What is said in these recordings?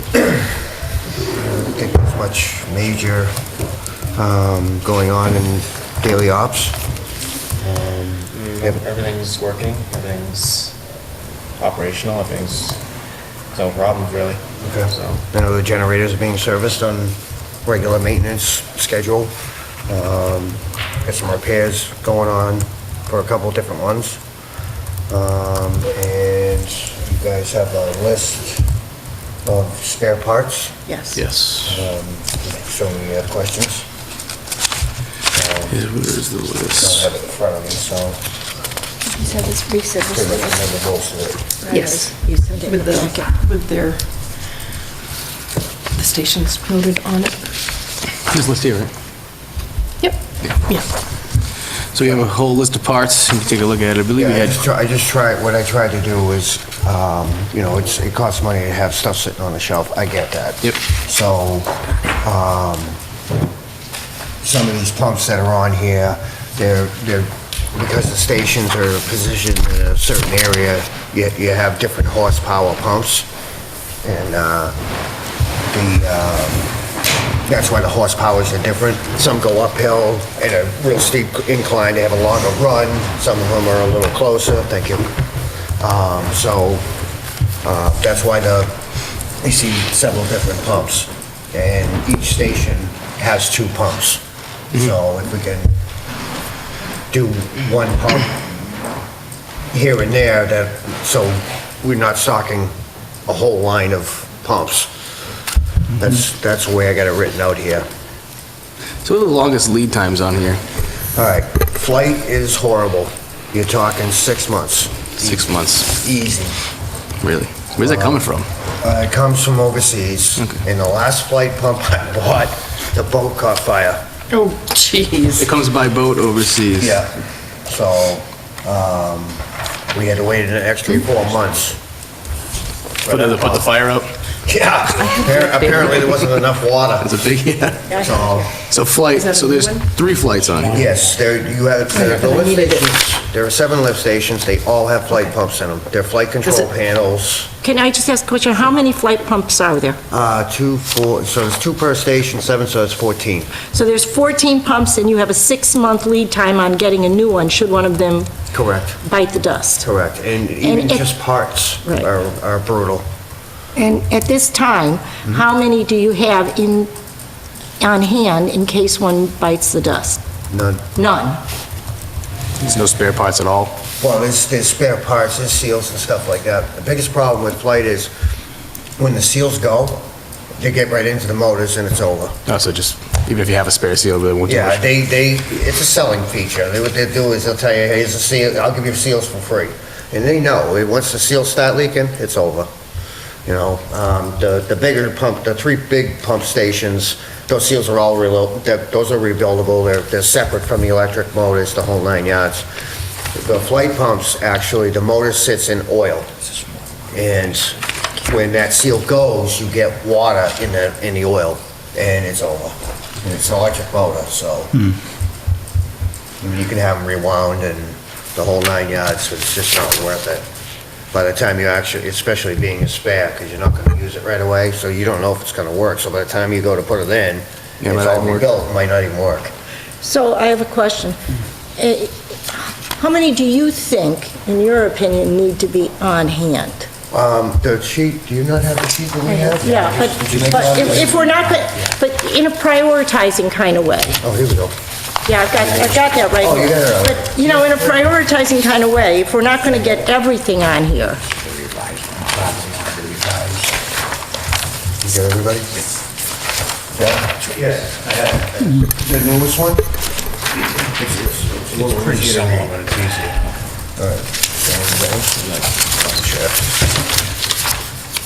don't think there's much major going on in daily ops. Everything's working, everything's operational, everything's, no problems really. Okay. So, I know the generators are being serviced on regular maintenance schedule. Got some repairs going on for a couple different ones. And you guys have a list of spare parts. Yes. Yes. So we have questions. Where's the I don't list? have it in front of me, so You said this, reset I this. remember most of it. Yes. You sent it With in the packet. with the stations noted on it. This list here, right? Yep. Yeah. So we have a whole list of parts, you can take a look at it. I believe we Yeah, had, what I tried to do is, it costs money to have stuff sitting on the shelf, I get that. Yep. So, some of these pumps that are on here, they're, because the stations are positioned in a certain area, you have different horsepower pumps, and, that's why the horsepowers are different. Some go uphill at a real steep incline, they have a longer run, some of them are a little closer, thank you. That's why you see several different pumps, and each station has 2 pumps. So if we can do one pump here and there, so we're not stocking a whole line of pumps. That's the way I got it written out here. so what are the longest lead times on here? All right, flight is horrible. You're talking 6 months. 6 months, Easy. really? Where's that coming from? It comes from overseas. Okay. And the last flight pump I bought, the boat caught fire. Oh, jeez. It comes by boat overseas. Yeah. So, we had to wait an extra 4 months. Put the fire out? Yeah, apparently there wasn't enough water. It's a big, yeah. So, So flight, Is that a so new there's one? 3 flights on here. yes, you have, the lift stations, there are 7 lift stations, they all have flight pumps in them. They're flight control panels, Can I just ask a question? How many flight pumps are there? 2, 4, so there's 2 per station, 7, so it's 14. So there's 14 pumps, and you have a 6-month lead time on getting a new one, should one of them Correct, bite the dust. correct. And even it- just parts Right. are brutal. And at this time, how many do you have on hand in case one bites the dust? None. None. There's no spare parts at all. Well, there's spare parts, there's seals and stuff like that. The biggest problem with flight is when the seals go, they get right into the motors and it's over. Oh, so just, even if you have a spare seal, they won't do Yeah, much. it's a selling feature. What they do is they'll tell you, hey, here's a seal, I'll give you seals for free. And they know, once the seals start leaking, it's over. You know, the bigger pump, the 3 big pump stations, those seals are all those are rebuildable, they're separate from the electric motors, the whole 9 yards. The flight pumps, actually, the motor sits in oil. And when that seal goes, you get water in the oil, and it's over. And it's an electric motor, so I mean, you can have them rewound and the whole 9 yards, so it's just not worth it. By the time you actually, especially being a spare, because you're not going to use it right away, so you don't know if it's going to work. So by the time you go to put it in, Yeah, it it's might all not work. rebuilt, it might not even work. So I have a question. How many do you think, in your opinion, need to be on hand? The sheet, do you not have the sheet that we have? Yeah, Did you make but that? if we're not, but in a prioritizing kind of way. Oh, here we go. Yeah, I've got that right Oh, you here. got it all right. But, in a prioritizing kind of way, if we're not going to get everything on here, You got everybody? Yeah? Yes, I have. The newest one? It's pretty small, but it's easy. All right.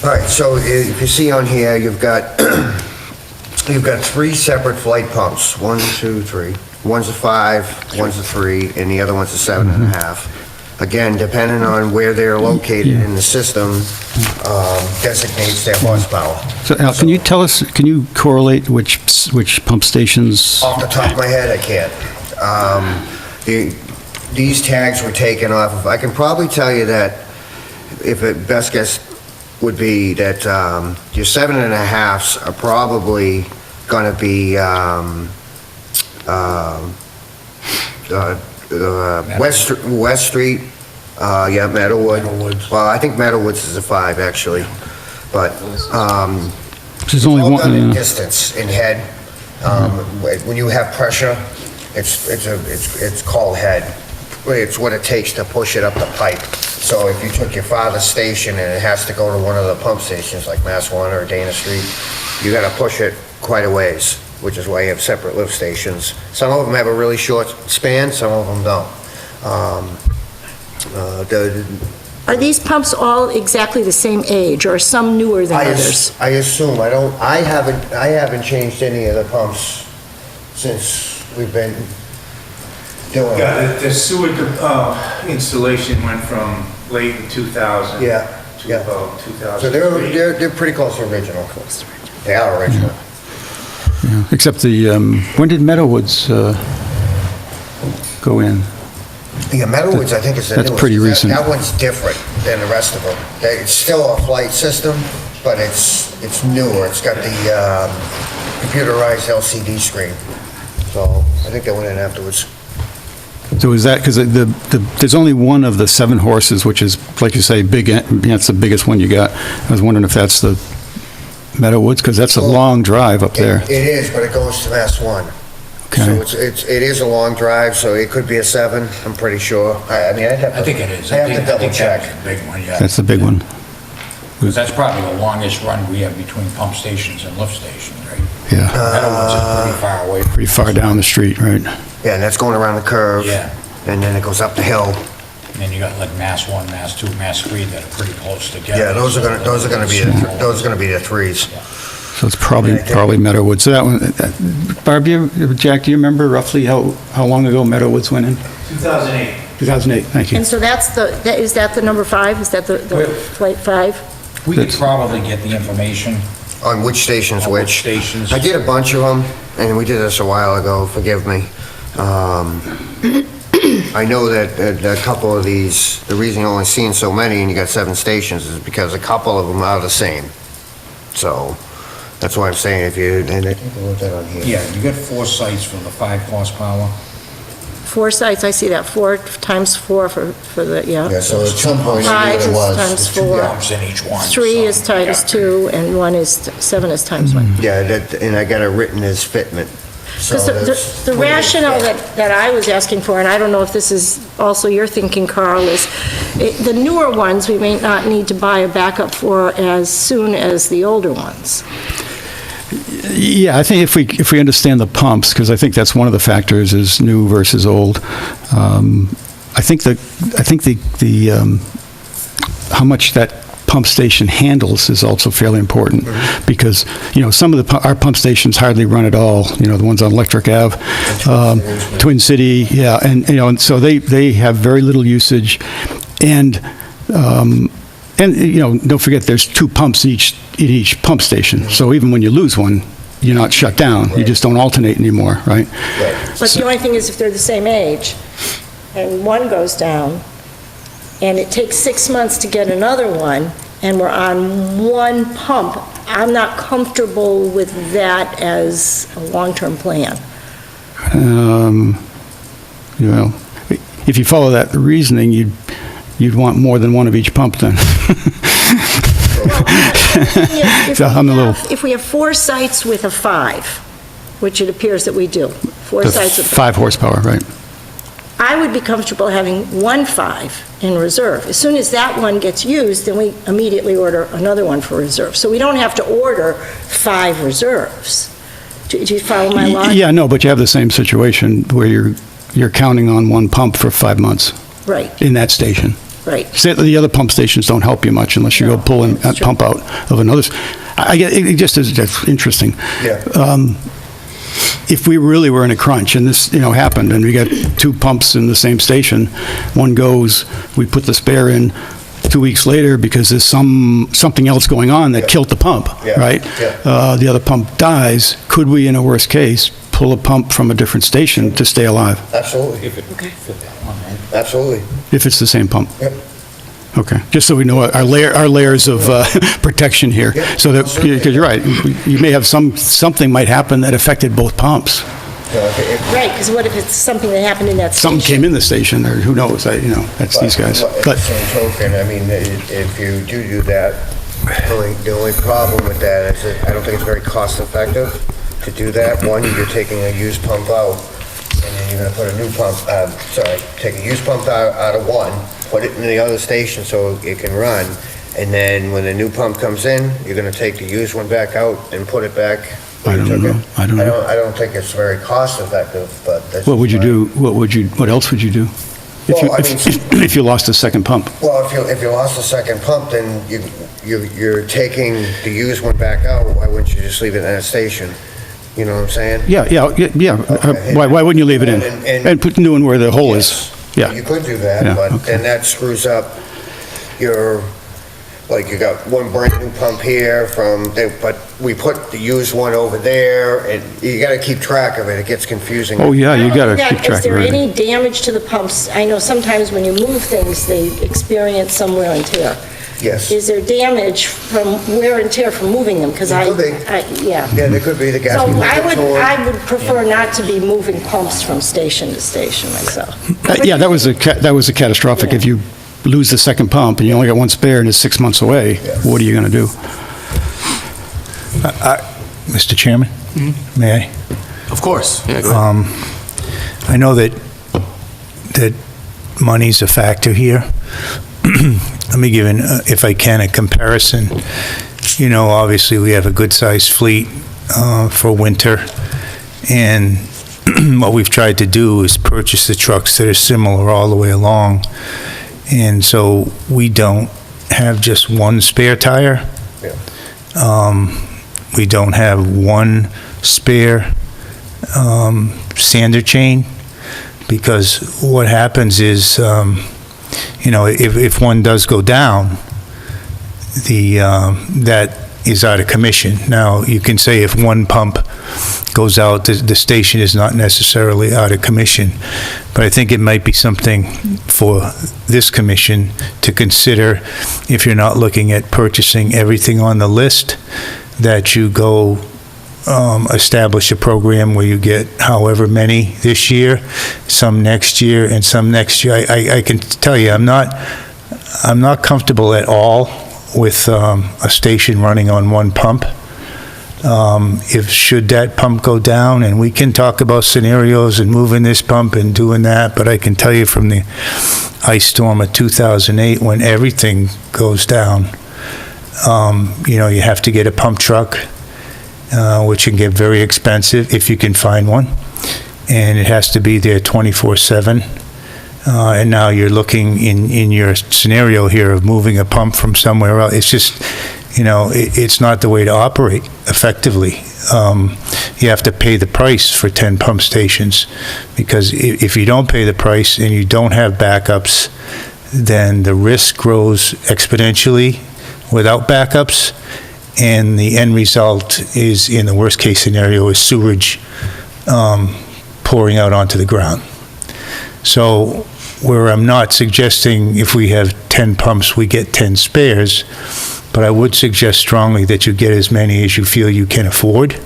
All right, so if you see on here, you've got 3 separate flight pumps. 1, 2, 3. One's a 5, one's a 3, and the other one's a 7.5. Again, depending on where they're located in the system, designates their horsepower. So Al, can you tell us, can you correlate which pump stations? Off the top of my head, I can't. These tags were taken off of, I can probably tell you that, if it best guess, would be that your 7.5s are probably going to be West Street, yeah, Meadowwood. Well, I think Meadowwoods is a 5, actually, but There's only all one, done in distance, in head. When you have pressure, it's called head. It's what it takes to push it up the pipe. So if you took your father's station and it has to go to one of the pump stations like Mass One or Dana Street, you gotta push it quite a ways, which is why you have separate lift stations. Some of them have a really short span, some of them don't. Are these pumps all exactly the same age, or are some newer than others? I assume, I haven't changed any of the pumps since we've been doing Yeah, it. the sewer installation went from late in 2000 Yeah, to yeah. about So 2003. they're pretty close to original. They are original. except the, when did Meadowwoods go in? Yeah, Meadowwoods, I think is the That's newest. pretty recent. That one's different than the rest of them. It's still a flight system, but it's newer. It's got the computerized LCD screen. So I think they went in afterwards. So is that, because there's only one of the 7 horses, which is, like you say, big, that's the biggest one you got. I was wondering if that's the Meadowwoods, because that's a long drive up there. It is, but it goes to Mass One. Okay. So it is a long drive, so it could be a 7, I'm pretty sure. I mean, I'd have to... I think it is. I have to double think check. that's a big one, yeah. That's the big one. 'Cause that's probably the longest run we have between pump stations and lift stations, right? Yeah, Meadowwoods is pretty far away. pretty far down the street, right? Yeah, and that's going around the curve. Yeah. And then it goes up the hill. And then you got like Mass 1, Mass 2, Mass 3 that are pretty close together. Yeah, those are gonna be the 3s. So it's probably Meadowwoods. So that one, Barb, Jack, do you remember roughly how long ago Meadowwoods went in? 2008. 2008, thank you. And so is that the number 5? Is that the flight 5? We could probably get the information. On which stations, On which. stations. I did a bunch of them, and we did this a while ago, forgive me. I know that a couple of these, the reason you're only seeing so many and you got 7 stations is because a couple of them are the same. So, that's why I'm saying if you, and I think I wrote that on here. Yeah, you got 4 sites for the 5 horsepower. 4 sites, I see that, 4 times 4 for the, Yeah, so at some point, I Five knew it is was. times it's two 4. down. Pumps in each one. 3 is so, times yeah. 2, and 7 is times 1. Yeah, and I got it written as fitment. So Because that's- the rationale that I was asking for, and I don't know if this is also your thinking, Carl, is the newer ones, we may not need to buy a backup for as soon as the older ones. Yeah, I think if we understand the pumps, because I think that's one of the factors is new versus old. I think how much that pump station handles is also fairly important, because, some of our pump stations hardly run at all, the ones on Electric Ave, Twin City, yeah, and so they have very little usage, and don't forget, there's 2 pumps in each pump station, so even when you lose one, you're not shut down, you just don't alternate anymore, right? But the only thing is, if they're the same age, and one goes down, and it takes 6 months to get another one, and we're on one pump, I'm not comfortable with that as a long-term plan. If you follow that reasoning, you'd want more than one of each pump then. If we have 4 sites with a 5, which it appears that we do, 4 The sites with 5 horsepower, right? I would be comfortable having 1 5 in reserve. As soon as that one gets used, then we immediately order another one for reserve. So we don't have to order 5 reserves. Do you follow my logic? Yeah, no, but you have the same situation where you're counting on one pump for 5 months Right, in that station. right. Say that the other pump stations don't help you much unless you go pull a that's true. pump out of another. I get, it just is, that's interesting. Yeah. If we really were in a crunch and this, happened and we got 2 pumps in the same station, one goes, we put the spare in 2 weeks later because there's something else going on that killed the pump, Yeah. right? Yeah. The other pump dies, could we, in a worst case, pull a pump from a different station to stay alive, Absolutely. If it fit that one, right? Absolutely. if it's the same pump? Yep. Okay, just so we know our layers of protection here. Yeah, So that, because you're right, you may have something might happen that affected both pumps. So if- Right, because what if it's something that happened in that station? Something came in the station, or who knows, that's these guys. At the But, same token, I mean, if you do that, the only problem with that is that I don't think it's very cost-effective to do that. One, you're taking a used pump out, and then you're gonna put a new pump, take a used pump out of one, put it in the other station so it can run, and then when the new pump comes in, you're gonna take the used one back out and put it back. I don't know. I don't know. I don't think it's very cost-effective, but that's... what would you do, what else would you do? Well, I mean- If you lost a second pump? Well, if you lost the second pump, then you're taking the used one back out, why wouldn't you just leave it in that station? You know what I'm saying? Yeah. Okay. Why wouldn't you leave it in? And- And put the new one where the hole is? Yeah. You could do Yeah, that, but okay. then that screws up your, like, you got one brand new pump here but we put the used one over there, and you gotta keep track of it, it gets confusing. Oh, yeah, you gotta Yeah, keep track of Is there everything. any damage to the pumps? I know sometimes when you move things, they experience some wear and tear. Yes. Is there damage from wear and tear from moving them? Because There could be. yeah. Yeah, there could be the gas. So I torn. would prefer not to be moving pumps from station to station myself. Yeah, that was a catastrophic. If you lose the second pump and you only got one spare and it's 6 months away, what are you gonna do? Mr. Chairman, may I? Of course. Yeah, go ahead. I know that money's a factor here. Let me give, if I can, a comparison. Obviously, we have a good-sized fleet for winter, and what we've tried to do is purchase the trucks that are similar all the way along. And so we don't have just one spare tire. We don't have one spare sander chain, because what happens is, if one does go down, that is out of commission. Now, you can say if one pump goes out, the station is not necessarily out of commission, but I think it might be something for this commission to consider, if you're not looking at purchasing everything on the list, that you go establish a program where you get however many this year, some next year, and some next year. I can tell you, I'm not comfortable at all with a station running on one pump. Should that pump go down, and we can talk about scenarios and moving this pump and doing that, but I can tell you from the ice storm of 2008, when everything goes down, you have to get a pump truck, which can get very expensive if you can find one, and it has to be there 24/7. And now you're looking in your scenario here of moving a pump from somewhere else. It's just, it's not the way to operate effectively. You have to pay the price for 10 pump stations, because if you don't pay the price and you don't have backups, then the risk grows exponentially without backups, and the end result is, in the worst case scenario, is sewage pouring out onto the ground. So, where I'm not suggesting if we have 10 pumps, we get 10 spares, but I would suggest strongly that you get as many as you feel you can afford,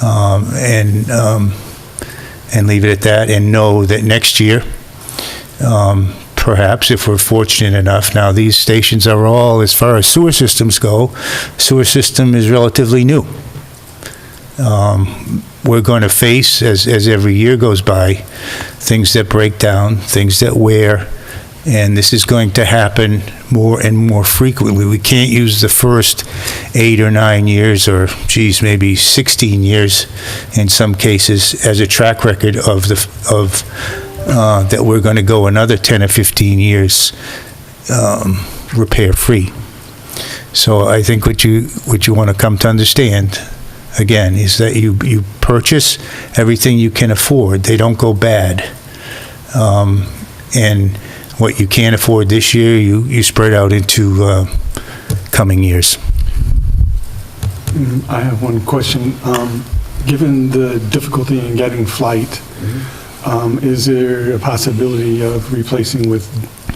and leave it at that, and know that next year, perhaps if we're fortunate enough, now these stations are all, as far as sewer systems go, sewer system is relatively new. We're going to face, as every year goes by, things that break down, things that wear, and this is going to happen more and more frequently. We can't use the first 8 or 9 years, or maybe 16 years in some cases, as a track record of that we're going to go another 10 or 15 years repair-free. So I think what you want to come to understand, again, is that you purchase everything you can afford. They don't go bad. And what you can't afford this year, you spread out into coming years. I have one question. Given the difficulty in getting flight, is there a possibility of replacing with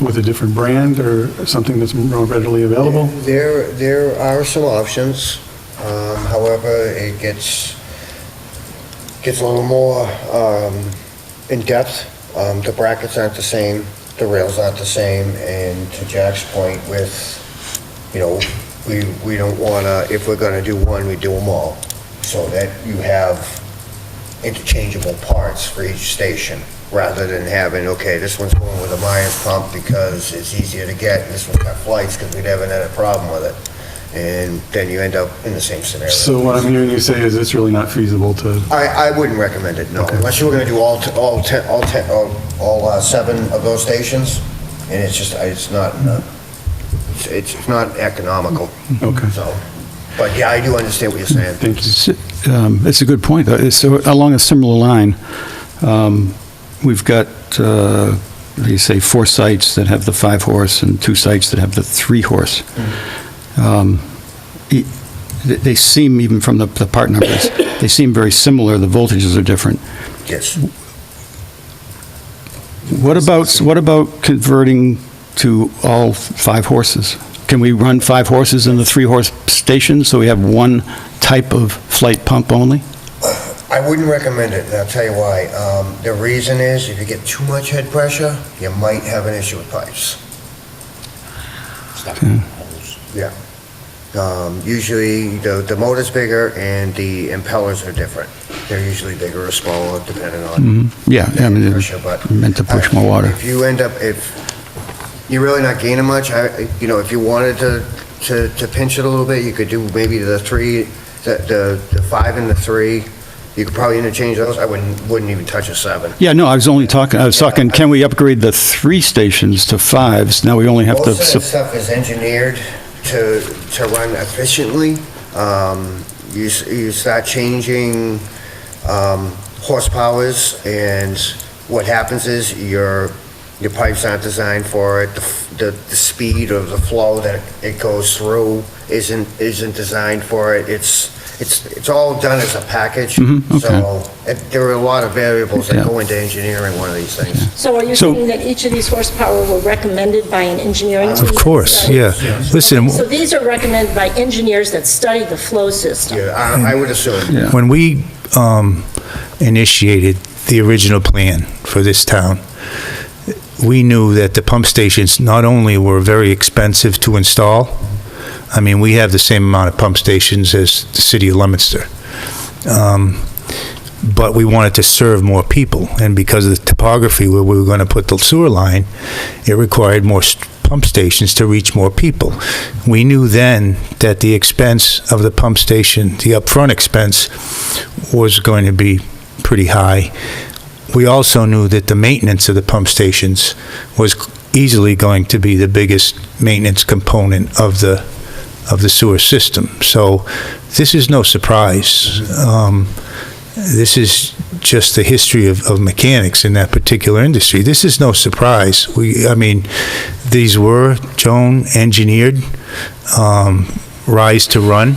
with a different brand or something that's more readily available? There are some options. However, it gets a little more in-depth. The brackets aren't the same, the rails aren't the same, and to Jack's point with, we don't want to, if we're going to do one, we do them all, so that you have interchangeable parts for each station, rather than having, okay, this one's going with a Myers pump because it's easier to get, and this one's got flights because we haven't had a problem with it. And then you end up in the same scenario. So what I'm hearing you say is it's really not feasible to, I wouldn't recommend it, no, unless you were gonna do all 7 of those stations, and it's not economical. okay, So, but yeah, I do understand what you're saying. thank you. It's a good point. So along a similar line, we've got, they say 4 sites that have the 5-horse and 2 sites that have the 3-horse. They seem, even from the part numbers, they seem very similar. The voltages are different. Yes. What about converting to all 5 horses? Can we run 5 horses in the 3-horse station so we have one type of flight pump only? I wouldn't recommend it, and I'll tell you why. The reason is, if you get too much head pressure, you might have an issue with pipes. Yeah. Usually, the motor's bigger and the impellers are different. They're usually bigger or smaller, depending on Yeah, I mean, pressure, but they're meant to push more water. if you end up, if you're really not gaining much, if you wanted to pinch it a little bit, you could do maybe the 5 and the 3. You could probably interchange those. I wouldn't even touch a 7. Yeah, no, I was talking, can we upgrade the 3 stations to 5s? Now we only have to... Most of the stuff is engineered to run efficiently. You start changing horsepowers, and what happens is your pipes aren't designed for it. The speed of the flow that it goes through isn't designed for it. It's all done as a package. okay. So there are a lot of variables that go into engineering one of these things. So are you saying that each of these horsepower were recommended by an engineering team? Of course, yeah. Listen, So these are recommended by engineers that study the flow system? Yeah, I would assume. Yeah. when we initiated the original plan for this town, we knew that the pump stations not only were very expensive to install, I mean, we have the same amount of pump stations as the city of Leominster. But we wanted to serve more people, and because of the topography where we were going to put the sewer line, it required more pump stations to reach more people. We knew then that the expense of the pump station, the upfront expense, was going to be pretty high. We also knew that the maintenance of the pump stations was easily going to be the biggest maintenance component of the sewer system. So this is no surprise. This is just the history of mechanics in that particular industry. This is no surprise. These were, Joan engineered, rise to run,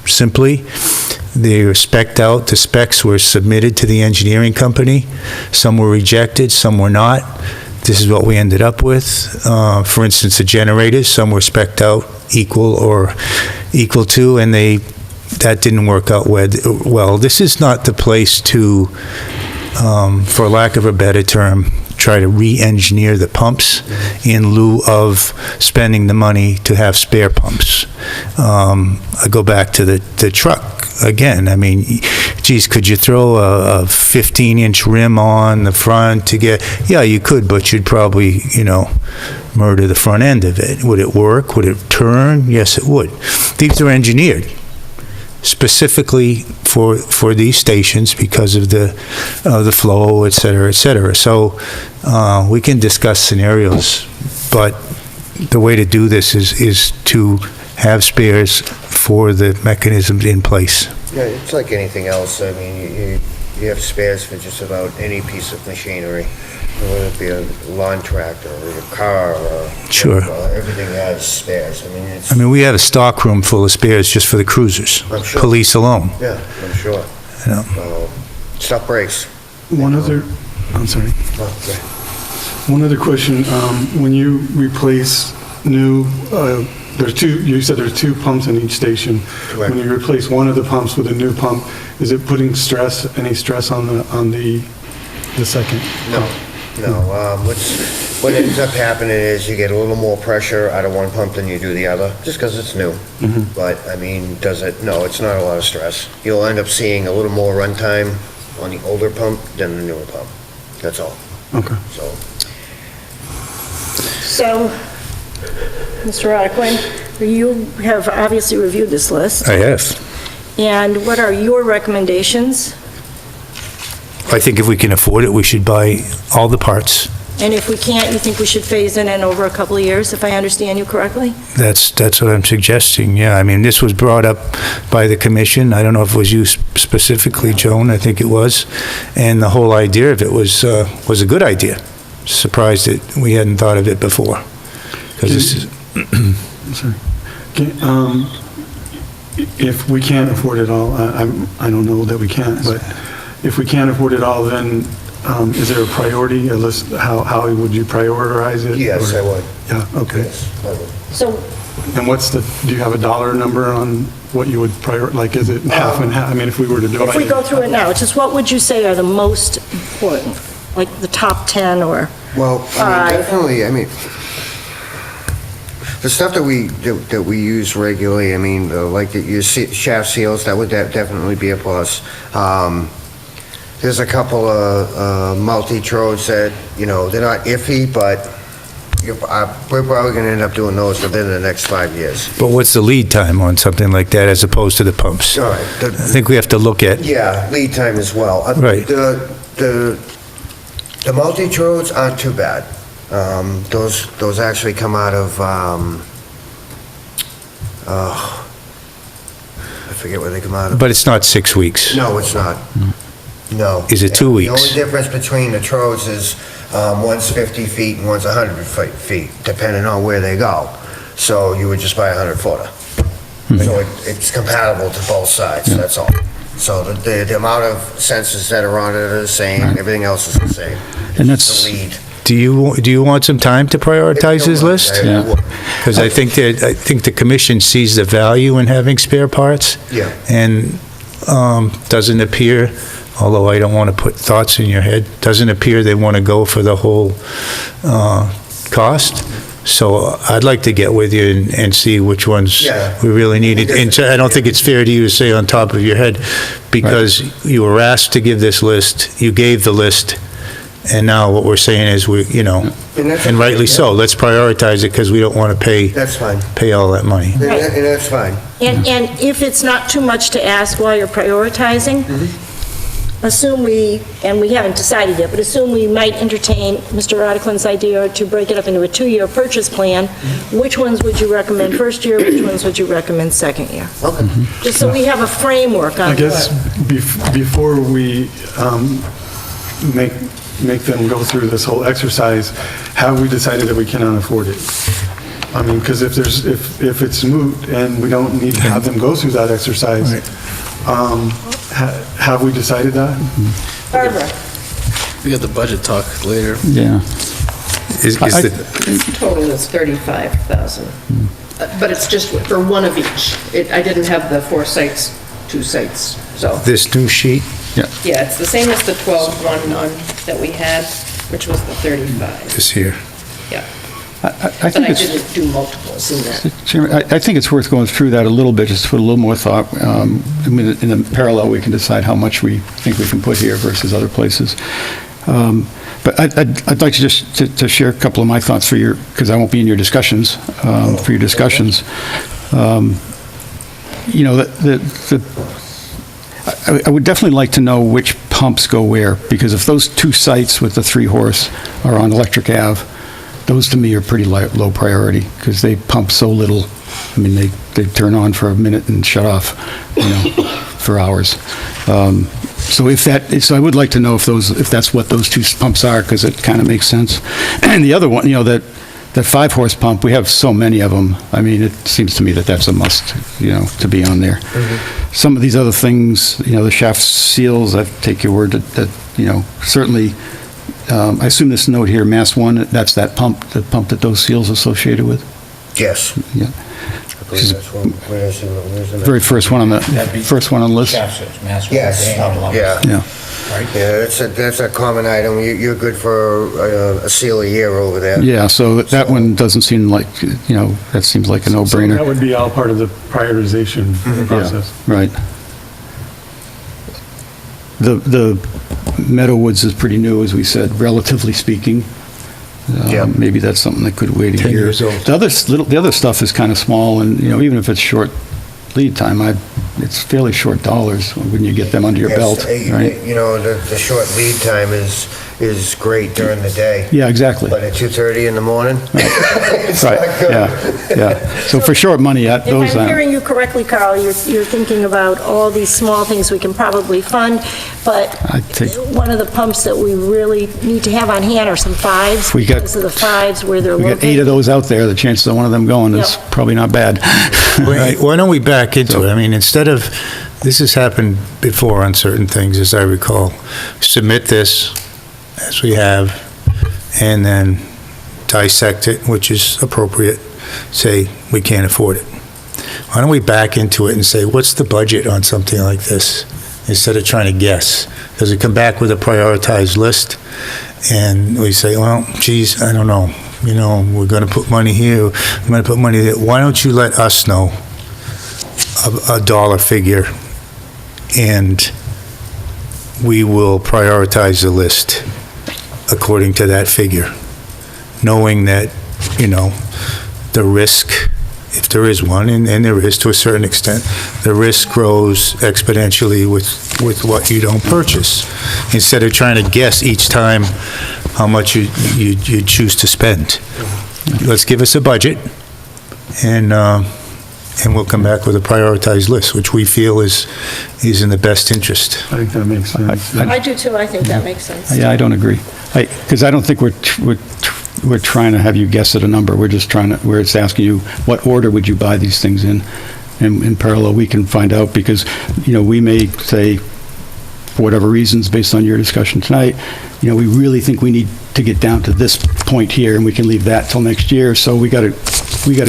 simply. They were spec'd out. The specs were submitted to the engineering company. Some were rejected, some were not. This is what we ended up with. For instance, the generators, some were spec'd out equal to, and that didn't work out well. This is not the place to, for lack of a better term, try to re-engineer the pumps in lieu of spending the money to have spare pumps. I go back to the truck again. I mean, geez, could you throw a 15-inch rim on the front to get... Yeah, you could, but you'd probably, murder the front end of it. Would it work? Would it turn? Yes, it would. These are engineered specifically for these stations because of the flow, et cetera, et cetera. So we can discuss scenarios, but the way to do this is to have spares for the mechanisms in place. Yeah, it's like anything else. I mean, you have spares for just about any piece of machinery, whether it be a lawn tractor or a car or... Sure. Everything has spares. I mean, we have a stock room full of spares just for the cruisers. I'm sure. Police alone. Yeah, I'm sure. Stuff breaks. One other, I'm sorry. One other question, when you replace new, there's two, you said there's two pumps in each station. Correct. When you replace one of the pumps with a new pump, is it putting any stress on the second? No, what ends up happening is you get a little more pressure out of one pump than you do the other, just because it's new. But, I mean, does it, no, it's not a lot of stress. You'll end up seeing a little more runtime on the older pump than the newer pump, that's all. Okay. So, Mr. Rodquin, you have obviously reviewed this list, I have. and what are your recommendations? I think if we can afford it, we should buy all the parts. And if we can't, you think we should phase it in over a couple of years, if I understand you correctly? That's what I'm suggesting, yeah. I mean, this was brought up by the commission. I don't know if it was you specifically, Joan, I think it was. And the whole idea of it was a good idea. Surprised that we hadn't thought of it before. 'Cause this is, Sorry. If we can't afford it all, I don't know that we can't, but if we can't afford it all, then is there a priority, a list, how would you prioritize it? Yes, Or- I would. Yeah, okay. Yes, I would. So, And do you have a dollar number on what you would like, is it half and half? I mean, if we were to divide if we it. go through it now, just what would you say are the most important? Like the top 10 or? Well, Five. definitely, the stuff that we use regularly, like your shaft seals, that would definitely be a plus. There's a couple of multi-trodes that, they're not iffy, but we're probably gonna end up doing those within the next 5 years. but what's the lead time on something like that as opposed to the pumps? All right. I think we have to look at, Yeah, lead time as well. Right. The multi-trodes aren't too bad. Those actually come out of, I forget where they come out of. but it's not 6 weeks. No, it's not. No. Is it 2 The weeks? only difference between the trodes is one's 50 feet and one's 100 feet, depending on where they go. So you would just buy a 100-footer. So it's compatible to both sides, that's all. So the amount of sensors that are on it are the same, everything else is the same. And It's that's- the lead. Do you want some time to prioritize this list? Yeah. Because I think the commission sees the value in having spare parts. Yeah. And doesn't appear, although I don't want to put thoughts in your head, doesn't appear they want to go for the whole cost. So I'd like to get with you and see which ones Yeah. we really needed. And so I don't think it's fair to you to say on top of your head, because you were asked to give this list, you gave the list, and now what we're saying is and rightly so, let's prioritize it because we don't want to That's fine. pay all that money. And that's fine. And if it's not too much to ask while you're prioritizing, assume and we haven't decided yet, but assume we might entertain Mr. Rodquin's idea to break it up into a 2-year purchase plan. Which ones would you recommend first year, which ones would you recommend second year? Okay. Just so we have a framework on I guess before we make them go through this whole exercise, have we decided that we cannot afford it? I mean, because if it's moot and we don't need to have them go through that exercise, have we decided that? Barbara? We got the budget talk later. Yeah. Total is 35,000. But it's just for one of each. I didn't have the 4 sites, 2 sites, so. This new sheet, Yeah, it's the same as the 12-1 that we had, which was the 35. is here. Yeah. I But think I it's, didn't do multiples in that. Chairman, I think it's worth going through that a little bit, just to put a little more thought. I mean, in the parallel, we can decide how much we think we can put here versus other places. But I'd like to just to share a couple of my thoughts because I won't be in your discussions, for your discussions. You know, I would definitely like to know which pumps go where, because if those 2 sites with the 3-horse are on Electric Ave, those to me are pretty low priority, because they pump so little. I mean, they turn on for a minute and shut off, for hours. So I would like to know if that's what those 2 pumps are, because it kind of makes sense. And the other one, that 5-horse pump, we have so many of them. I mean, it seems to me that that's a must, to be on there. Some of these other things, the shaft seals, I take your word that certainly I assume this note here, Mass 1, that's that pump, the pump that those seals associated with? Yes. Yeah. I believe that's one, where's the... Very first one on the list? Chassis, Mass. Yes, yeah. Yeah. Right? Yeah, that's a common item. You're good for a seal a year over there. Yeah, so that one doesn't seem like, that seems like a So that no-brainer. would be all part of the prioritization process. Right. The Meadowwoods is pretty new, as we said, relatively speaking. Yeah. Maybe that's something that could wait a 10 year. years old. The other stuff is kind of small, and, even if it's short lead time, it's fairly short dollars when you get them under your Yes, belt, right? The short lead time is great during the day. Yeah, exactly. But at 2:30 in the morning, it's Right, not good. yeah. So for short money, If those, I'm hearing you correctly, Carl, you're thinking about all these small things we can probably fund, but I'd take- one of the pumps that we really need to have on hand are some fives, We got- because of the fives where they're we located. got 8 of those out there, the chances of one of them going is Yep. probably not bad. Wait, why don't we back into it? I mean, instead of, this has happened before on certain things, as I recall. Submit this, as we have, and then dissect it, which is appropriate, say, we can't afford it. Why don't we back into it and say, what's the budget on something like this? Instead of trying to guess. Does it come back with a prioritized list? And we say, well, geez, I don't know. We're going to put money here, we're going to put money there. Why don't you let us know a dollar figure, and we will prioritize the list according to that figure, knowing that, the risk, if there is one, and there is to a certain extent, the risk grows exponentially with what you don't purchase, instead of trying to guess each time how much you choose to spend. Let's give us a budget, and we'll come back with a prioritized list, which we feel is in the best interest. I think that makes sense. I do too, I think that makes sense. Yeah, I don't agree. Because I don't think we're trying to have you guess at a number. We're just where it's asking you, what order would you buy these things in? And in parallel, we can find out, because, we may say, for whatever reasons, based on your discussion tonight, we really think we need to get down to this point here, and we can leave that till next year, so we got to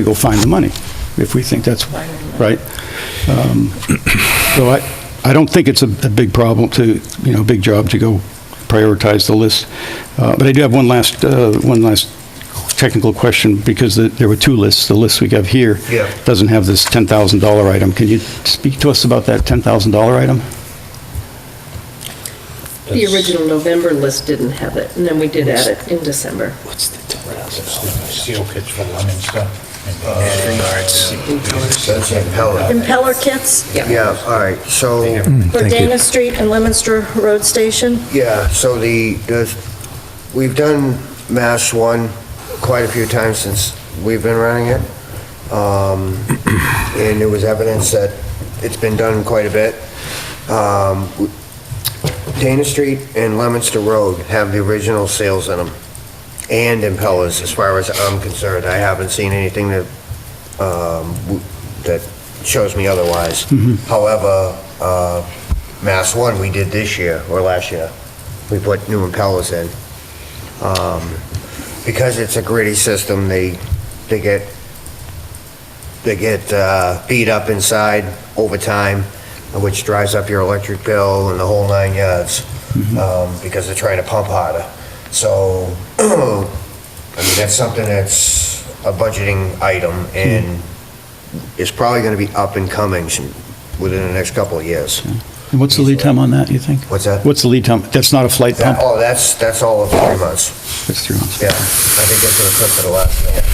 go find the money, if we think that's right. So I don't think it's a big problem big job to go prioritize the list. But I do have one last technical question, because there were 2 lists. The list we have here Yeah. doesn't have this $10,000 item. Can you speak to us about that $10,000 item? The original November list didn't have it, and then we did add it in December. Seal kits for Lemonster. That's impeller. Impeller kits Yeah, all right, so, for Dana Street and Lemonster Road Station? yeah, so we've done Mass 1 quite a few times since we've been running it. And there was evidence that it's been done quite a bit. Dana Street and Lemonster Road have the original seals in them, and impellers, as far as I'm concerned. I haven't seen anything that shows me otherwise. However, Mass 1 we did this year, or last year, we put new impellers in. Because it's a gritty system, they get beat up inside over time, which drives up your electric bill and the whole 9 yards, because they're trying to pump harder. So, that's something that's a budgeting item, and is probably gonna be up and coming within the next couple of years. And what's the lead time on that, you think? What's that? What's the lead time? That's not a flight pump? That's all of 3 months. That's 3 months. Yeah, I think that's what it took for the last minute.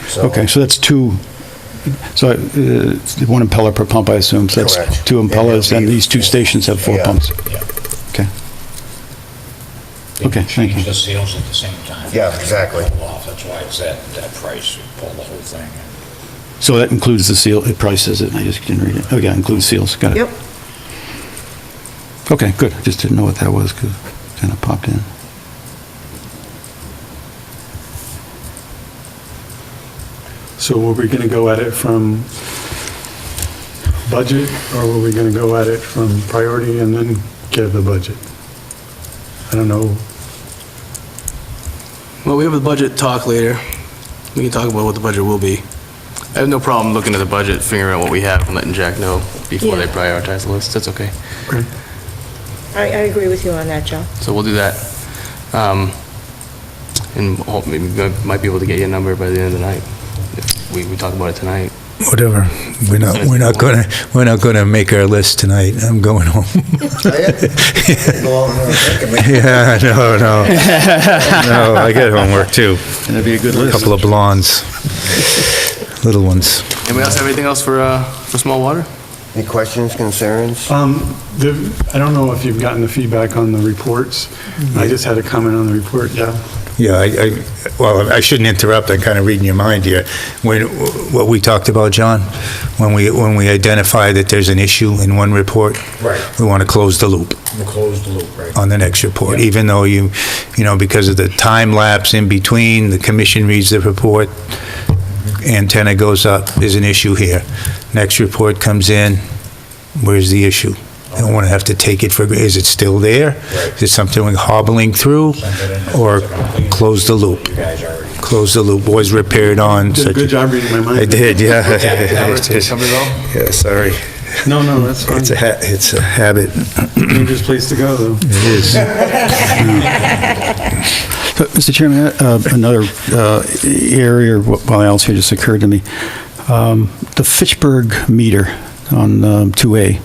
So- Okay, so that's 2, so 1 impeller per pump, I assume, so that's Correct. 2 impellers, and And these 2 stations have 4 Yeah. pumps? Yeah. Okay. Okay, thank you. Change the seals at the same time. Yeah, exactly. Pull off. That's why it's that price, you pull the whole thing. So that includes the seal, it probably says it, I just didn't read it. Oh, yeah, includes seals, got it. Yep. Okay, good, I just didn't know what that was, because it kind of popped in. So were we going to go at it from budget, or were we going to go at it from priority and then give the budget? I don't know. Well, we have a budget talk later. We can talk about what the budget will be. I have no problem looking at the budget, figuring out what we have, and letting Jack know before Yeah. they prioritize the list. That's okay. Okay. I agree with you on that, Joe. So we'll do that. And hopefully, we might be able to get you a number by the end of the night. If we talk about it tonight. Whatever. We're not gonna make our list tonight. I'm going home. Go out and take it, make- Yeah, no. No, I got homework too. That'd be a good A list. couple of blondes, little ones. Anybody else have anything else for small water? Any questions, concerns? I don't know if you've gotten the feedback on the reports. I just had a comment on the report, yeah. Yeah, well, I shouldn't interrupt, I'm kind of reading your mind here. What we talked about, John, when we identify that there's an issue in one report, Right. we want to close the loop We'll close the loop, right? on the next report, even though you know, because of the time lapse in between, the commission reads the report, antenna goes up, there's an issue here. Next report comes in, where's the issue? I don't want to have to take it for, is it still there? Right. Is it something we're hobbling through? Send it in. Or close the loop? You guys already. Close the loop, was repaired on. Did a good job reading my mind. I did, yeah. Covered it all? Yeah, sorry. No, that's fine. It's a habit. Dangerous place to go, though. It is. Mr. Chairman, another area while else here just occurred to me. The Fitchburg meter on 2A.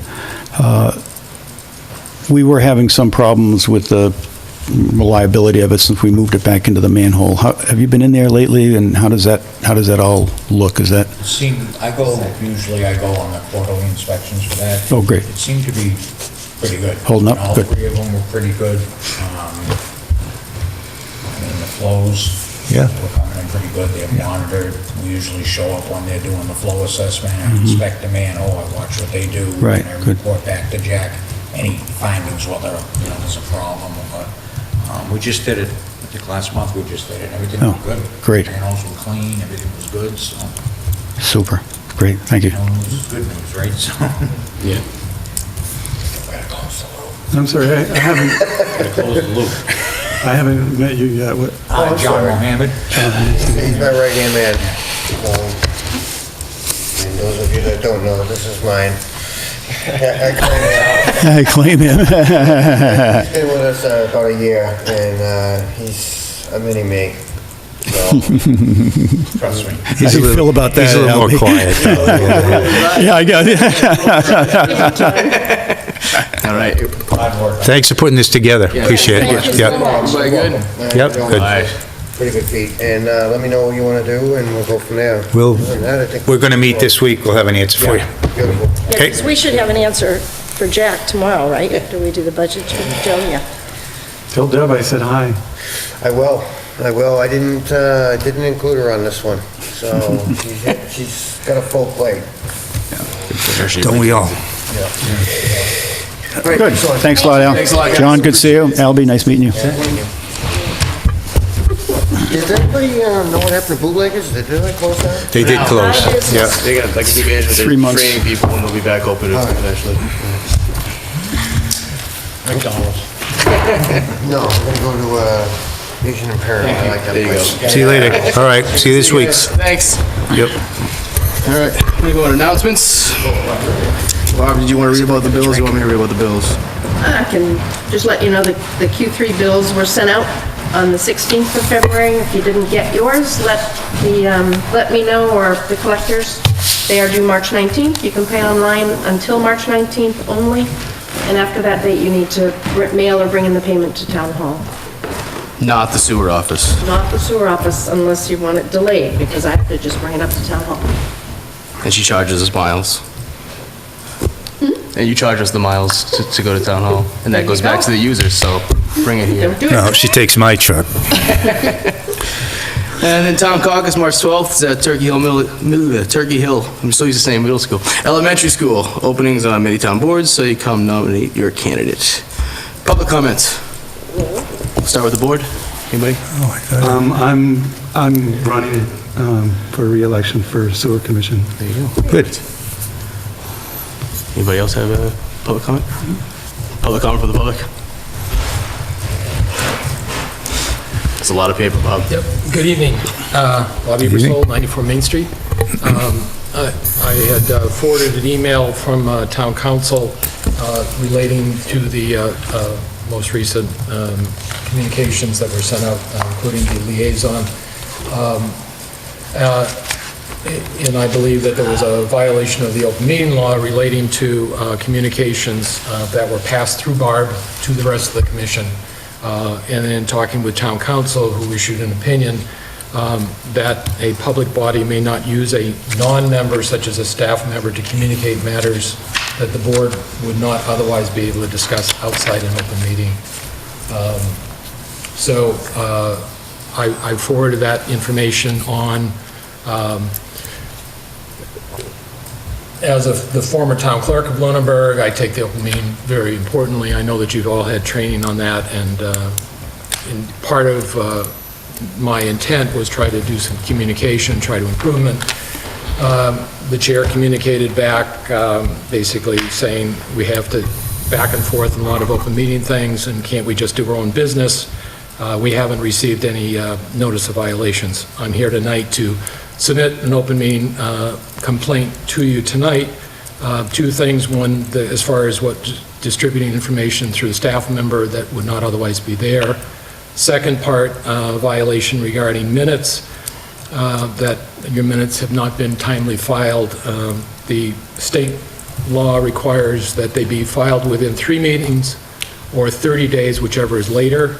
We were having some problems with the reliability of it since we moved it back into the manhole. Have you been in there lately, and how does that all look? Is that, Usually I go on the quarterly inspections for that. Oh, great. It seemed to be pretty good. Holding up? All Good. three of them were pretty good. The flows. Yeah. Were coming in pretty good. They're monitored. We usually show up when they're doing the flow assessment, I inspect the manhole, I watch what they do. Right, And I good. report back to Jack any findings, whether, there's a problem or what. We just did it, I think last month we just did it, and everything was Oh, good. great. Manholes were clean, everything was good, so, super, great, thank you. this is good news, right? So. Yeah. Gotta close the loop. I'm sorry, I haven't, Gotta close the loop. I haven't met you yet. What? John Mohammed. He's my right-hand man. And those of you that don't know, this is mine. I claim him. He's been with us about a year, and he's a mini-me. So, Trust me. How do you feel about that? He's a little more Albie? quiet. Yeah, I got it. All right. Hard work. Thanks for putting this together, appreciate Thank you it. so Yep. much. Everybody good? Yep, good. pretty good feat. And let me know what you want to do, and we'll go from there. We'll- Other than that, I think We're going to meet this week, we'll have an answer for you. Beautiful. Yeah, Okay. 'cause we should have an answer for Jack tomorrow, right? After we do the budget, Joe, yeah. Tell Deb I said hi. I will. I didn't include her on this one, so she's got a full plate. Don't we all? Great, Good, excellent. thanks a lot, Al. Thanks a lot, guys. John, good to see you. Albie, nice meeting you. Does anybody know what happened to bootleggers? Did they close down? They did close, yeah. They got, like, new management, 3 they're months. training people, and they'll be back open eventually. McDonald's. No, I'm gonna go to Asian Imperial. I like that There you place. go. See you later. All right, see you this week. Thanks. Yep. All right, we're gonna go on announcements. Barb, did you want to read about the bills, or you want me to read about the bills? I can just let you know that the Q3 bills were sent out on the 16th of February. If you didn't get yours, let me know, or the collectors. They are due March 19th. You can pay online until March 19th only, and after that date, you need to mail or bring in the payment to Town Hall. Not the sewer office. Not the sewer office unless you want it delayed, because I have to just bring it up to Town Hall. And she charges us miles. And you charge us the miles to go to town hall, and that There you goes back go. to the users, so bring it here. Don't do it. No, she takes my truck. And then town caucus, March 12th, is at Turkey Hill, I'm still used to saying middle school, elementary school, openings on many town boards, so you come nominate your candidate. Public comments. Start with the board, anybody? I'm running for re-election for sewer commission. There you go. Good. Anybody else have a public comment? Public comment for the public? It's a lot of paper, Bob. Yep, good evening. Bobby Good evening. Bristol, 94 Main Street. I had forwarded an email from Town Council relating to the most recent communications that were sent out, including the liaison. And I believe that there was a violation of the open meeting law relating to communications that were passed through Barb to the rest of the commission. And then talking with town council, who issued an opinion that a public body may not use a non-member, such as a staff member, to communicate matters that the board would not otherwise be able to discuss outside an open meeting. So I forwarded that information on. As the former town clerk of Lunenburg, I take the open meeting very importantly. I know that you've all had training on that, and part of my intent was try to do some communication, try to improvement. The chair communicated back, basically saying we have to back and forth in a lot of open meeting things, and can't we just do our own business? We haven't received any notice of violations. I'm here tonight to submit an open meeting complaint to you tonight. Two things. One, as far as what distributing information through the staff member that would not otherwise be there. Second part, violation regarding minutes, that your minutes have not been timely filed. The state law requires that they be filed within 3 meetings or 30 days, whichever is later.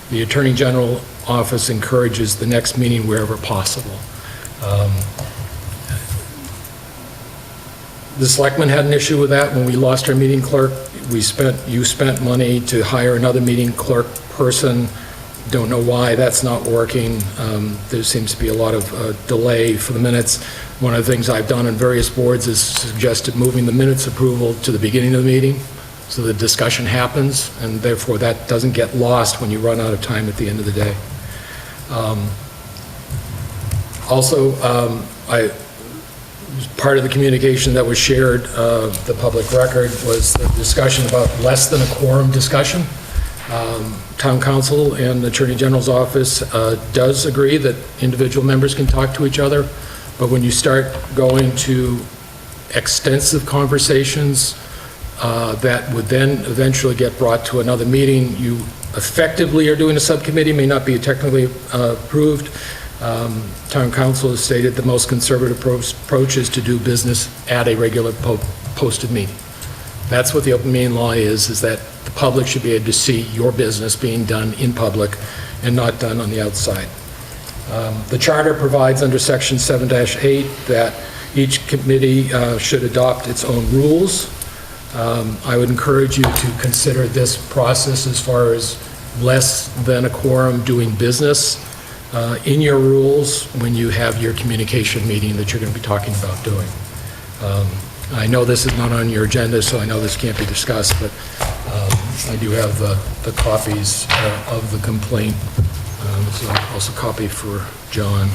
The Attorney General office encourages the next meeting wherever possible. The selectmen had an issue with that when we lost our meeting clerk. You spent money to hire another meeting clerk person. Don't know why that's not working. There seems to be a lot of delay for the minutes. One of the things I've done on various boards is suggested moving the minutes approval to the beginning of the meeting so the discussion happens, and therefore that doesn't get lost when you run out of time at the end of the day. Also, part of the communication that was shared, the public record, was the discussion about less than a quorum discussion. Town Council and the Attorney General's office does agree that individual members can talk to each other, but when you start going to extensive conversations that would then eventually get brought to another meeting, you effectively are doing a subcommittee, may not be technically approved. Town Council has stated the most conservative approach is to do business at a regular posted meeting. That's what the open meeting law is that the public should be able to see your business being done in public and not done on the outside. The charter provides under section 7-8 that each committee should adopt its own rules. I would encourage you to consider this process as far as less than a quorum doing business in your rules when you have your communication meeting that you're going to be talking about doing. I know this is not on your agenda, so I know this can't be discussed, but I do have the copies of the complaint. So also a copy for John.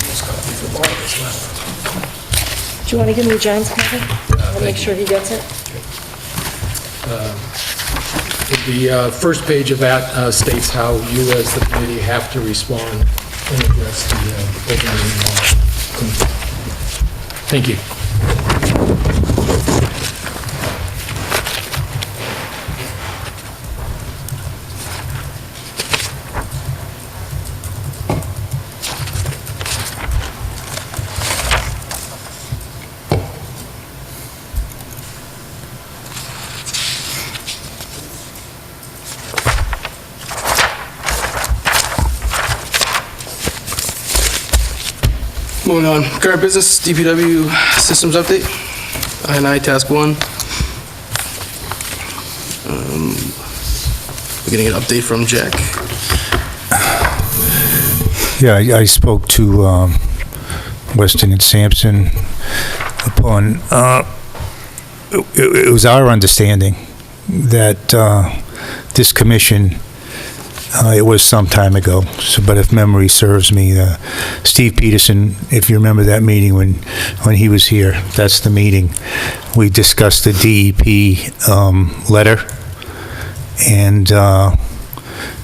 This copy for Bob as well. Do you want to give me John's copy? I'll make sure he gets it. The first page of that states how you as the committee have to respond and address the open meeting law. Thank you. Moving on, current business, DPW systems update, I&I task 1. We're getting an update from Jack. Yeah, I spoke to Weston and Sampson upon, it was our understanding that this commission, it was some time ago, but if memory serves me, Steve Peterson, if you remember that meeting when he was here, that's the meeting. We discussed the DEP letter, and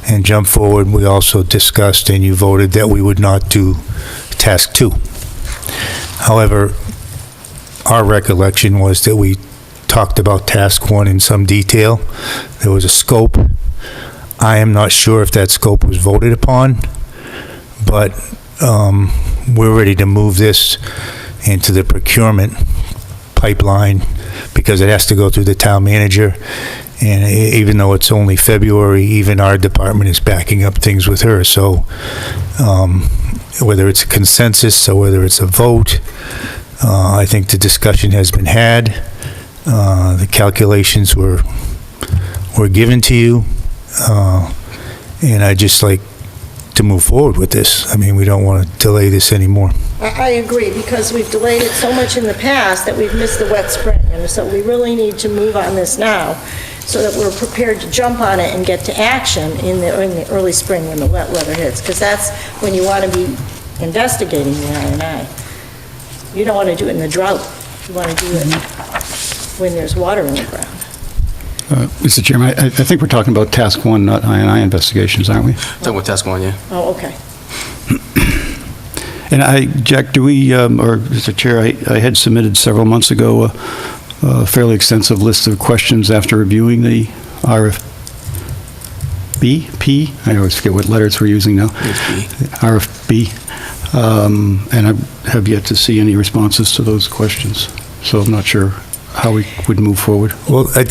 and jump forward. We also discussed, and you voted that we would not do task 2. However, our recollection was that we talked about task 1 in some detail. There was a scope. I am not sure if that scope was voted upon, but we're ready to move this into the procurement pipeline because it has to go through the town manager. And even though it's only February, even our department is backing up things with her. So whether it's a consensus or whether it's a vote, I think the discussion has been had. The calculations were given to you. And I'd just like to move forward with this. I mean, we don't want to delay this anymore. I agree, because we've delayed it so much in the past that we've missed the wet spring, and so we really need to move on this now, so that we're prepared to jump on it and get to action in the early spring when the wet weather hits, because that's when you want to be investigating the I&I. You don't want to do it in the drought. You want to do it when there's water in the ground. Mr. Chairman, I think we're talking about task 1, not I&I investigations, aren't we? Talking about task 1, yeah. Oh, okay. And Jack, do we, or Mr. Chair, I had submitted several months ago a fairly extensive list of questions after reviewing the RFP? I always forget what letters we're using now. RFP. And I have yet to see any responses to those questions. So I'm not sure how we would move forward. Well, I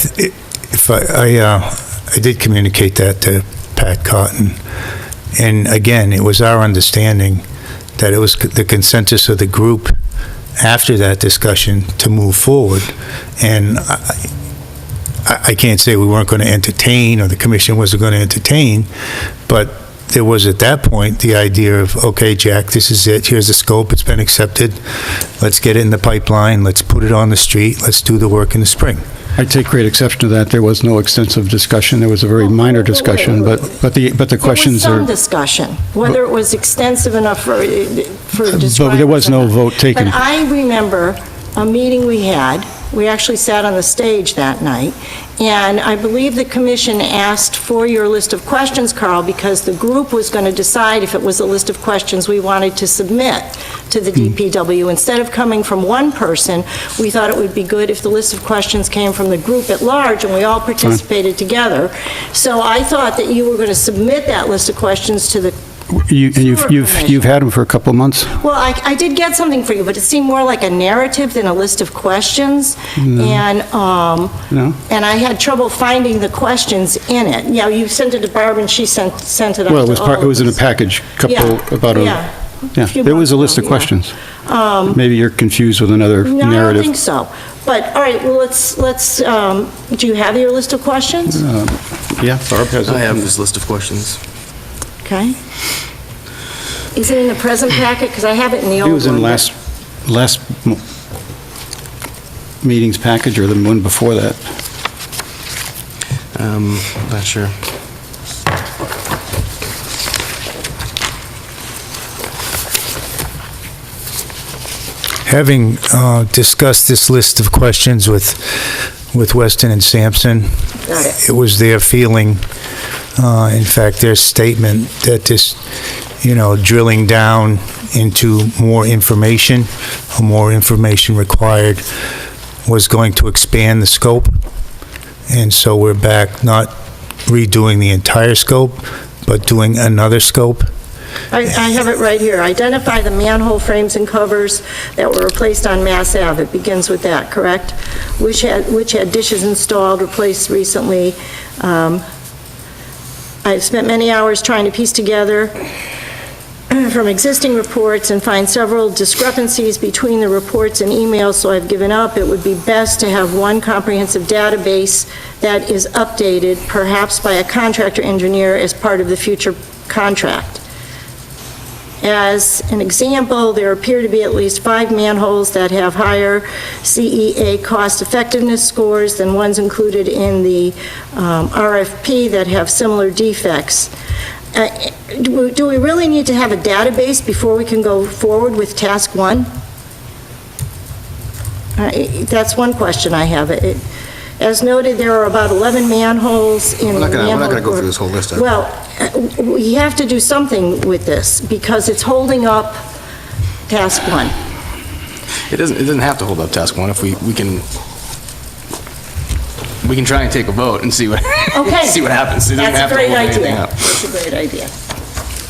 did communicate that to Pat Cotton, and again, it was our understanding that it was the consensus of the group after that discussion to move forward, and I can't say we weren't going to entertain, or the commission wasn't going to entertain, but there was at that point the idea of, okay, Jack, this is it, here's the scope, it's been accepted, let's get it in the pipeline, let's put it on the street, let's do the work in the spring. I take great exception to that. There was no extensive discussion. There was a very minor discussion, but the questions There are... was some discussion, whether it was extensive enough for describers. But there was or no not. vote taken. But I remember a meeting we had. We actually sat on the stage that night, and I believe the commission asked for your list of questions, Carl, because the group was going to decide if it was a list of questions we wanted to submit to the DPW. Instead of coming from one person, we thought it would be good if the list of questions came from the group at large, and we all participated together. So I thought that you were going to submit that list of questions to the You've had them for a couple of months? Well, I did get something for you, but it seemed more like a narrative than a list of questions. And and I had trouble finding the questions in it. Yeah, you sent it to Barb, and she sent it out to all of us. It was in a package, there was a list of questions. Maybe you're confused with another narrative. No, I don't think so. But, all right, well, let's, do you have your list of questions? Yeah, Barb has it. I have this list of questions. Okay. Is it in the present packet? Because I have it in the old one. It was in last meeting's package, or the one before that. Not sure. Having discussed this list of questions with Weston and Sampson, it was their feeling, in fact, their statement that this, drilling down into more information required was going to expand the scope. And so we're back not redoing the entire scope, but doing another scope. I have it right here. Identify the manhole frames and covers that were replaced on Mass Ave. It begins with that, correct? Which had dishes installed, replaced recently. I've spent many hours trying to piece together from existing reports and find several discrepancies between the reports and emails, so I've given up. It would be best to have one comprehensive database that is updated, perhaps by a contractor engineer as part of the future contract. As an example, there appear to be at least 5 manholes that have higher CEA cost effectiveness scores than ones included in the RFP that have similar defects. Do we really need to have a database before we can go forward with task 1? That's one question I have. As noted, there are about 11 manholes in the We're not manhole... gonna go through this whole list. Well, we have to do something with this, because it's holding up task one. It doesn't have to hold up task one if we can try and take a vote and see what, Okay. see what happens. It doesn't That's have a to great hold anything idea. up. That's a great idea.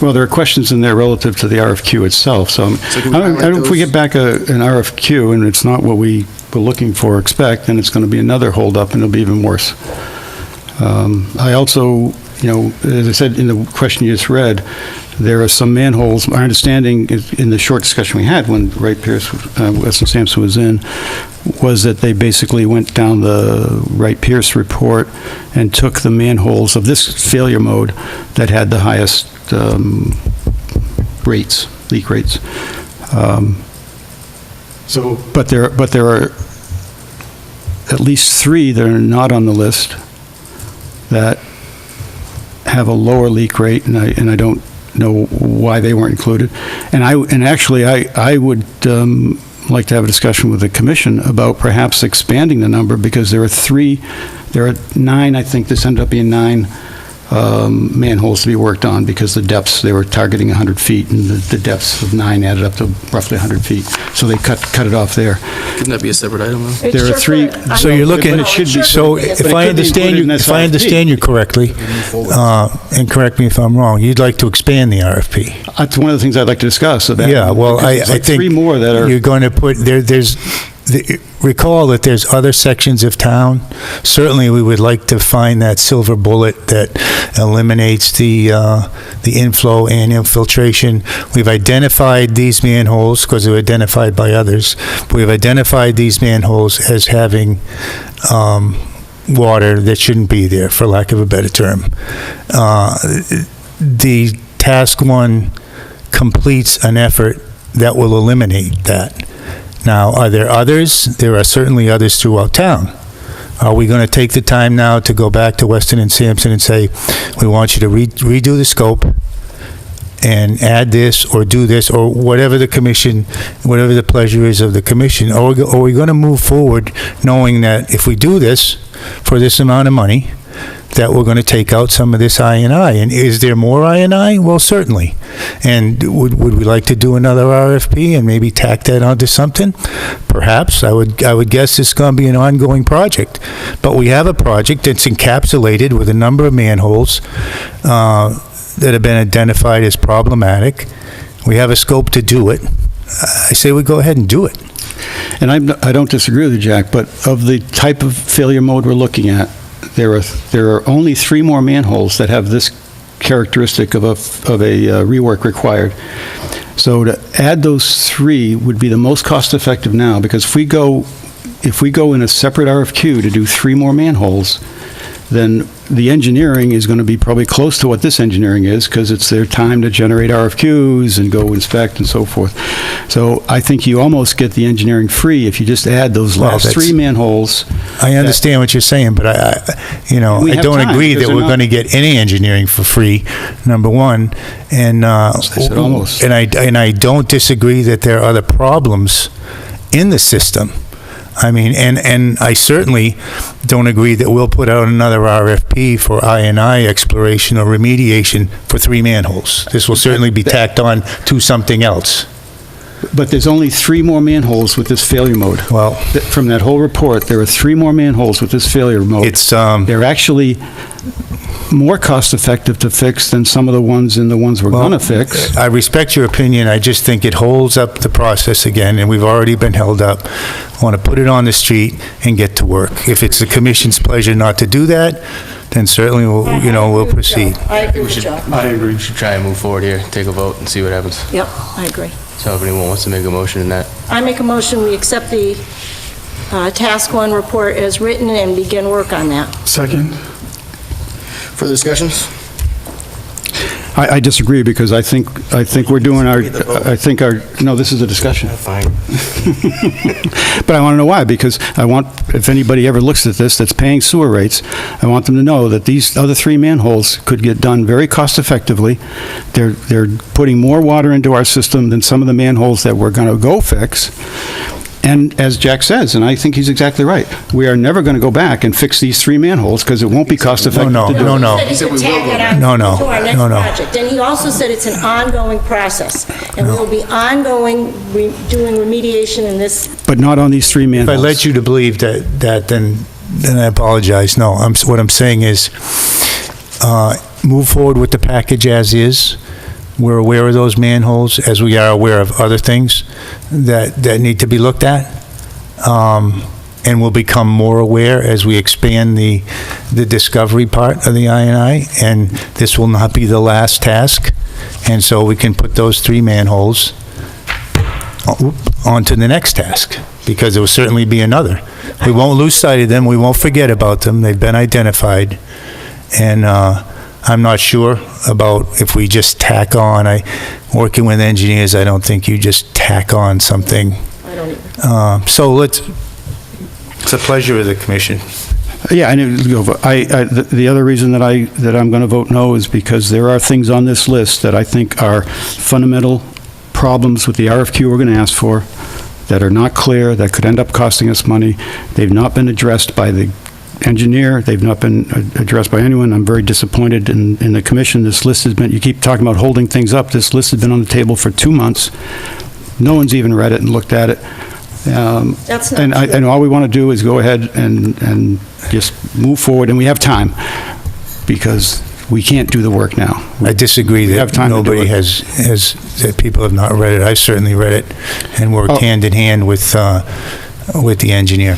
Well, there are questions in there relative to the RFQ itself, so So can we I don't- highlight if we those? get back an RFQ and it's not what we were looking for or expect, then it's going to be another holdup and it'll be even worse. I also, as I said in the question you just read, there are some manholes, my understanding is, in the short discussion we had when Wright Pierce, Weston Sampson was in, was that they basically went down the Wright Pierce report and took the manholes of this failure mode that had the highest leak rates. So, But there are at least 3 that are not on the list that have a lower leak rate, and I don't know why they weren't included. And actually, I would like to have a discussion with the commission about perhaps expanding the number, because there are 9, I think this ended up being 9 manholes to be worked on, because the depths, they were targeting 100 feet, and the depths of 9 added up to roughly 100 feet. So they cut it off there. Couldn't that be a separate item, though? It's There are just 3 a- So you're looking, But it should be- so But if it I could be understand included in you, this if I RFP. understand you correctly, and correct me if I'm wrong, you'd like to expand the RFP. That's one of the things I'd like to discuss. Yeah, well, I Because there's like think 3 more that are... you're going to put, recall that there's other sections of town. Certainly, we would like to find that silver bullet that eliminates the inflow and infiltration. We've identified these manholes, because they're identified by others. We've identified these manholes as having water that shouldn't be there, for lack of a better term. The task one completes an effort that will eliminate that. Now, are there others? There are certainly others throughout town. Are we going to take the time now to go back to Weston and Sampson and say, we want you to redo the scope and add this or do this, or whatever the commission, whatever the pleasure is of the commission? Or are we going to move forward knowing that if we do this for this amount of money, that we're going to take out some of this I&I? And is there more I&I? Well, certainly. And would we like to do another RFP and maybe tack that onto something? Perhaps. I would guess it's going to be an ongoing project. But we have a project that's encapsulated with a number of manholes that have been identified as problematic. We have a scope to do it. I say we go ahead and do it. And I don't disagree with you, Jack, but of the type of failure mode we're looking at, there are only 3 more manholes that have this characteristic of a rework required. So to add those 3 would be the most cost-effective now, because if we go in a separate RFQ to do 3 more manholes, then the engineering is going to be probably close to what this engineering is, because it's their time to generate RFQs and go inspect and so forth. So I think you almost get the engineering free if you just add those Well, last 3 manholes. I understand what you're saying, but We I have don't time, agree because that they're we're not- going to get any engineering for free, number one. And, said almost. and I don't disagree that there are other problems in the system. I mean, and I certainly don't agree that we'll put out another RFP for I&I exploration or remediation for 3 manholes. This will certainly be tacked on to something else. But there's only 3 more manholes with this failure mode. Well, From that whole report, there are 3 more manholes with this failure mode. it's, They're actually more cost-effective to fix than some of the ones we're Well, gonna fix. I respect your opinion. I just think it holds up the process again, and we've already been held up. I want to put it on the street and get to work. If it's the commission's pleasure not to do that, then certainly we'll proceed. I agree with Joe. I agree. We should try and move forward here, take a vote and see what happens. Yep, I agree. So if anyone wants to make a motion in that. I make a motion, we accept the task one report as written and begin work on that. second? Further discussions? I disagree, because I think we're doing no, this is a discussion. Fine. But I want to know why, because if anybody ever looks at this that's paying sewer rates, I want them to know that these other 3 manholes could get done very cost-effectively. They're putting more water into our system than some of the manholes that we're going to go fix. And as Jack says, and I think he's exactly right, we are never going to go back and fix these 3 manholes because it won't be cost-effective No, to do it. no. He said we he will could go tag back. it No, on no, to our next no, no. project. And he also said it's an ongoing process, and we will be ongoing, doing remediation in this. But not on these 3 If manholes. I led you to believe that, then I apologize. No, what I'm saying is, move forward with the package as is. We're aware of those manholes, as we are aware of other things that need to be looked at. And we'll become more aware as we expand the discovery part of the I&I, and this will not be the last task. And so we can put those 3 manholes onto the next task, because there will certainly be another. We won't lose sight of them, we won't forget about them, they've been identified. And I'm not sure about if we just tack on, working with engineers, I don't think you just tack on something. I don't either. So it's a pleasure of the commission. Yeah, I know. The other reason that I'm going to vote no is because there are things on this list that I think are fundamental problems with the RFQ we're going to ask for that are not clear, that could end up costing us money. They've not been addressed by the engineer. They've not been addressed by anyone. I'm very disappointed in the commission. This list has been, you keep talking about holding things up. This list has been on the table for 2 months. No one's even read it and looked at it. That's not true. And all we want to do is go ahead and just move forward, and we have time, because we can't do the work now. I disagree have that time to do nobody it. has, that people have not read it. I've certainly read it and worked hand in hand with the engineer.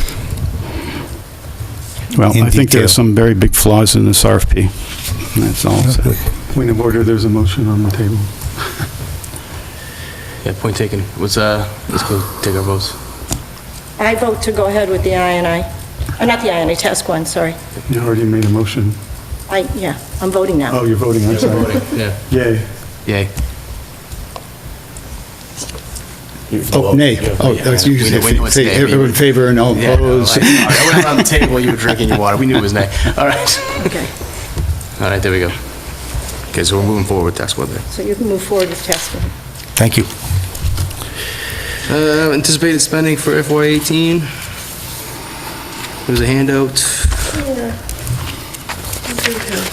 Well, in I think there detail. are some very big flaws in this RFP. That's all I'll say. Point of order, there's a motion on the table. Yeah, point taken. Let's go take our votes. I vote to go ahead with the I&I, not the I&I, task 1, sorry. You already made a motion. Yeah, I'm voting now. Oh, you're voting, I'm sorry. Yeah. Yay. Yay. Oh, nay. Oh, you say everyone in favor and all opposed. I went around the table while you were drinking your water. We knew it was nay. All right. Okay, All right, there we go. Okay, so we're moving forward with task 1 then. so you can move forward with task 1. Thank you. Anticipated spending for FY18. There's a handout.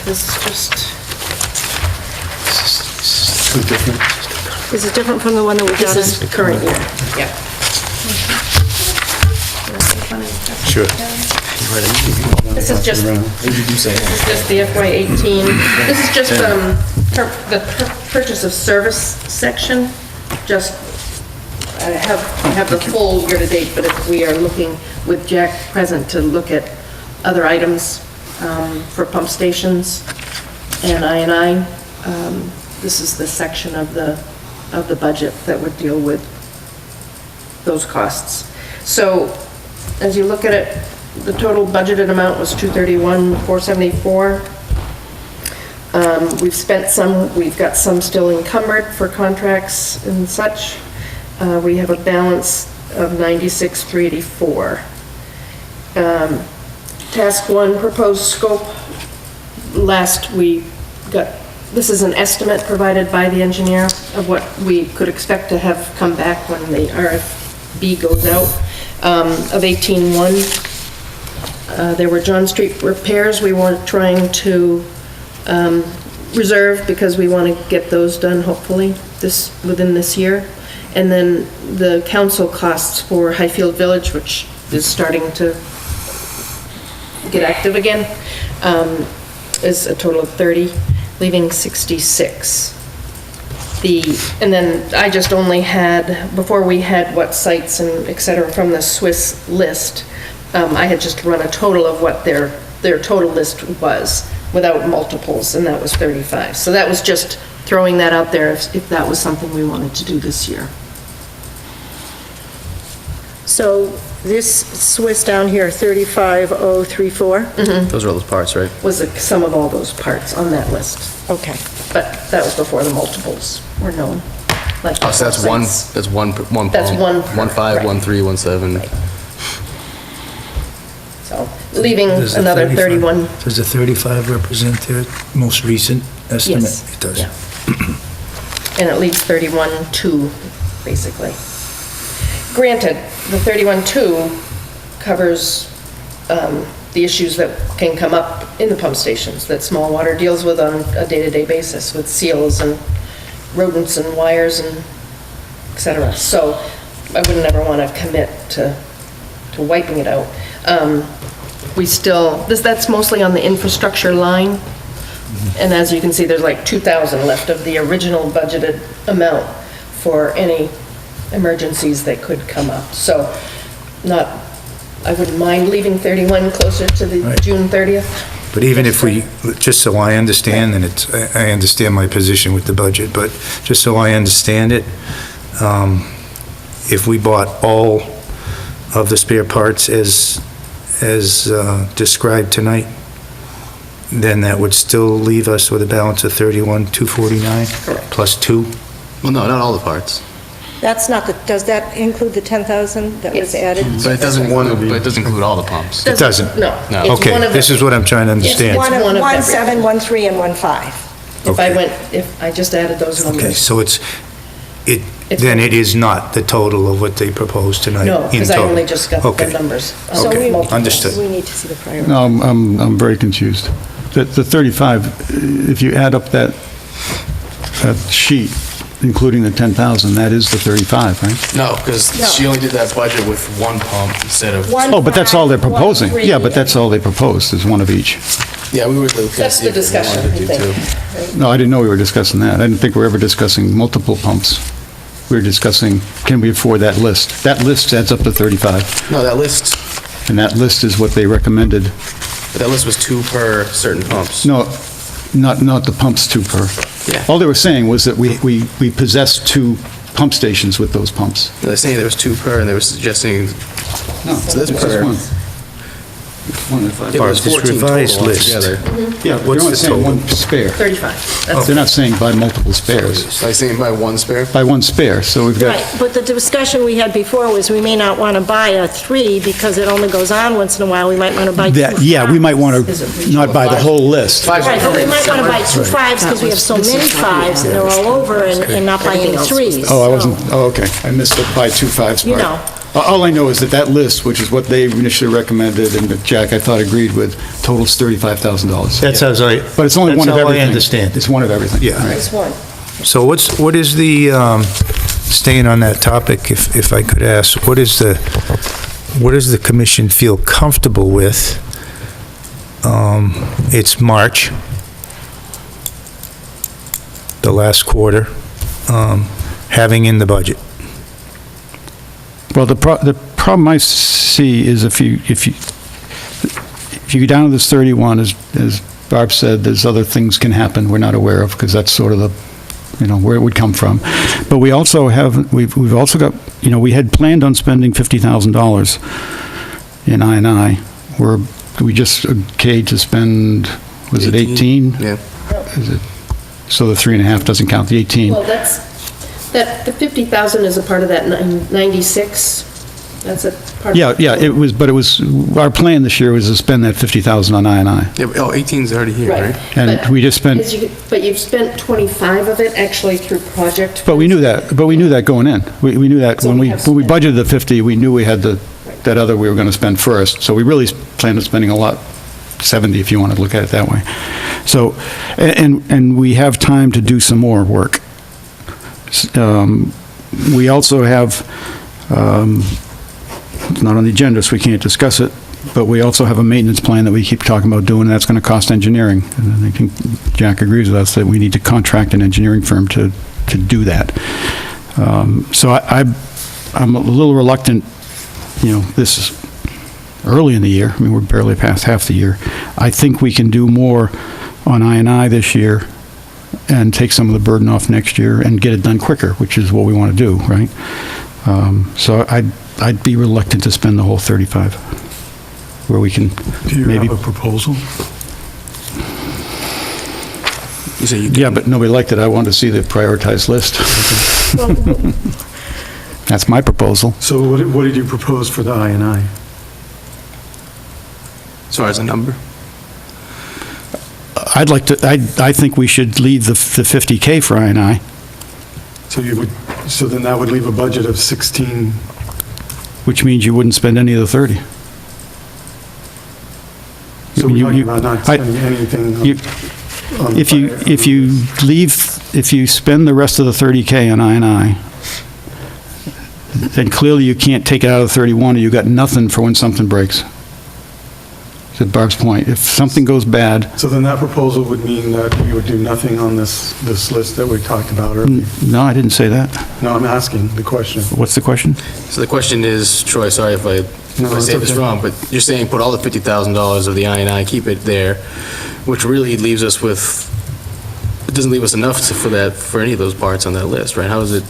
This is just, Too different. Is it different from the one that we got in? this is current year. Yeah. Sure. This is just, this is just the FY18. This is just the purchase of service section. Just, I have the full year-to-date, but if we are looking with Jack present to look at other items for pump stations and I&I, this is the section of the budget that would deal with those costs. So, as you look at it, the total budgeted amount was $231,474. We've spent some, we've got some still encumbered for contracts and such. We have a balance of $96,384. Task 1, proposed scope. Last we got, this is an estimate provided by the engineer of what we could expect to have come back when the RFB goes out, of 18.1. There were John Street repairs we were trying to reserve because we want to get those done hopefully within this year. And then the council costs for Highfield Village, which is starting to get active again, is a total of 30, leaving 66. And then I just only had, before we had what sites and et cetera from the Swiss list, I had just run a total of what their total list was without multiples, and that was 35. So that was just throwing that out there if that was something we wanted to do this year. So this Swiss down here, 35034? Those are all those parts, right? Was the sum of all those parts on that list. Okay. But that was before the multiples were known. Like Oh, so that's one pump. That's one per, 1.5, right. 1.3, 1.7. Right. So leaving another 31. Does the 35 represent their most recent estimate? Yes. It does. Yeah. And it leaves 31.2, basically. Granted, the 31.2 covers the issues that can come up in the pump stations that Small Water deals with on a day-to-day basis, with seals and rodents and wires and et cetera. So I would never want to commit to wiping it out. We still, that's mostly on the infrastructure line. And as you can see, there's like 2,000 left of the original budgeted amount for any emergencies that could come up. So I wouldn't mind leaving 31 closer to the Right. June 30th. But even if we, just so I understand, and I understand my position with the budget, but just so I understand it, if we bought all of the spare parts as described tonight, then that would still leave us with a balance of 31,249 plus 2? Well, no, not all the parts. That's not does that include the 10,000 that was added? But it doesn't include all the pumps. It doesn't? No. No. It's Okay, one of this them. is what I'm trying to understand. One one of of every- 1.7, 1.3, and 1.5. If I just added those Okay, numbers. so then it is not the total of what they proposed tonight? No, in because I total? only just got the Okay. numbers. So Okay, we- understood. We need to see the priority. No, I'm very confused. The 35, if you add up that sheet, including the 10,000, that is the 35, right? No, because she only did that budget with one pump instead of, Oh, but that's all they're proposing. 1.3, Yeah, but that's all they proposed, is one of each. yeah, we were looking to That's see the if we discussion, wanted to I do two. think. No, I didn't know we were discussing that. I didn't think we were ever discussing multiple pumps. We were discussing, can we afford that list? That list adds up to 35, No, that list and that list is what they recommended. was two per certain pumps. No, not the pumps two per. Yeah. All they were saying was that we possess 2 pump stations with those pumps. They're saying there was two per, and they were suggesting, No, So this it's per- just one. One, if I- it was This 14 revised total list. altogether. Yeah, they're What's only the saying total? one spare. 35. That's They're not saying buy multiple spares. So I saying by one spare? By one spare, so we've got, Right, but the discussion we had before was we may not want to buy a 3 because it only goes on once in a while. We might want to buy 2 that, yeah, we might want to not buy the whole list. Five. Right, but we might want to buy 2 5s because we have so many 5s and they're all over and not buy any 3s. Oh, I wasn't, oh, okay, I missed the buy 2 5s part. You know. All I know is that list, which is what they initially recommended, and that Jack, I thought, agreed with, totals $35,000. That's how I... But it's only one of That's how everything. I understand. It's one of everything. Yeah. Right. It's 1. So what is the, staying on that topic, if I could ask, what does the commission feel comfortable with? It's March, the last quarter, having in the budget. Well, the problem I see is if you go down to this 31, as Barb said, there's other things can happen we're not aware of, because that's sort of where it would come from. But we also have, we've also got, we had planned on spending $50,000 in I&I. We just okayed to spend, was it 18? Yeah. So the 3.5 doesn't count, the 18. Well, the 50,000 is a part of that 96. That's a part of. Yeah, it was, our plan this year was to spend that 50,000 on I&I. Yeah, but, 18's already here, right? And But- we just spent, But you've spent 25 of it actually through project. but we knew that going in. We knew that So when we we have budgeted the 50, we knew we had that other we were going to spend first. So we really planned on spending a lot, 70 if you want to look at it that way. So, and we have time to do some more work. We also have, it's not on the agenda, so we can't discuss it, but we also have a maintenance plan that we keep talking about doing, and that's going to cost engineering. And I think Jack agrees with us that we need to contract an engineering firm to do that. So I'm a little reluctant, this is early in the year, I mean, we're barely past half the year. I think we can do more on I&I this year and take some of the burden off next year and get it done quicker, which is what we want to do, right? So I'd be reluctant to spend the whole 35, where we can Do you maybe... have a proposal? You say you Yeah, but nobody liked it. I wanted to see the prioritized list. That's my proposal. So what did you propose for the I&I? as far as a number? I'd like to, I think we should leave the 50K for I&I. So then that would leave a budget of 16, which means you wouldn't spend any of the 30. So we're You- talking you- about not I- spending anything you- on If you spend the rest of the 30K on I&I, then clearly you can't take it out of 31, or you got nothing for when something breaks. To Barb's point, if something goes bad, So then that proposal would mean that we would do nothing on this list that we talked about earlier? no, I didn't say that. No, I'm asking the question. What's the question? So the question is, Troy, sorry if I No, it's say this okay. wrong, but you're saying put all the $50,000 of the I&I, keep it there, which really leaves us with, it doesn't leave us enough for any of those parts on that list, right? How is it,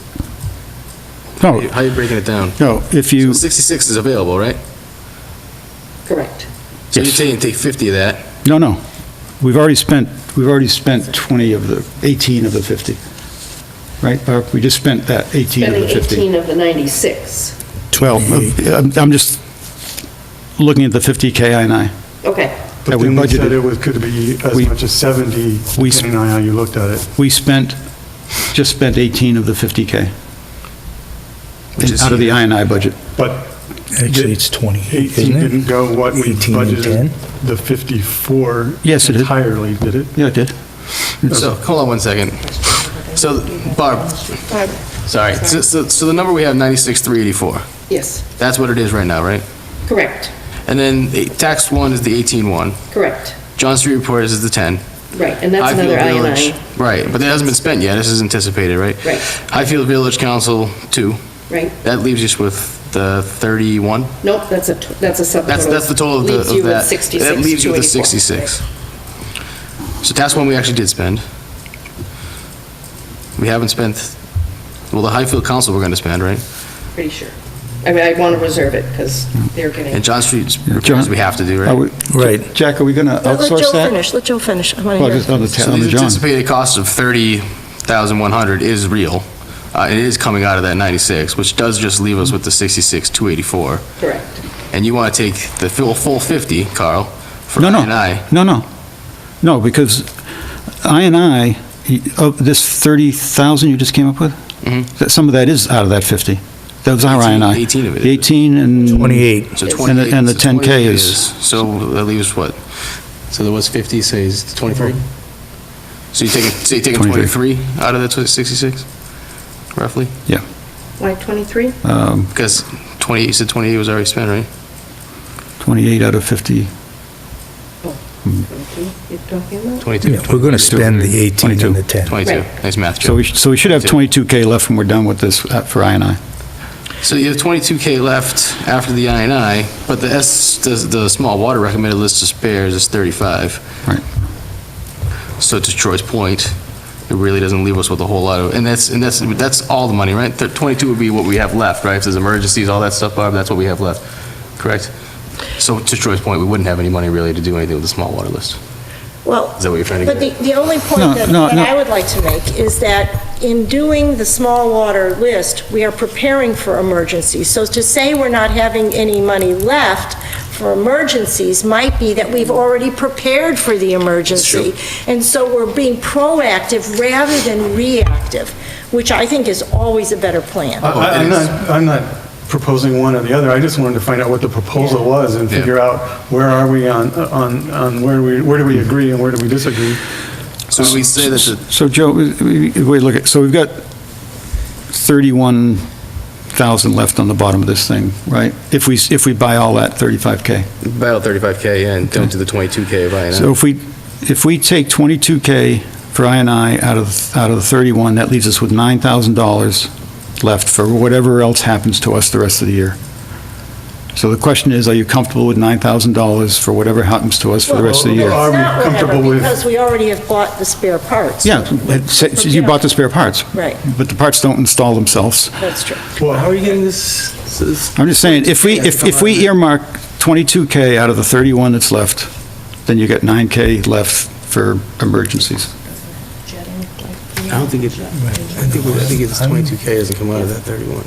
No, how are you breaking it down? no, if So you, 66 is available, right? Correct. So you're Yes. saying take 50 of that. no. We've already spent 20 of the, 18 of the 50. Right, Barb? We just spent that 18 of the Spending 50. 18 of the 96. Well, I'm just looking at the 50K I&I. Okay. But that we then we said budgeted. it could be as We- much as 70, we- depending on how you looked at it. We just spent 18 of the 50K Which is out of the I&I budget. But Actually, it's 28, 18 isn't it? didn't go what we 18 and 10? budgeted, the 54 Yes, it did. entirely, did it? Yeah, it did. So, hold on one second. So, Barb, sorry, so the number we have, 96,384, Yes, that's what it is right now, right? correct, And then tax one is the 18-1. correct. John Street Report is the 10. Right, and that's Highfield another Village- I&I. Right, but that hasn't been spent yet, this is anticipated, right? Right. Highfield Village Council, 2. Right? That leaves us with the 31. Nope, that's a subtotal. That's the total of Leaves of you with that. 66, That leaves you with the 284. 66. So task one we actually did spend. We haven't spent, well, the Highfield Council we're going to spend, right? Pretty sure. I mean, I want to reserve it because they're getting, And John Street's John- repairs we have to do, Are right? we- Right. Jack, are we going to Let outsource Joe that? finish, let Joe finish. I want Well, to just hear. on the So on the the John. anticipated cost of 30,100 is real. It is coming out of that 96, which does just leave us with the 66,284. correct. And you want to take the full 50, Carl, for No, no. I&I. No, because I&I, of this 30,000 you just came up with, some of that is out of that 50. That was our 18 I&I. 18 of it is. The 18 and... 28. So And the- 28 and the so 10K 28 is- So that leaves what? So there was 50, so he's 23? So you're taking 23. 23 out of that 66, roughly? Why 23? Because 28, you said 28 was already spent, right? 28 out of 50. You're talking about? 22. Yeah, we're going to spend the 18 and 22. the 10. 22, Right. nice math, So Joe. we should have 22K left when we're done with this for I&I. So you have 22K left after the I&I, but the small water recommended list of spares is 35. Right. So to Troy's point, it really doesn't leave us with a whole lot of, and that's all the money, right? 22 would be what we have left, right? If there's emergencies, all that stuff, Barb, that's what we have left, correct? So to Troy's point, we wouldn't have any money really to do anything with the small water list. Well, Is that what you're trying to but get? the only point No, that no, that no. I would like to make is that in doing the small water list, we are preparing for emergencies. So to say we're not having any money left for emergencies might be that we've already prepared for the emergency. And so we're being proactive rather than reactive, which I think is always a better plan. I'm not proposing one or the other, I just wanted to find out what the proposal was and Yeah. figure out where are we on where do we agree and where do we disagree? So we say that the, So Joe, wait, look at, so we've got 31,000 left on the bottom of this thing, right? If we buy all that 35K. about 35K, yeah, and don't do the 22K of I&I. So if we take 22K for I&I out of the 31, that leaves us with $9,000 left for whatever else happens to us the rest of the year. So the question is, are you comfortable with $9,000 for whatever happens to us for the rest of the year? Are we It's not whatever, comfortable with- because we already have bought the spare parts. Yeah, you bought the spare parts. Right. But the parts don't install themselves. That's true. Well, How are you getting this? I'm just saying, if we earmark 22K out of the 31 that's left, then you get 9K left for emergencies. I don't think it's 22K doesn't come out of that 31.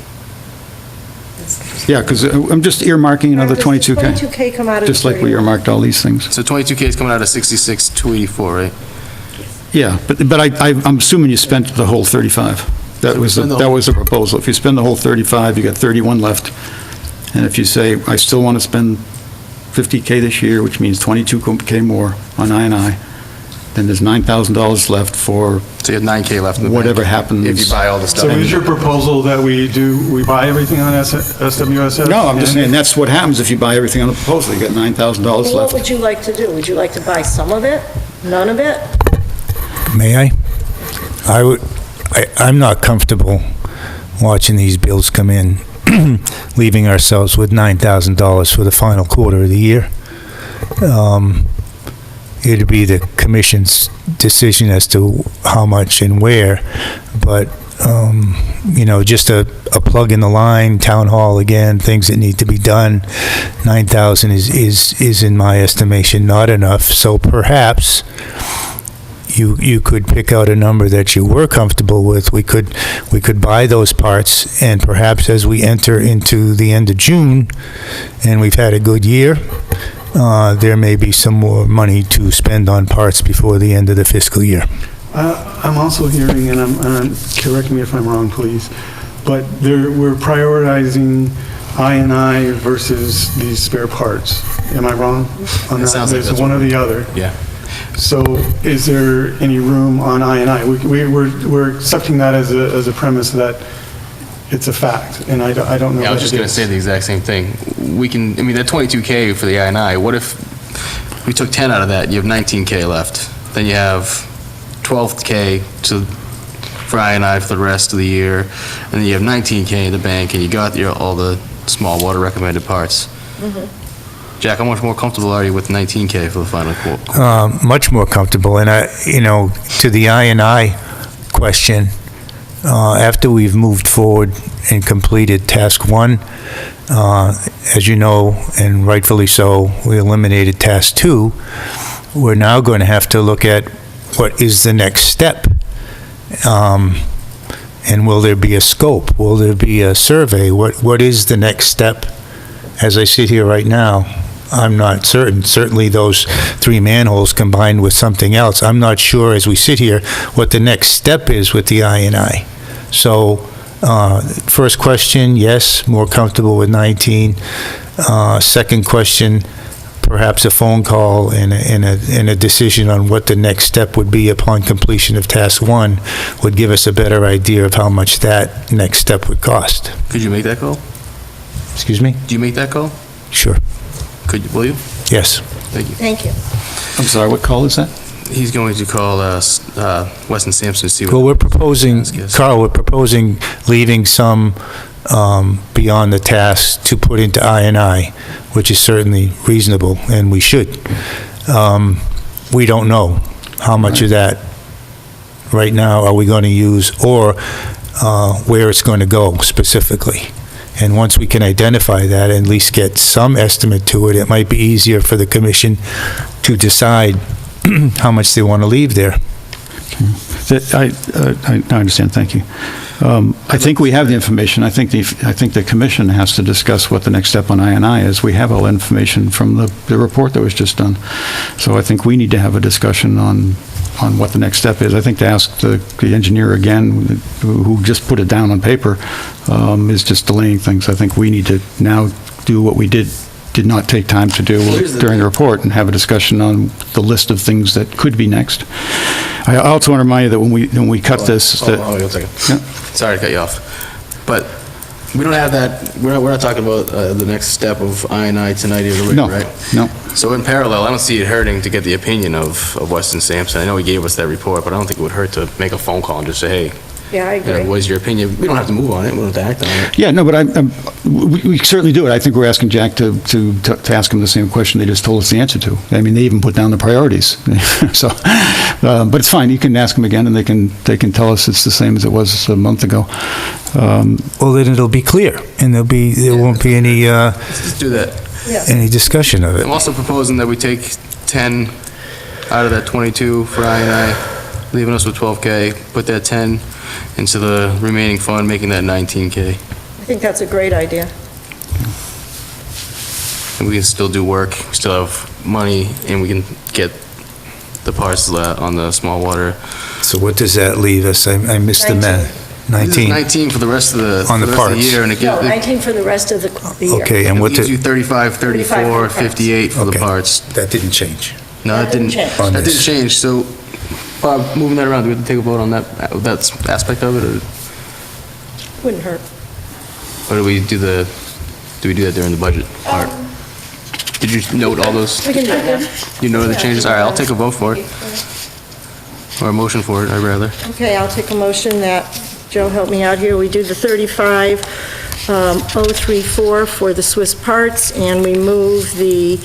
Yeah, because I'm just earmarking another Does the 22K, 22K come out of the just like we 31? earmarked all these things. So 22K is coming out of 66,284, right? Yeah, but I'm assuming you spent the whole 35. That was the proposal. If you spend the whole 35, you got 31 left. And if you say, I still want to spend $50K this year, which means $22K more on I&I, then there's $9,000 left for So you have 9K left in the bank. whatever happens. If you buy all the stuff. So is your proposal that we buy everything on SWSS? No, I'm just saying, that's what happens if you buy everything on a proposal. You got $9,000 Well, what left. would you like to do? Would you like to buy some of it? None of it? May I? I'm not comfortable watching these bills come in, leaving ourselves with $9,000 for the final quarter of the year. It'd be the commission's decision as to how much and where, but, just a plug in the line, town hall again, things that need to be done, 9,000 is in my estimation not enough, so perhaps you could pick out a number that you were comfortable with. We could buy those parts, and perhaps as we enter into the end of June, and we've had a good year, there may be some more money to spend on parts before the end of the fiscal year. I'm also hearing, and correct me if I'm wrong, please, but we're prioritizing I&I versus these spare parts. Am I wrong on It that? sounds like There's that's one what- or the other. Yeah. So is there any room on I&I? We're accepting that as a premise that it's a fact, and I don't know. Yeah, I was that just it going to is. say the exact same thing. That 22K for the I&I, what if we took 10 out of that, you have 19K left? Then you have 12K for I&I for the rest of the year, and then you have 19K in the bank, and you got all the small water recommended parts. Jack, how much more comfortable are you with 19K for the final quote? Much more comfortable, and to the I&I question, after we've moved forward and completed task 1, as you know, and rightfully so, we eliminated task 2. We're now going to have to look at what is the next step. And will there be a scope? Will there be a survey? What is the next step? As I sit here right now, I'm not certain. Certainly those 3 manholes combined with something else, I'm not sure as we sit here what the next step is with the I&I. So, first question, yes, more comfortable with 19. Second question, perhaps a phone call and a decision on what the next step would be upon completion of task 1 would give us a better idea of how much that next step would cost. Could you make that call? Excuse me? Do you make that call? Sure. Will you? Yes. Thank you. Thank you. I'm sorry, what call is that? He's going to call Weston Sampson to see what... Well, we're proposing, Yes. Carl, we're proposing leaving some beyond the task to put into I&I, which is certainly reasonable, and we should. We don't know how much of that right now are we going to use, or where it's going to go specifically. And once we can identify that, and at least get some estimate to it, it might be easier for the commission to decide how much they want to leave there. I understand, thank you. I think we have the information. I think the commission has to discuss what the next step on I&I is. We have all the information from the report that was just done. So I think we need to have a discussion on what the next step is. I think to ask the engineer again, who just put it down on paper, is just delaying things. I think we need to now do what we did not take time to do during the report, and have a discussion on the list of things that could be next. I also want to remind you that when we cut this, that... Hold on a second. Yeah. Sorry to cut you off. But we don't have that, we're not talking about the next step of I&I tonight either way, No, right? no. So in parallel, I don't see it hurting to get the opinion of Weston Sampson. I know he gave us that report, but I don't think it would hurt to make a phone call and just say, hey, Yeah, I agree. what is your opinion? We don't have to move on it, we don't have to act on it. Yeah, no, but we certainly do it. I think we're asking Jack to ask him the same question they just told us the answer to. I mean, they even put down the priorities. So, but it's fine. You can ask them again, and they can tell us it's the same as it was a month ago. Well, then it'll be clear, and there won't be any Let's just do that. any discussion of it. I'm also proposing that we take 10 out of that 22 for I&I, leaving us with 12K, put that 10 into the remaining fund, making that 19K. I think that's a great idea. And we can still do work, still have money, and we can get the parts on the small water. So what does that leave us? I missed the math. This is 19? 19 for the rest of the, On the for the rest of the parts. year, and it No, gives, 19 for the rest of the year. Okay, and it what gives you the, 35, 34, 35 for 58 for the Okay. parts. that didn't change. No, that didn't, change. On that didn't this. change, so, Bob, moving that around, do we have to take a vote on that aspect of it, Wouldn't hurt. or do we do that during the budget part? Did you note all those, We can do it now. you noted the changes? All right, I'll take a vote for it, or a motion for it, I'd rather. Okay, I'll take a motion that, Joe, help me out here, we do the 35,034 for the Swiss parts, and we move the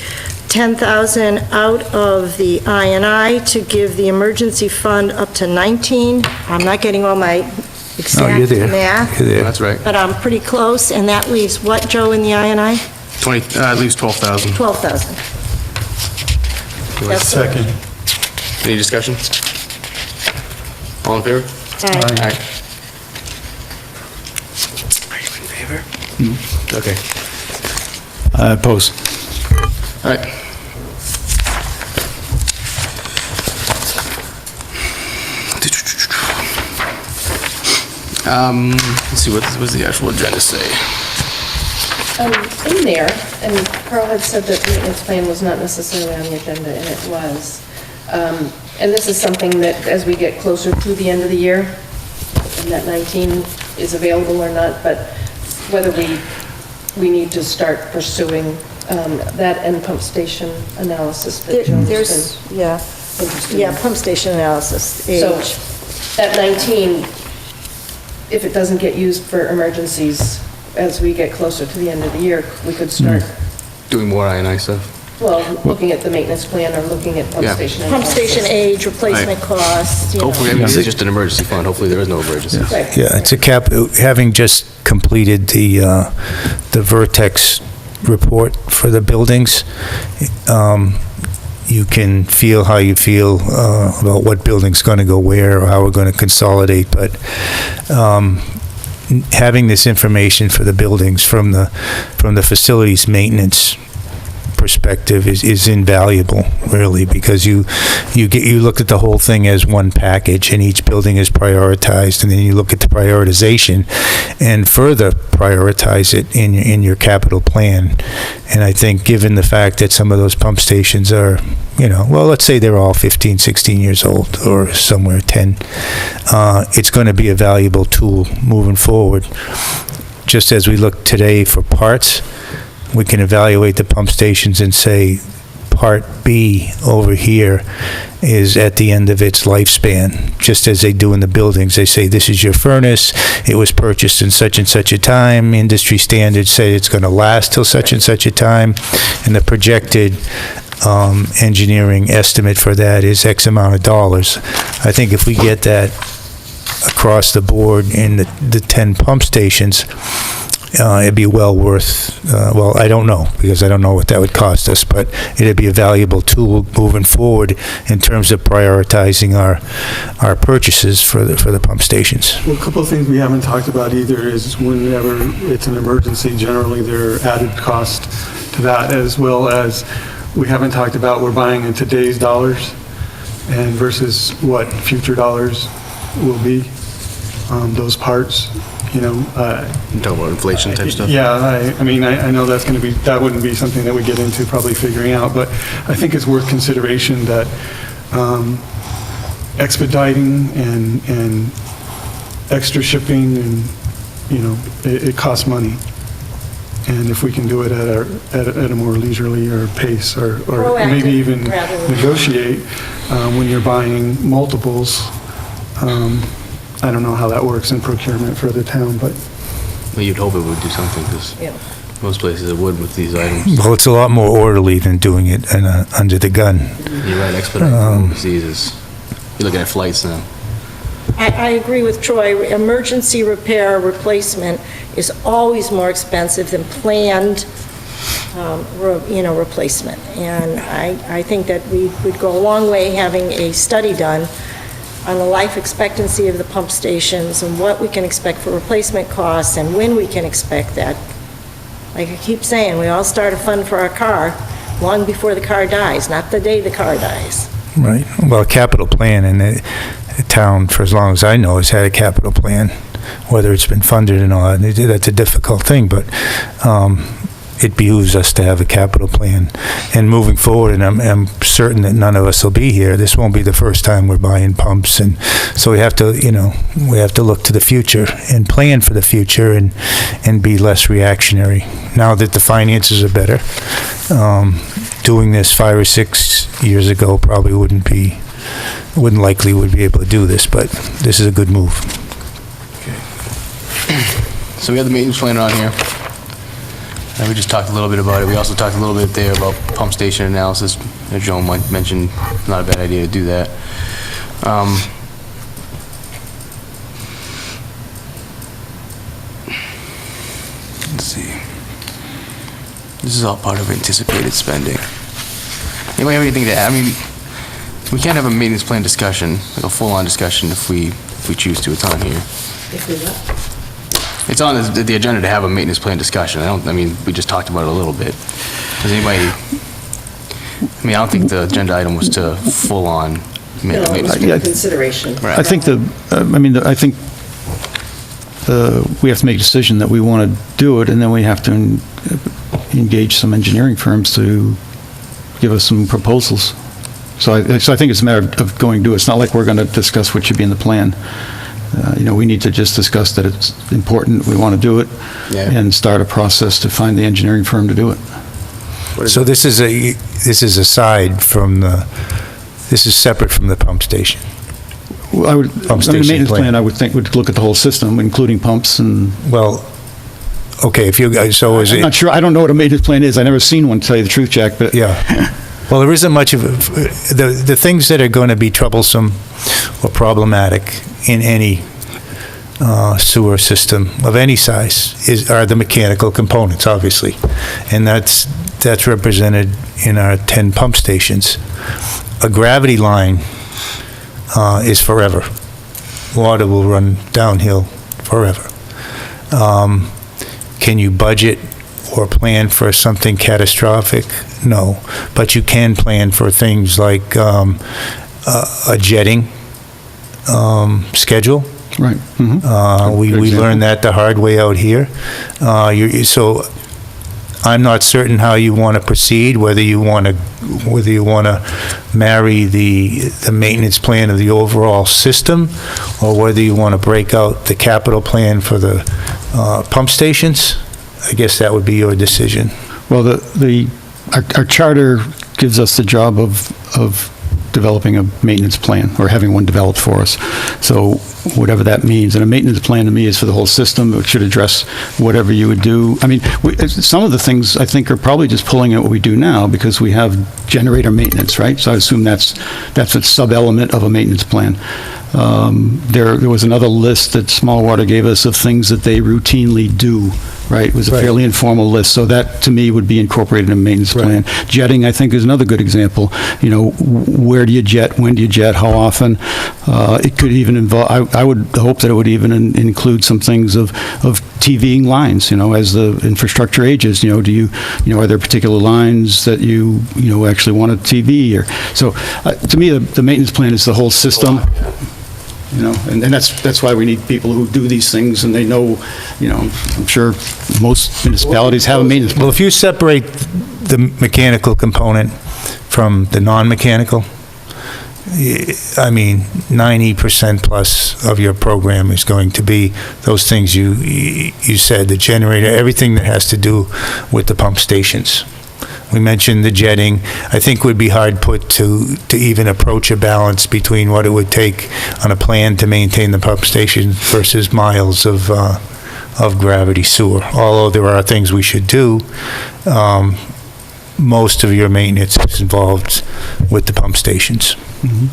10,000 out of the I&I to give the emergency fund up to 19. I'm not getting all my No, exact you're there. math, You're there. That's right. but I'm pretty close, and that leaves what, Joe, in the I&I? 20, at least 12,000. 12,000. That's it. Second. Any discussion? All in favor? Aye. Aye. Are you in favor? Okay, Oppose. all right. Let's see, what does the actual agenda say? In there, and Carl had said that the maintenance plan was not necessarily on the agenda, and it was. And this is something that, as we get closer to the end of the year, and that 19 is available or not, but whether we need to start pursuing that and pump station analysis that Joan's There's, been yeah, interested in. yeah, pump station analysis, So age. that 19, if it doesn't get used for emergencies, as we get closer to the end of the year, we could start, Doing more I&I stuff? well, looking at the maintenance plan or looking at pump Yeah. station. Pump analysis. station age, replacement costs, you know. Hopefully, I mean, this is just an emergency fund, hopefully there is no emergency. Right. Yeah, it's having just completed the Vertex report for the buildings, you can feel how you feel about what building's going to go where or how we're going to consolidate, but having this information for the buildings from the facilities maintenance perspective is invaluable, really, because you look at the whole thing as one package, and each building is prioritized, and then you look at the prioritization and further prioritize it in your capital plan. And I think, given the fact that some of those pump stations are, well, let's say they're all 15, 16 years old, or somewhere 10, it's going to be a valuable tool moving forward. Just as we look today for parts, we can evaluate the pump stations and say, Part B over here is at the end of its lifespan, just as they do in the buildings. They say, this is your furnace, it was purchased in such and such a time, industry standards say it's going to last till such and such a time, and the projected engineering estimate for that is X amount of dollars. I think if we get that across the board in the 10 pump stations, it'd be well worth, well, I don't know, because I don't know what that would cost us, but it'd be a valuable tool moving forward in terms of prioritizing our purchases for the pump stations. Well, a couple of things we haven't talked about either is whenever it's an emergency, generally there are added costs to that, as well as we haven't talked about we're buying in today's dollars and versus what future dollars will be, those parts, You talk about inflation type stuff? Yeah, I mean, I know that's going to be, that wouldn't be something that we get into probably figuring out, but I think it's worth consideration that expediting and extra shipping and, it costs money. And if we can do it at a more leisurely or pace or maybe Proactive even rather than- negotiate when you're buying multiples, I don't know how that works in procurement for the town, but Well, you'd hope it would do something, because most places it would with these items. Well, it's a lot more orderly than doing it under the gun. You're right, expediting from overseas is, you're looking at flights now. I agree with Troy. Emergency repair, replacement is always more expensive than planned, replacement. And I think that we would go a long way having a study done on the life expectancy of the pump stations and what we can expect for replacement costs and when we can expect that. Like I keep saying, we all start a fund for our car long before the car dies, not the day the car dies. Right. Well, a capital plan, and the town, for as long as I know, has had a capital plan. whether it's been funded or not. And that's a difficult thing, but it behooves us to have a capital plan. And moving forward, and I'm certain that none of us will be here, this won't be the first time we're buying pumps. And so we have to, we have to look to the future and plan for the future and be less reactionary. Now that the finances are better, doing this 5 or 6 years ago probably wouldn't likely would be able to do this, but this is a good move. So we have the maintenance plan on here. And we just talked a little bit about it. We also talked a little bit there about pump station analysis. As Joan mentioned, not a bad idea to do that. Let's see. This is all part of anticipated spending. Anybody have anything to add? I mean, we can't have a maintenance plan discussion, like a full-on discussion, if we choose to. It's on here. If we what? It's on the agenda to have a maintenance plan discussion. I mean, we just talked about it a little bit. Does anybody, I don't think the agenda item was to full-on maintenance. No, consideration. Right. I think we have to make a decision that we want to do it, and then we have to engage some engineering firms to give us some proposals. So I think it's a matter of going to do it. It's not like we're going to discuss what should be in the plan. We need to just discuss that it's important, we want to do it, and start a process to find the engineering firm to do it. So this is separate from the pump station. Well, the maintenance plan, I would think, would look at the whole system, including pumps and... Well, okay, I'm not sure, I don't know what a maintenance plan is. I've never seen one, to tell you the truth, Jack, but... Yeah. Well, there isn't much of the things that are going to be troublesome or problematic in any sewer system of any size are the mechanical components, obviously, and that's represented in our 10 pump stations. A gravity line is forever. Water will run downhill forever. Can you budget or plan for something catastrophic? No, but you can plan for things like a jetting schedule. Right. Mm-hmm. We learned that the hard way out here. So I'm not certain how you want to proceed, whether you want to marry the maintenance plan of the overall system, or whether you want to break out the capital plan for the pump stations. I guess that would be your decision. Well, our charter gives us the job of developing a maintenance plan, or having one developed for us. So whatever that means, and a maintenance plan to me is for the whole system. It should address whatever you would do. I mean, some of the things I think are probably just pulling at what we do now, because we have generator maintenance, right? So I assume that's a sub-element of a maintenance plan. There was another list that Small Water gave us of things that they routinely do, right? It was a fairly informal list, so that, to me, would be incorporated in a maintenance plan. Jetting, I think, is another good example. Where do you jet? When do you jet? How often? It could even involve, I would hope that it would even include some things of TVing lines, as the infrastructure ages. Are there particular lines that you actually want a TV? So, to me, the maintenance plan is the whole system. And that's why we need people who do these things, and they know, I'm sure most municipalities have a maintenance plan. Well, if you separate the mechanical component from the non-mechanical, 90% plus of your program is going to be those things you said, the generator, everything that has to do with the pump stations. We mentioned the jetting. I think would be hard put to even approach a balance between what it would take on a plan to maintain the pump station versus miles of gravity sewer. Although there are things we should do, most of your maintenance is involved with the pump stations. Mm-hmm.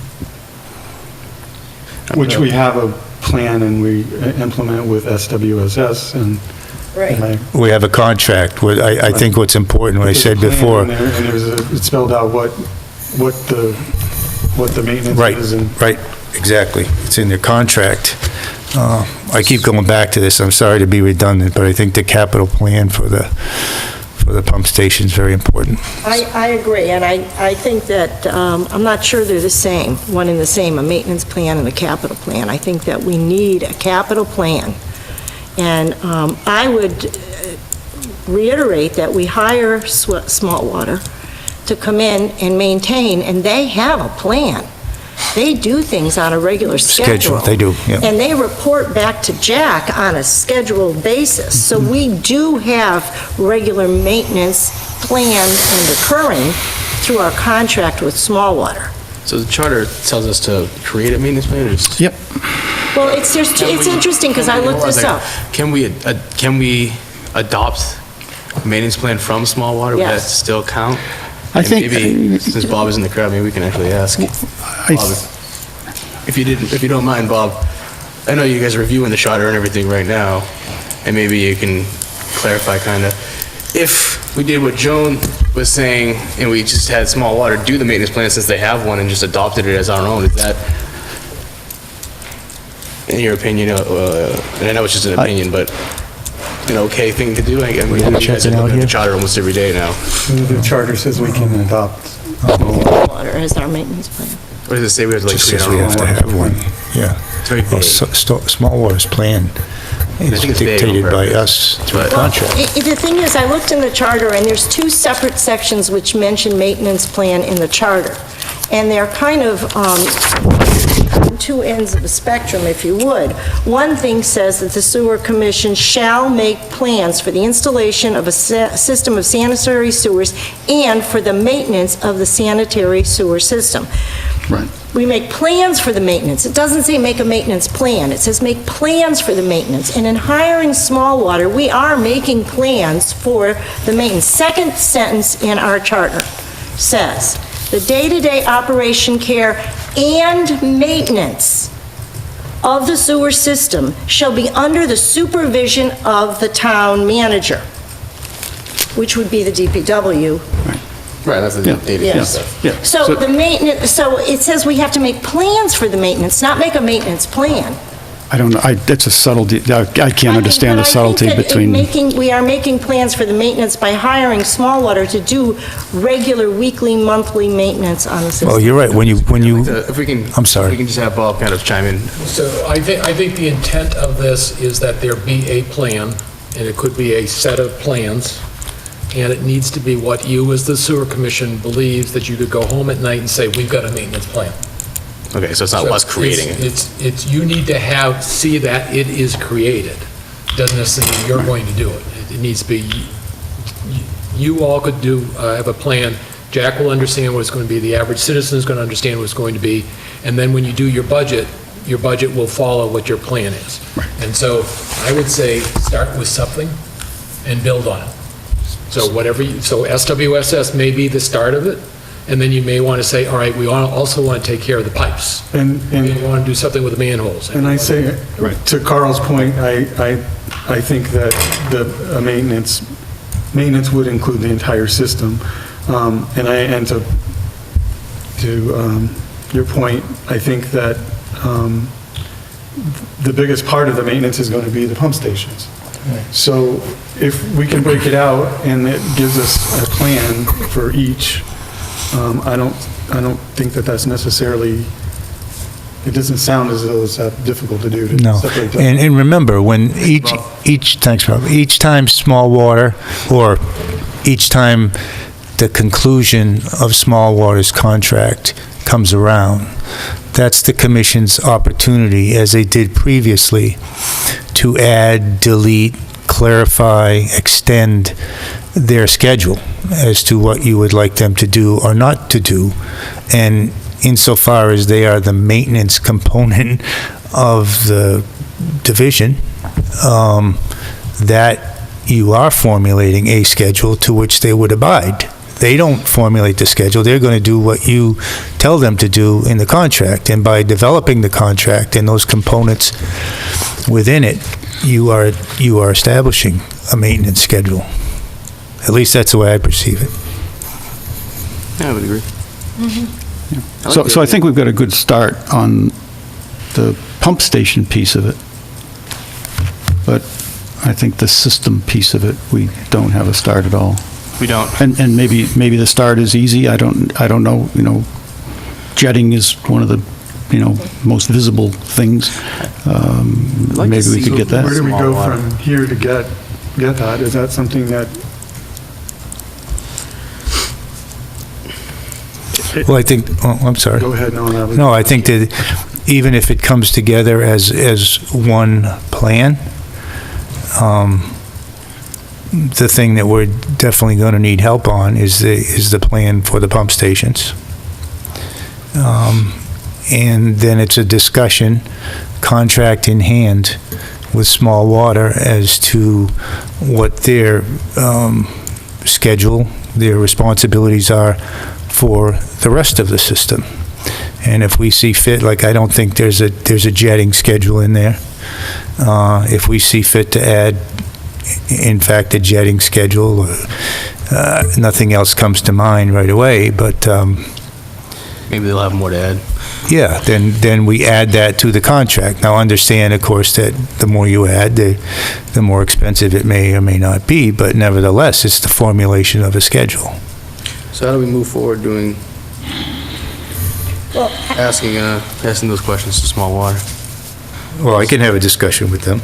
Which we have a plan and we implement with SWSS and... Right. We have a contract. I think what's important, what I said before. And it's spelled out what the maintenance is. Right, exactly. It's in their contract. I keep going back to this. I'm sorry to be redundant, but I think the capital plan for for the pump station is very important. I agree, and I think that, I'm not sure they're the same, one and the same, a maintenance plan and a capital plan. I think that we need a capital plan. And I would reiterate that we hire Saltwater to come in and maintain, and they have a plan. They do things on a regular schedule. They do, yeah. And they report back to Jack on a scheduled basis. So we do have regular maintenance planned and occurring through our contract with Smallwater. So the charter tells us to create a maintenance plan, or just? Yep. Well, it's interesting, because I looked this up. Can we adopt a maintenance plan from Smallwater? Would that Yes. still count? I And think- maybe, since Bob is in the crowd, maybe we can actually ask. Bob, if you don't mind, Bob, I know you guys are reviewing the charter and everything right now, and maybe you can clarify kind of, if we did what Joan was saying, and we just had Smallwater do the maintenance plan since they have one and just adopted it as our own, is that, in your opinion, and I know it's just an opinion, but an okay thing to do? I mean, you guys are looking at the charter almost every day now. The charter says we can adopt. Smallwater as our maintenance plan. What does it say? We have to like Just create as our we own have to one? have one, yeah. It's very Well, vague. Smallwater's plan is think it's vague on dictated by purpose. us through But- contract. The thing is, I looked in the charter, and there's two separate sections which mention maintenance plan in the charter. And they're kind of on two ends of the spectrum, if you would. One thing says that the Sewer Commission shall make plans for the installation of a system of sanitary sewers and for the maintenance of the sanitary sewer system. Right. We make plans for the maintenance. It doesn't say make a maintenance plan. It says make plans for the maintenance. And in hiring Smallwater, we are making plans for the maintenance. Second sentence in our charter says, the day-to-day operation, care, and maintenance of the sewer system shall be under the supervision of the town manager, which would be the DPW. Right, that's the Yeah. data Yes. stuff. Yeah. So the maintenance, so it says we have to make plans for the maintenance, not make a maintenance plan. I don't know, that's a subtlety, I can't understand the subtlety between, We are making plans for the maintenance by hiring Smallwater to do regular weekly, monthly maintenance on the system. Well, you're right, when you, If we can. I'm sorry. We can just have Bob kind of chime in. So I think the intent of this is that there be a plan, and it could be a set of plans, and it needs to be what you, as the sewer commission, believes that you could go home at night and say, we've got a maintenance plan. Okay, so it's not us creating it. It's, you need to see that it is created. Doesn't necessarily mean you're going to do it. It needs to be, you all could have a plan. Jack will understand what it's going to be, the average citizen is going to understand what it's going to be, and then when you do your budget will follow what your plan is. And so I would say, start with something and build on it. So so SWSS may be the start of it, and then you may want to say, all right, we also want to take care of the pipes. And We want to do something with the manholes. I say, to Carl's point, I think that the maintenance would include the entire system. And to your point, I think that the biggest part of the maintenance is going to be the pump stations. So if we can break it out and it gives us a plan for each, I don't think that that's necessarily, it doesn't sound as though it's that difficult to do to No, separate them. and remember, when thanks, Rob, each time Smallwater, or each time the conclusion of Smallwater's contract comes around, that's the commission's opportunity, as they did previously, to add, delete, clarify, extend their schedule as to what you would like them to do or not to do. And insofar as they are the maintenance component of the division, that you are formulating a schedule to which they would abide. They don't formulate the schedule, they're going to do what you tell them to do in the contract. And by developing the contract and those components within it, you are establishing a maintenance schedule. At least that's the way I perceive it. Yeah, I would agree. so I think we've got a good start on the pump station piece of it. But I think the system piece of it, we don't have a start at all. We don't. And maybe the start is easy, I don't know, jetting is one of the, most visible things. like to Maybe we see could get that. Where do we Small go water. from here to get that? Is that something that? Well, I think, I'm sorry. Go ahead, No, I think that even if it comes together as one plan, the thing that we're definitely going to need help on is the plan for the pump stations. And then it's a discussion, contract in hand with Small Water as to what their schedule, their responsibilities are for the rest of the system. And if we see fit, like, I don't think there's a jetting schedule in there. If we see fit to add, in fact, a jetting schedule, nothing else comes to mind right away, but Maybe they'll have more to add. yeah, then we add that to the contract. Now, understand, of course, that the more you add, the more expensive it may or may not be, but nevertheless, it's the formulation of a schedule. So how do we move forward doing, Well, asking those questions to Small Water? Well, I can have a discussion with them.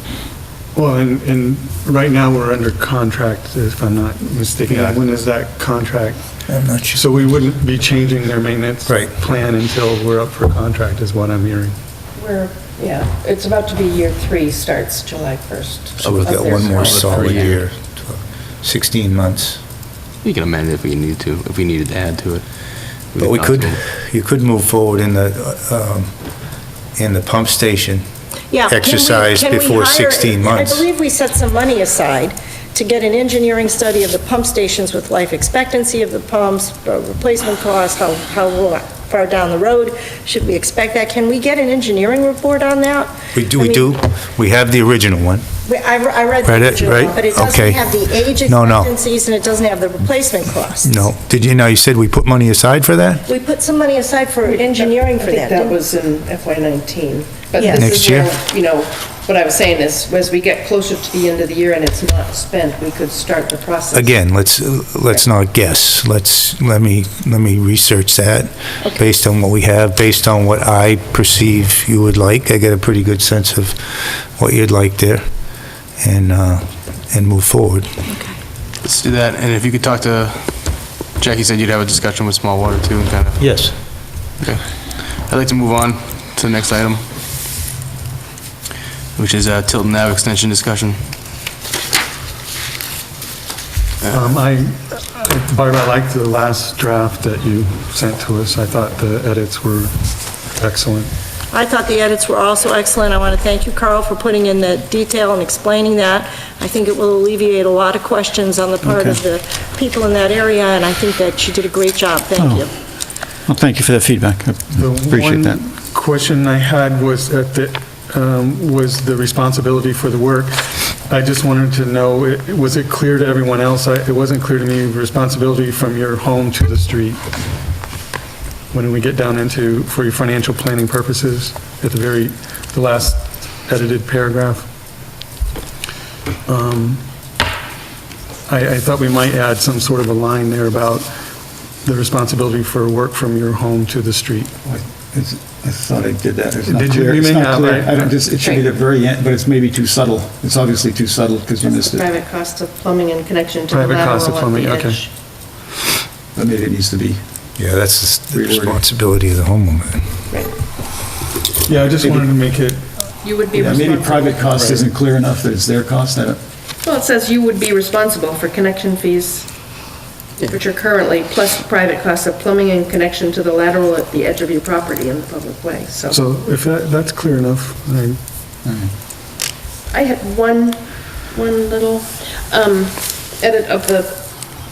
Well, and right now, we're under contract, if I'm not mistaken. Yeah. When is that contract? I'm not sure. So we wouldn't be changing their maintenance Right. plan until we're up for contract, is what I'm hearing. It's about to be year 3, starts July 1st. So we've got one more solid year, 16 months. You can amend it if we need to, if we needed to add to it. But we could, you could move forward in the pump station yeah. exercise Can we before hire- 16 months. I believe we set some money aside to get an engineering study of the pump stations with life expectancy of the pumps, replacement costs, how far down the road should we expect that? Can we get an engineering report on that? We I mean, do. We have the original one. I read the Read it, original, right? but it doesn't Okay. have the age No. expectancies and it doesn't have the replacement costs. No. Did you, now you said we put money aside for that? We put some money aside for engineering for that. that didn't we? was in FY19. But Yeah. this Next is year? where, what I was saying is, as we get closer to the end of the year and it's not spent, we could start the process. Again, let's not guess. Let me research that based on what we have, based on what I perceive you would like. I get a pretty good sense of what you'd like there, and move forward. Let's do that, and if you could talk to, Jackie said you'd have a discussion with Small Water too, and kind of, Yes. okay. I'd like to move on to the next item, which is Tilton Ave extension discussion. Barb, I liked the last draft that you sent to us. I thought the edits were excellent. I thought the edits were also excellent. I want to thank you, Carl, for putting in the detail and explaining that. I think it will alleviate a lot of questions on the part of the people in that area, and I think that you did a great job. Thank you. Well, thank you for that feedback. I appreciate that. The one question I had was was the responsibility for the work. I just wanted to know, was it clear to everyone else? It wasn't clear to me, responsibility from your home to the street. When we get down into, for your financial planning purposes, at the last edited paragraph. I thought we might add some sort of a line there about the responsibility for work from your home to the street. I thought I did that. It's not Did you? clear. You It's may not have, clear. right? I don't just, it should be at the very end, but it's maybe too subtle. It's obviously too subtle because you missed it. Private cost of plumbing and connection to the Private cost of lateral at plumbing, the okay. edge. But maybe it needs to be. Yeah, that's the Rewording. responsibility of the homeowner. Yeah, I just wanted to make it, You would be Yeah, responsible. maybe private cost isn't clear enough that it's their cost. Well, it says you would be responsible for connection fees, which are currently, plus private costs of plumbing and connection to the lateral at the edge of your property in the public way, so. so if that's clear enough, I had one little edit of the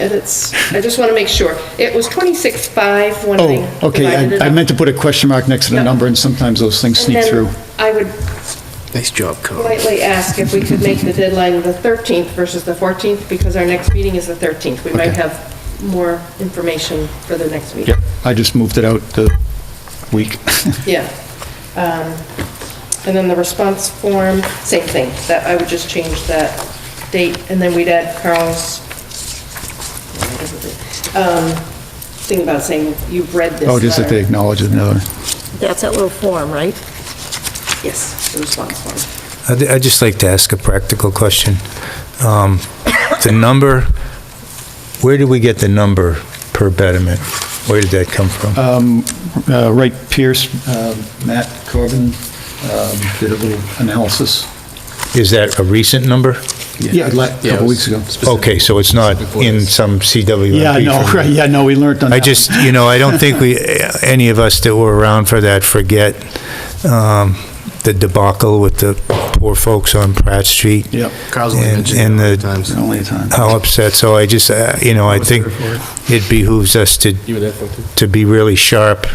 edits. I just want to make sure. It was 26.5 when I Oh, okay. divided it I up. meant to put a question mark next to the Yeah. number, and sometimes those things And sneak then through. I would Nice job, Carl. politely ask if we could make the deadline the 13th versus the 14th, because our next meeting is the 13th. We might Okay. have more information for the next meeting. Yep, I just moved it out the week. Yeah. And then the response form, same thing, that I would just change that date, and then we'd add Carl's, thing about saying you've read this Oh, just that they letter. acknowledge another. That's that little form, right? Yes, the response form. I'd just like to ask a practical question. The number, where did we get the number per betterment? Where did that come from? Wright Pierce, Matt Corbin did a little analysis. Is that a recent number? Yeah, a couple weeks ago. Okay, so it's not in some CWMP? Yeah, no, from- right, yeah, no, we learned on that. I just, I don't think any of us that were around for that forget the debacle with the poor folks on Pratt Street. Yep. Carl's only And- mentioned and it a the- couple times. Only a time. How upset, so I just, I think it behooves us You were there for it, too? to be really sharp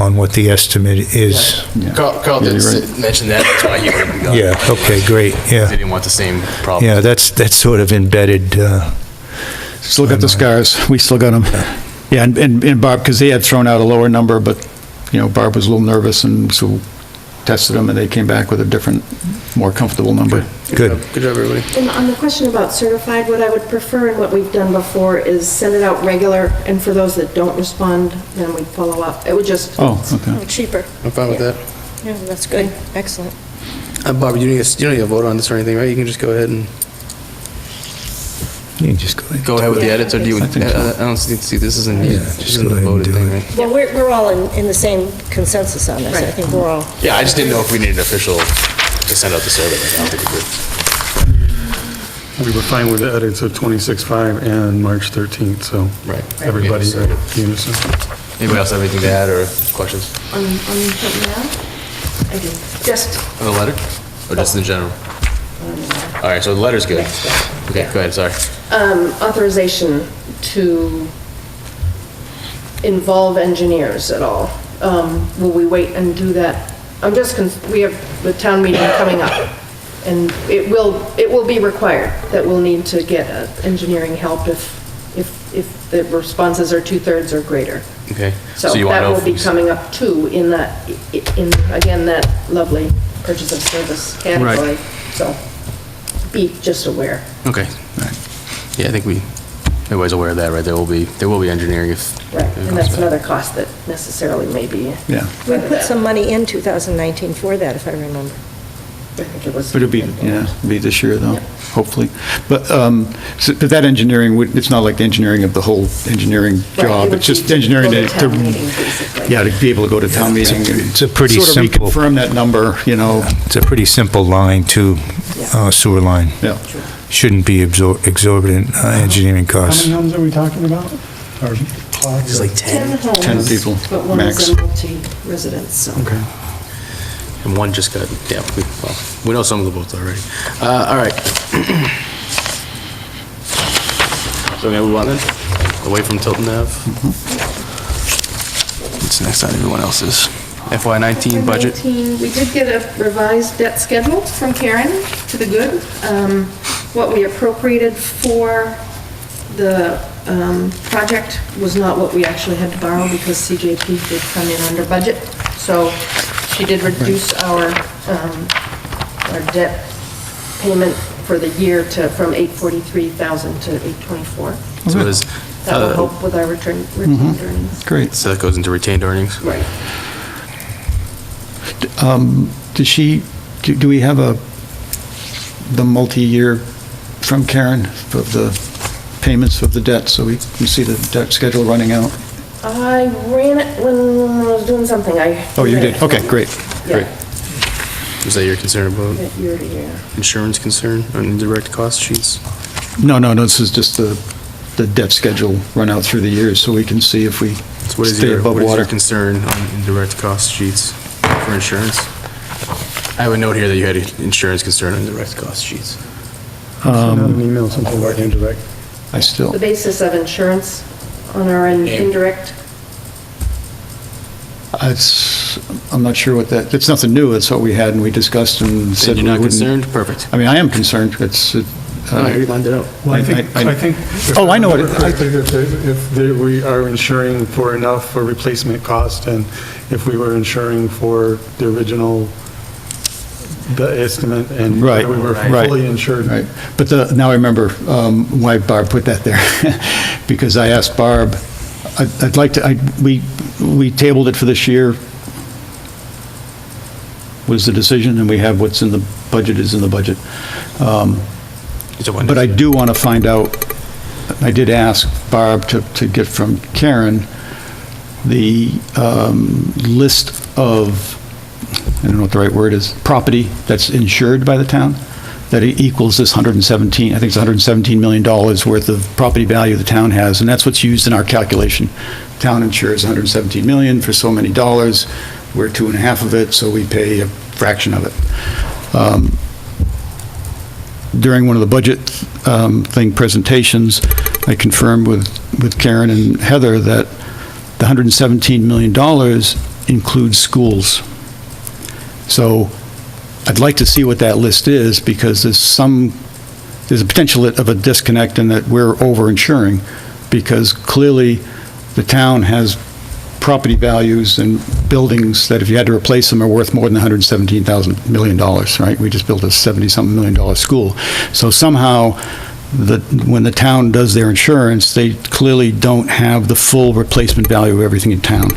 on what the estimate is. Yeah. Carl Yeah, did you're right. mention that, that's why he wouldn't be gone. Yeah, okay, great, They yeah. didn't want the same problem. Yeah, that's sort of embedded, Still got the scars. We still got them. Yeah, and Barb, because they had thrown out a lower number, but, Barb was a little nervous, and so tested them, and they came back with a different, more comfortable number. good. Good job, everybody. And on the question about certified, what I would prefer and what we've done before is send it out regular, and for those that don't respond, then we follow up. It would just, Oh, okay. Cheaper. I'm fine with that. Yeah, that's good. Excellent. Bob, you don't need a vote on this or anything, right? You can just go ahead and You can just go ahead. go ahead with the Yeah, edits, or do you, I think so. I don't see, this isn't, Yeah, this just isn't go the ahead and voted do thing, it. right? Well, we're all in the same consensus on this. I think we're all, Yeah, I just didn't know if we needed an official to send out the survey. I don't think we did. We were fine with the edits of 26.5 and March 13th, so Right. everybody Yeah, at unison. Anybody else have anything to add or questions on something now? I do. Just on the letter? Or just in general? All right, so the letter's good. next step. Okay, go ahead, sorry. Authorization to involve engineers at all. Will we wait and do that? We have the town meeting coming up, and it will be required that we'll need to get engineering help if the responses are 2/3 or greater. Okay. So you want to that know will if be we- coming up too in again, that lovely purchase of service category. So be just aware. Okay. Yeah, I think everybody's aware of that, right? There will be engineering if. Right, if it and comes that's back. another cost that necessarily may be. Yeah. we put some money in 2019 for that, if I remember. I think it was. But it'll be this year, though, hopefully. But but that engineering, it's not like the engineering of the whole engineering Right, it job. would It's just be engineering go to, to town meeting, basically. yeah, to be able to go to town meeting. and It's a pretty Sort of simple- reconfirm that number, It's a pretty simple line, too, sewer line. Yeah. Shouldn't be exorbitant engineering How costs. many homes are we talking about? Or plots? It's like 10. 10 homes. 10 people, But one max. is a multi-residence, so. Okay. And one just got, yeah, we know some of the votes already. All right. So we're gonna move on then? Away from Tilton Ave? What's next on everyone else's? FY19 budget? 19, we did get a revised debt schedule from Karen, to the good. What we appropriated for the project was not what we actually had to borrow because CJP did come in under budget. So she did reduce our debt payment for the year from $843,000 to $824. So there's, That will help with our retained earnings. Great. so that goes into retained earnings? Right. Do we have the multi-year from Karen of the payments of the debt, so we can see the debt schedule running out? I ran it when I was doing something. Oh, you did? Okay, great, great. Is that your concern about Year to year. insurance concern on indirect cost sheets? No, this is just the debt schedule run out through the years, so we can see if we So what is stay your, above what is your water. concern on indirect cost sheets for insurance? I have a note here that you had an insurance concern on indirect cost sheets. Send out an email, something about indirect. I still, The basis of insurance on our indirect, I'm not sure what that, it's nothing new, it's what we had and we discussed and said And we you're not wouldn't. concerned? Perfect. I mean, I am concerned, it's. I already lined it out. Well, I think. Oh, I know what it- If we are insuring for enough for replacement cost, and if we were insuring for the original the estimate and Right, we were right. fully insured. Right, but now I remember why Barb put that there, because I asked Barb, I'd like to, we tabled it for this year, was the decision, and we have what's in the budget is in the budget. But I do want to find out, I did ask Barb to get from Karen the list of, I don't know what the right word is, property that's insured by the town, that equals this 117, I think it's $117 million worth of property value the town has, and that's what's used in our calculation. Town insures 117 million for so many dollars, we're 2.5 of it, so we pay a fraction of it. During one of the budget presentations, I confirmed with Karen and Heather that the $117 million includes schools. So I'd like to see what that list is, because there's a potential of a disconnect in that we're over-insuring, because clearly the town has property values and buildings that if you had to replace them are worth more than $117 million, right? We just built a $70-something million school. So somehow, when the town does their insurance, they clearly don't have the full replacement value of everything in town.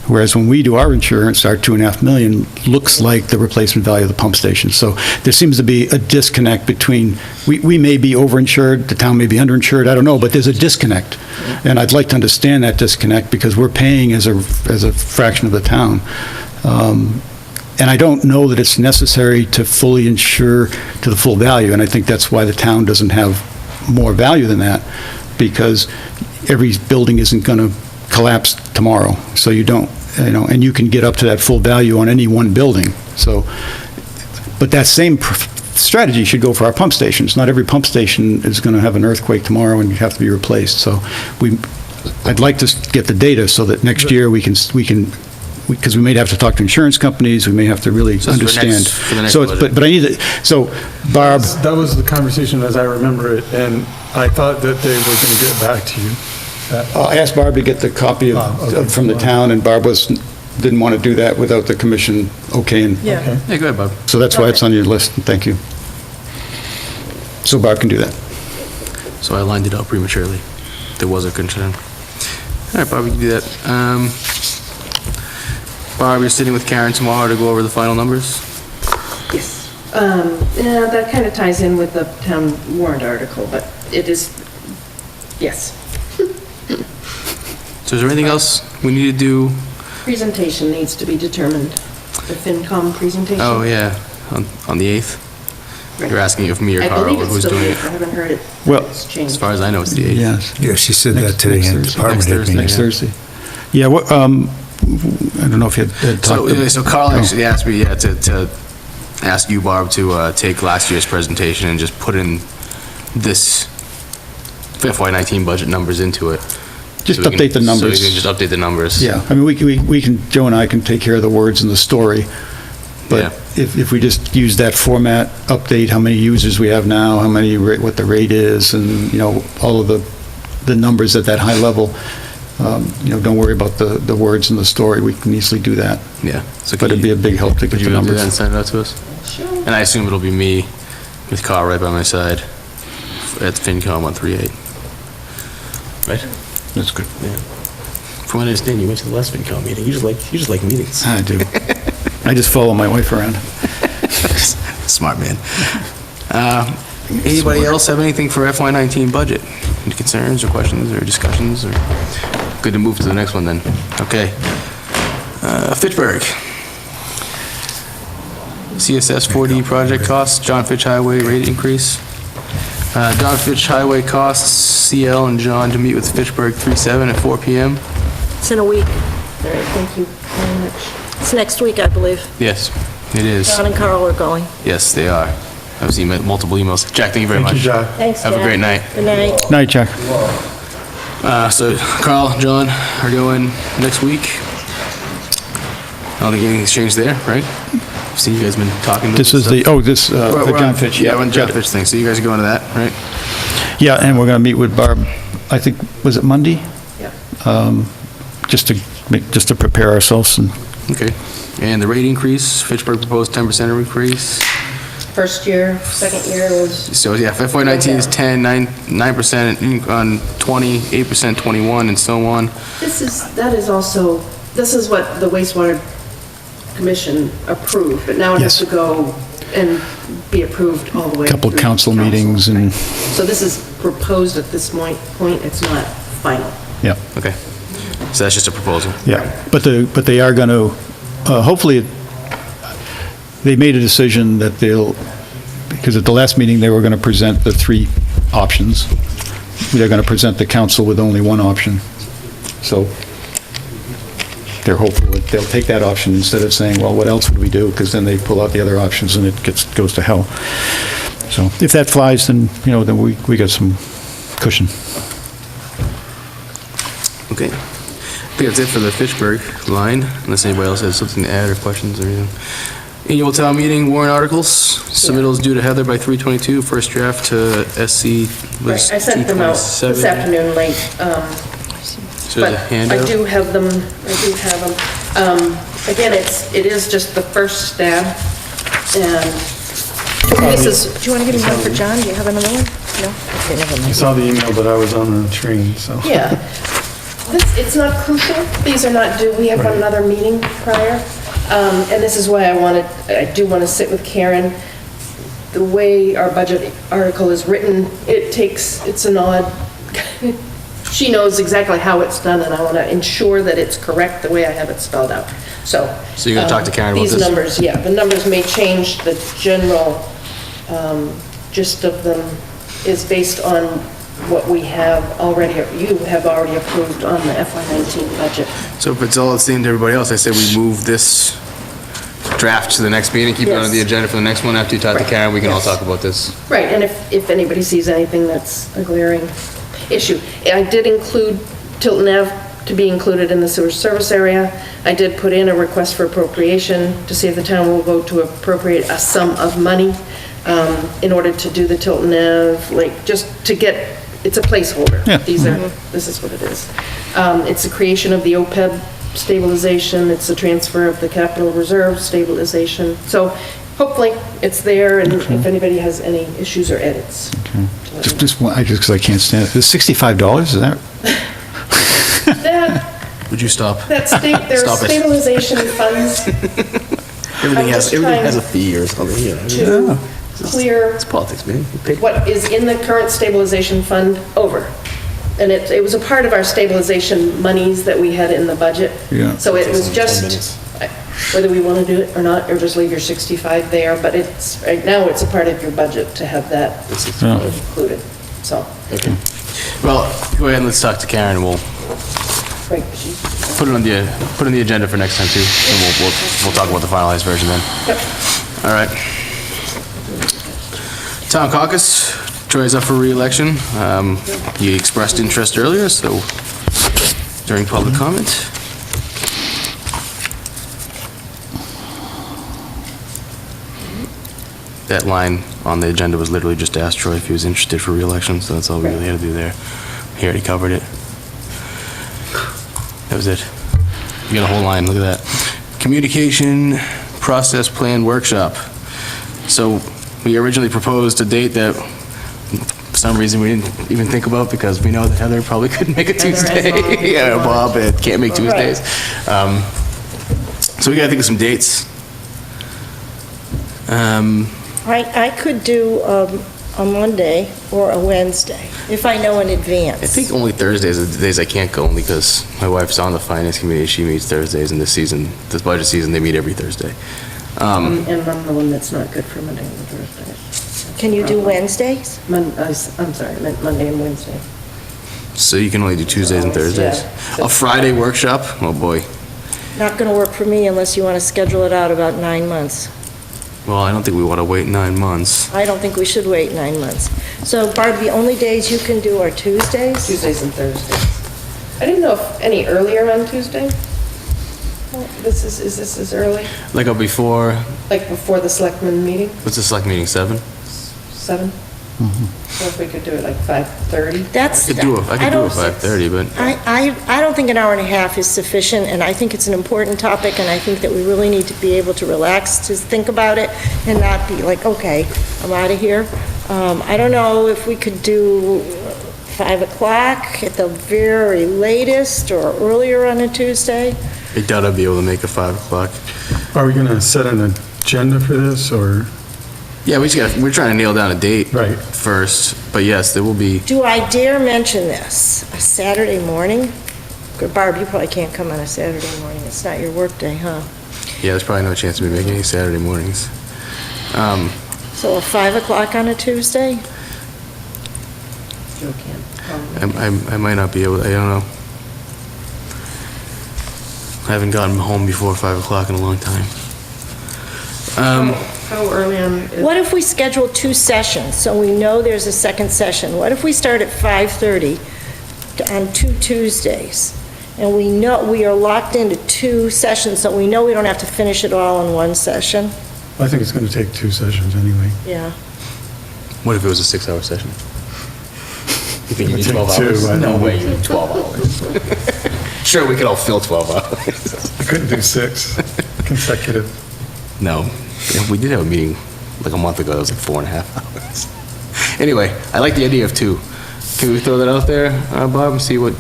Whereas when we do our insurance, our $2.5 million looks like the replacement value of the pump station. So there seems to be a disconnect between, we may be overinsured, the town may be underinsured, I don't know, but there's a disconnect. And I'd like to understand that disconnect, because we're paying as a fraction of the town. And I don't know that it's necessary to fully insure to the full value, and I think that's why the town doesn't have more value than that, because every building isn't going to collapse tomorrow, so you don't, and you can get up to that full value on any one building. So, but that same strategy should go for our pump stations. Not every pump station is going to have an earthquake tomorrow and have to be replaced. So I'd like to get the data so that next year we can, because we may have to talk to insurance companies, we may have to really understand. For the next So, budget. but I need it, so Barb, That was the conversation as I remember it, and I thought that they were going to get back to you. I asked Barb to get the copy okay. from the town, and Barb didn't want to do that without the commission okaying. Yeah. Yeah, go ahead, Bob. So that's why it's on your list, thank you. So Barb can do that. So I lined it up prematurely. There was a concern. All right, Bob, you can do that. Barb, you're sitting with Karen tomorrow to go over the final numbers? Yes. Yeah, that kind of ties in with the town warrant article, but it is, yes. So is there anything else we need to do? Presentation needs to be determined, the FinCom presentation. Oh, yeah, on the 8th? Right. You're asking if me or I Carl, believe it's who's still doing there. it? I haven't heard it. Well, It's As changed. far as I know, it's the 8th. Yes. Yeah, she said that today in Next department head Thursday. meeting. Next Thursday. Yeah, I don't know if you had talked to... So Carl actually asked me, to ask you, Barb, to take last year's presentation and just put in this FY19 budget numbers into it. Just So we can- update the numbers. So you can just update the numbers. Yeah, I mean, we can, Joe and I can take care of the words and the story, Yeah. but if we just use that format, update how many users we have now, how many, what the rate is, and, all of the numbers at that high level, don't worry about the words and the story, we can easily do that. Yeah. So But it'd be a big help to get Could the you do that and numbers. send it out to us? Sure. And I assume it'll be me with Carl right by my side at FinCom 138. Right? That's good. From what I understand, you went to the last FinCom meeting. You just like meetings. I do. I just follow my wife around. Smart man. Anybody else have anything for FY19 budget? Any concerns or questions or discussions? Or good to move to the next one then. Okay. Fitchburg. CSS 4D project costs, John Fitch Highway rate increase. John Fitch Highway costs, CL and John to meet with Fitchburg 3-7 at 4 PM. It's in a week. All right, thank you very much. It's next week, I believe. Yes, it is. John and Carl are going. Yes, they are. I've seen multiple emails. Jack, thank you very much. Thank you, Jack. Thanks, Have a Jack. great night. Good night. Night, Jack. So Carl, John are going next week. I don't think anything's changed there, right? I've seen you guys been talking. This is the John Fitch. Yeah, on John Fitch thing. So you guys are going to that, right? Yeah, and we're going to meet with Barb, I think, was it Monday? Yeah. Just to prepare ourselves and Okay. And the rate increase, Fitchburg proposed 10% increase. First year, second year was, So, yeah, FY '19 is 10, 9% on 20, 8% 21, and so on. that is also, this is what the wastewater commission approved, but now it has Yes. to go and be approved all the way. Couple through council meetings and- right. So this is proposed at this point, it's not final. Yeah. Okay. So that's just a proposal. Yeah, but they are going to, hopefully, they made a decision that they'll, because at the last meeting, they were going to present the 3 options. They're going to present the council with only one option. So they're hopeful that they'll take that option instead of saying, well, what else would we do? Because then they pull out the other options and it goes to hell. So if that flies, then, then we got some cushion. Okay. I think that's it for the Fitchburg line, unless anybody else has something to add or questions or anything. Annual town meeting warrant articles, submittals due to Heather by 3/22, first draft to SC Right, was I sent them out this 2/27. afternoon late, So but there's a I handout. do have them, Again, it is just the first stab, and this is, Do you want to give me one for John? Do you have another one? No? Okay, never I mind. saw the email, but I was on a train, so. yeah. It's not crucial, these are not due, we have another meeting prior, and this is why I do want to sit with Karen. The way our budget article is written, it's an odd, she knows exactly how it's done, and I want to ensure that it's correct the way I have it spelled out. So you're going to talk to Karen about these this? numbers, yeah, the numbers may change, the general gist of them is based on what we have already, you have already approved on the FY19 budget. So if it's all the same to everybody else, I say we move this draft to the next meeting, keep it on the Yes. agenda for the next one. After you talk to Right. Karen, we can all Yes. talk about this. Right, and if anybody sees anything that's a glaring issue. I did include Tilton Ave to be included in the sewer service area. I did put in a request for appropriation to see if the town will vote to appropriate a sum of money in order to do the Tilton Ave, like, just to get, it's a placeholder. Yeah. This is what it is. It's the creation of the OPEB stabilization, it's the transfer of the capital reserve stabilization. So hopefully it's there, and if anybody has any issues or edits. Just because I can't stand it. It's $65, is that? That, Would you stop? there are Stop it. stabilization funds Everything I'm has just trying a fee or something, you know. to clear It's politics, man. You pick- what is in the current stabilization fund over. And it was a part of our stabilization monies that we had in the budget. Yeah. So it was just, whether we want to do it or not, or just leave your 65 there, but right now, it's a part of your budget to have that Yeah. included, so. Okay. Well, go ahead and let's talk to Karen, and we'll Right, put it on the agenda for next time too, and we'll talk about the finalized version then. Yep. All right. Town caucus, Troy is up for re-election. He expressed interest earlier, so during public comment. That line on the agenda was literally just to ask Troy if he was interested for re-election, so that's all we really had to do there. He already covered it. That was it. You got a whole line, look at that. Communication process plan workshop. So we originally proposed a date that for some reason we didn't even think about because we know that Heather probably couldn't make a Tuesday. Yeah, Bob can't make Tuesdays. So we gotta think of some dates. I could do a Monday or a Wednesday, if I know in advance. I think only Thursdays are the days I can't go, only because my wife's on the finance committee. She meets Thursdays, and this budget season, they meet every Thursday. And I'm the one that's not good for Monday and Thursday. Can you do Wednesdays? I'm sorry, I meant Monday and Wednesday. So you can only do Tuesdays and Thursdays? Yeah. A Friday workshop? Oh, boy. Not going to work for me unless you want to schedule it out about 9 months. Well, I don't think we want to wait 9 months. I don't think we should wait 9 months. So Barb, the only days you can do are Tuesdays? Tuesdays and Thursdays. I didn't know if any earlier on Tuesday? Is this as early? Like before, Like before the selectmen meeting, what's the select meeting, 7? 7? So if we could do it like 5:30? That's. I could do I don't- 5:30, but I don't think an hour and a half is sufficient, and I think it's an important topic, and I think that we really need to be able to relax, to think about it, and not be like, okay, I'm out of here. I don't know if we could do 5 o'clock at the very latest, or earlier on a Tuesday. I doubt I'd be able to make a 5 o'clock. Are we going to set an agenda for this, or? Yeah, we're trying to nail down a date Right. first, but yes, there will be, Do I dare mention this? A Saturday morning? Good, Barb, you probably can't come on a Saturday morning. It's not your workday, huh? yeah, there's probably no chance of me making any Saturday mornings. So a 5 o'clock on a Tuesday? Joe can't. I might not be able, I don't know. I haven't gotten home before 5 o'clock in a long time. How early on? What if we schedule 2 sessions, so we know there's a second session? What if we start at 5:30 on 2 Tuesdays? And we know, we are locked into 2 sessions, so we know we don't have to finish it all in one session? I think it's going to take 2 sessions anyway. Yeah. What if it was a 6-hour session? You think you need Take 12 two, hours? I No don't way, know. you need 12 hours. Sure, we could all fill 12 hours. I couldn't do 6 consecutive. No, we did have a meeting like a month ago, that was like 4.5 hours. Anyway, I like the idea of 2. Can we throw that out there, Bob, and see what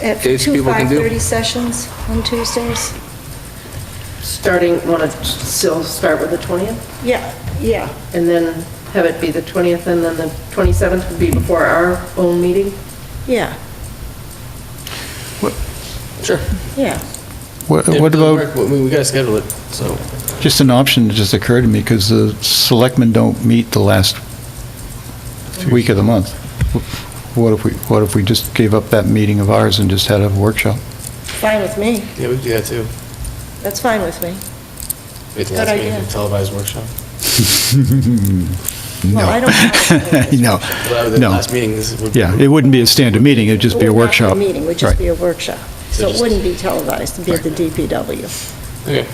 At dates 2 people can do? 5:30 sessions on Tuesdays? Starting, want to still start with the 20th? Yeah, yeah. And then have it be the 20th, and then the 27th would be before our own meeting? Yeah, Sure. yeah. What Yeah, what it'll about, work. We gotta schedule it, so. just an option that just occurred to me, because the selectmen don't meet the last week of the month. What if we just gave up that meeting of ours and just had a workshop? Fine with me. Yeah, we can do that too. That's fine with me. Wait till Good last meeting idea. for a televised workshop. Well, I don't know. No, Well, the no. last meeting, this would. Yeah, it wouldn't be a standard meeting, it'd just be a workshop. The meeting would just Right. be a workshop. So it just- wouldn't be televised, it'd be at the DPW. Okay.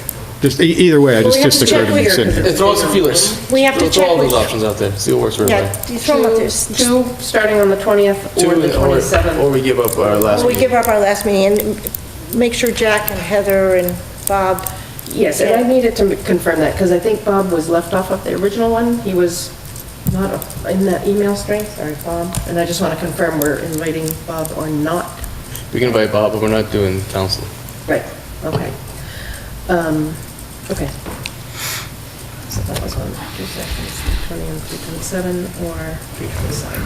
Just, either way, Well, we have just to check occurred to me. here, Cindy. 'cause Throw out some feelers. We have to Throw check all those with- options out there, see what works for everybody. Yeah, you throw them up there. 2 starting on the 20th or the 27th? Or we give up our last We meeting. give up our last meeting, and make sure Jack and Heather and Bob. Yes, and I needed to confirm that, because I think Bob was left off of the original one. He was not in that email string, sorry, Bob. And I just want to confirm we're inviting Bob or not. We can invite Bob, but we're not doing council. Right, okay. Okay. So that was on 2 seconds, 20 and 327, or 327.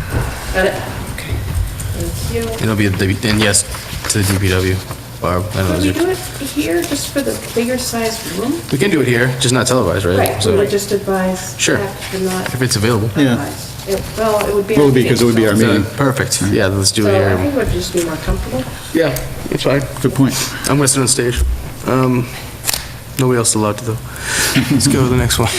Got it? Okay. Thank you. It'll be, then yes, to the DPW, Barb. I don't know. Could we do it here, just for the bigger sized room? We can do it here, just not televised, right? Right, we So would just advise. Sure. Jack to not if it's available. Yeah. televise. Well, it would be. It would be, 'cause it would be our meeting. Perfect. Yeah, let's do So it I here. think it would just be more comfortable. Yeah, it's fine. Good point. I'm gonna sit on stage. Nobody else is allowed to though. Let's go to the next one.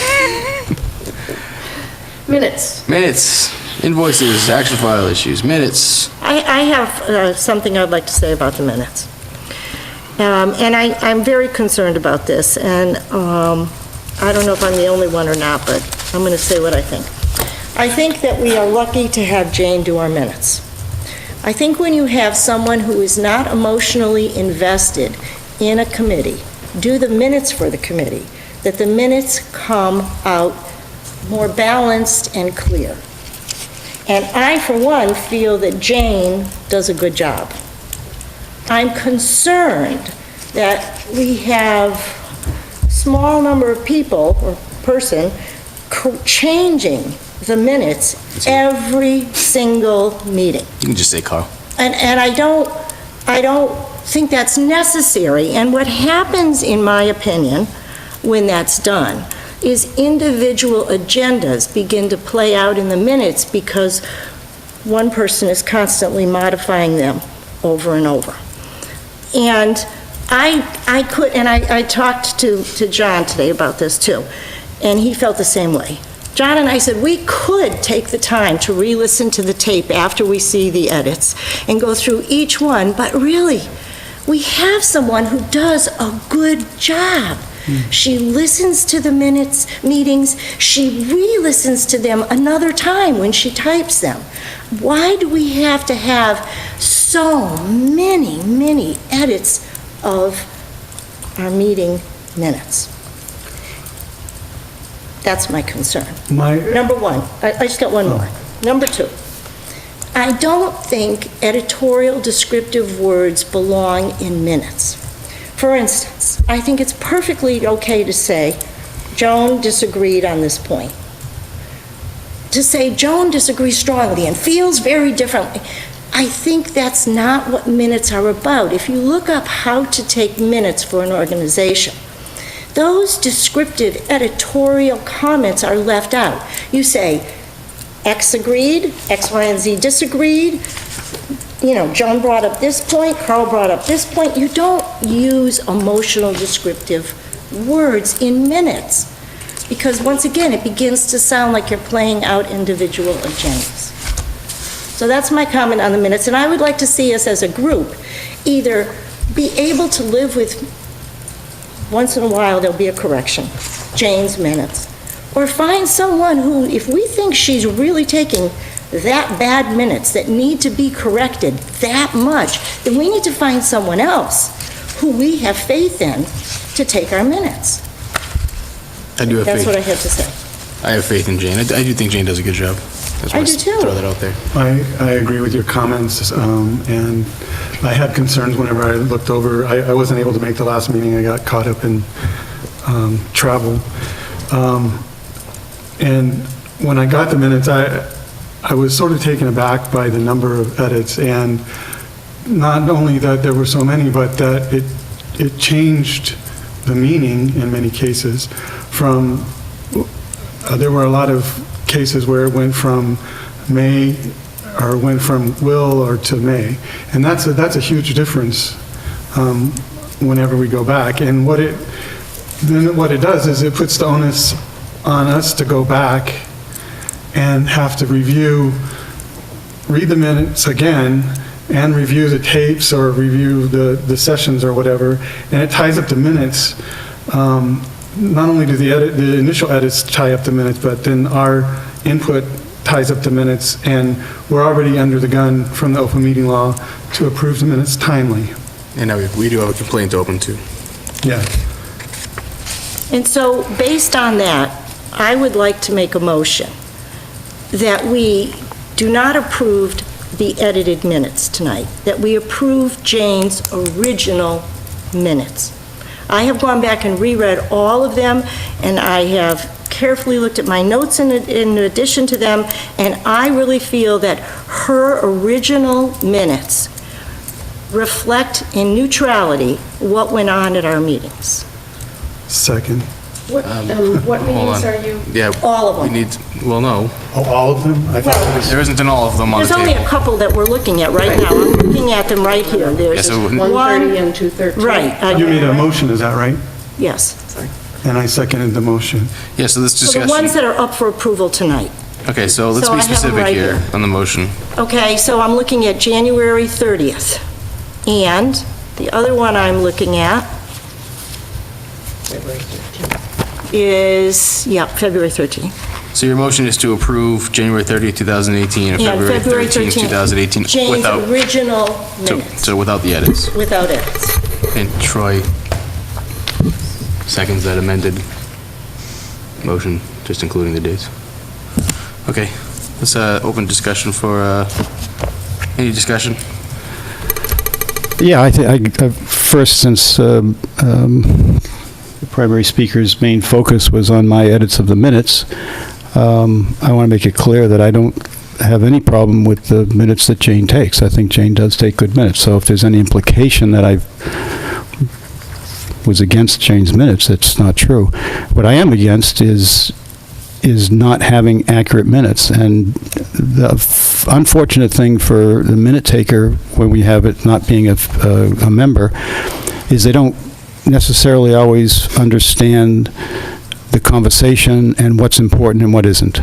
Minutes. Minutes, invoices, action file issues, minutes. I have something I'd like to say about the minutes. And I'm very concerned about this, and I don't know if I'm the only one or not, but I'm going to say what I think. I think that we are lucky to have Jane do our minutes. I think when you have someone who is not emotionally invested in a committee, do the minutes for the committee, that the minutes come out more balanced and clear. And I, for one, feel that Jane does a good job. I'm concerned that we have small number of people or person changing the minutes every single meeting. You can just say Carl. And I don't think that's necessary. And what happens, in my opinion, when that's done, is individual agendas begin to play out in the minutes because one person is constantly modifying them over and over. And I talked to John today about this too, and he felt the same way. John and I said, we could take the time to re-listen to the tape after we see the edits and go through each one, but really, we have someone who does a good job. She listens to the meetings, she re-listens to them another time when she types them. Why do we have to have so many edits of our meeting minutes? That's my concern. Number one, I just got one more. Number two, I don't think editorial descriptive words belong in minutes. For instance, I think it's perfectly okay to say, Joan disagreed on this point. To say Joan disagrees strongly and feels very differently, I think that's not what minutes are about. If you look up how to take minutes for an organization, those descriptive editorial comments are left out. You say, X agreed, X, Y, and Z disagreed, Joan brought up this point, Carl brought up this point. You don't use emotional descriptive words in minutes, because once again, it begins to sound like you're playing out individual agendas. So that's my comment on the minutes, and I would like to see us as a group either be able to live with, once in a while there'll be a correction, Jane's minutes, or find someone who, if we think she's really taking that bad minutes that need to be corrected that much, then we need to find someone else who we have faith in to take our minutes. I do have That's faith. what I have to say. I have faith in Jane. I do think Jane does a good job. Just I wanna do too. Throw that out there. I agree with your comments, and I had concerns whenever I looked over. I wasn't able to make the last meeting. I got caught up in travel. And when I got the minutes, I was sort of taken aback by the number of edits, and not only that there were so many, but that it changed the meaning in many cases from, there were a lot of cases where it went from may, or went from will or to may, and that's a huge difference whenever we go back. And what it does is it puts the onus on us to go back and have to read the minutes again, and review the tapes or review the sessions or whatever, and it ties up the minutes. Not only do the initial edits tie up the minutes, but then our input ties up the minutes, and we're already under the gun from the open meeting law to approve the minutes timely. And now we do have a complaint open too. Yeah. And so, based on that, I would like to make a motion that we do not approve the edited minutes tonight, that we approve Jane's original minutes. I have gone back and reread all of them, and I have carefully looked at my notes in addition to them, and I really feel that her original minutes reflect in neutrality what went on at our meetings. Second. What meetings are you? Yeah. All of them. We need, well, no. Oh, all of them? I thought it was. There isn't an all of them on the There's table. only a couple that we're looking at right now. I'm looking at them right here. There's Yeah, so- 130 and 213. Right. You made a motion, is that right? Yes. And I seconded the motion. Yeah, so this So discussion. the ones that are up for approval tonight. Okay, so let's So be I have them specific right here here. on the motion. Okay, so I'm looking at January 30th. And the other one I'm looking at is, February 13th. So your motion is to approve January 30th, 2018, and Yeah, February February 13th, 2018, Jane's without, original minutes, so without the edits. without edits. And Troy seconds that amended motion, just including the dates. Okay, let's open discussion for, any discussion? Yeah, first, since the primary speaker's main focus was on my edits of the minutes, I want to make it clear that I don't have any problem with the minutes that Jane takes. I think Jane does take good minutes, so if there's any implication that I was against Jane's minutes, it's not true. What I am against is not having accurate minutes, and the unfortunate thing for the minute taker when we have it not being a member is they don't necessarily always understand the conversation and what's important and what isn't,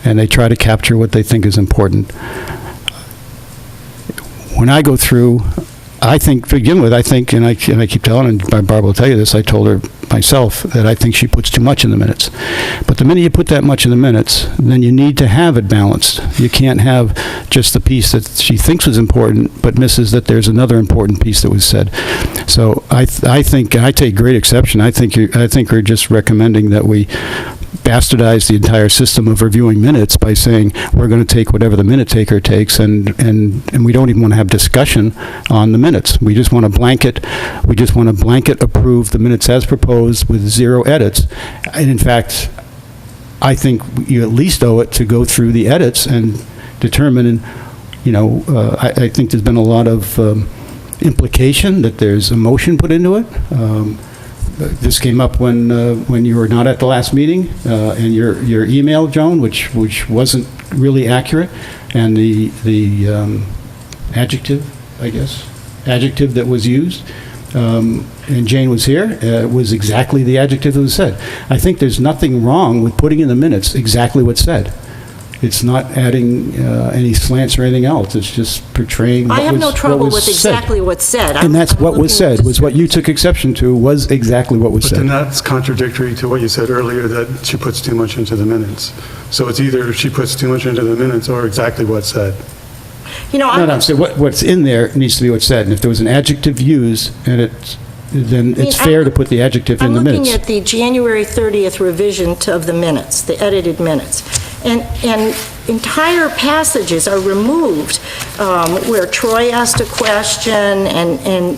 and they try to capture what they think is important. When I go through, I think, to begin with, I think, and I keep telling, and Barbara will tell you this, I told her myself, that I think she puts too much in the minutes. But the minute you put that much in the minutes, then you need to have it balanced. You can't have just the piece that she thinks was important, but misses that there's another important piece that was said. So I think, and I take great exception, I think we're just recommending that we bastardize the entire system of reviewing minutes by saying we're going to take whatever the minute taker takes, and we don't even want to have discussion on the minutes. We just want to blanket approve the minutes as proposed with 0 edits. And in fact, I think you at least owe it to go through the edits and determine, and I think there's been a lot of implication that there's a motion put into it. This came up when you were not at the last meeting, and your email, Joan, which wasn't really accurate, and the adjective that was used, and Jane was here, was exactly the adjective that was said. I think there's nothing wrong with putting in the minutes exactly what's said. It's not adding any slants or anything else. It's just portraying what was said. I have no trouble with exactly what's said. And that's what was said, was what you took exception to, was exactly what was But said. then that's contradictory to what you said earlier, that she puts too much into the minutes. So it's either she puts too much into the minutes or exactly what's said. No, so what's in there needs to be what's said. And if there was an adjective used, then it's fair to put the adjective in the minutes. I'm looking at the January 30th revision of the minutes, the edited minutes. And entire passages are removed where Troy asked a question, and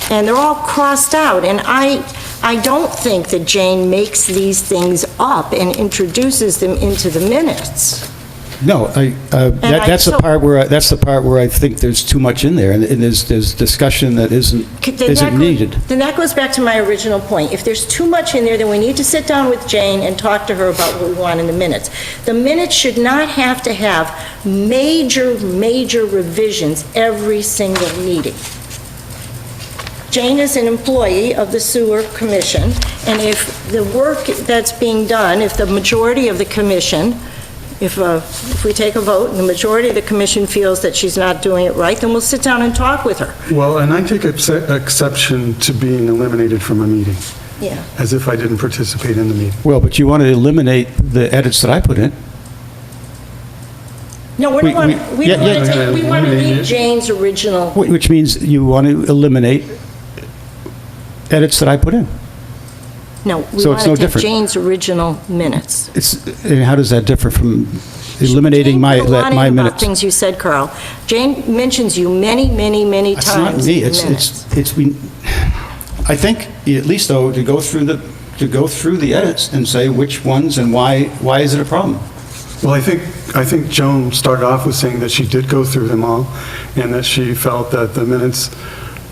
they're all crossed out. And I don't think that Jane makes these things up and introduces them into the minutes. No, that's the part where I think there's too much in there, and there's discussion that isn't needed. Then that goes back to my original point. If there's too much in there, then we need to sit down with Jane and talk to her about what we want in the minutes. The minutes should not have to have major revisions every single meeting. Jane is an employee of the Sewer Commission, and if the work that's being done, if the majority of the commission, if we take a vote and the majority of the commission feels that she's not doing it right, then we'll sit down and talk with her. Well, and I take exception to being eliminated from a meeting, Yeah. as if I didn't participate in the meeting. Well, but you want to eliminate the edits that I put in. No, we want to read Jane's original. Which means you want to eliminate edits that I put in. No, we So want it's to no take different. Jane's original minutes. And how does that differ from eliminating my Jane put a lot in about minutes? things you said, Carl. Jane mentions you many It's not times me, in the minutes. I think, at least though, to go through the edits and say which ones and why is it a problem? Well, I think Joan started off with saying that she did go through them all, and that she felt that the minutes,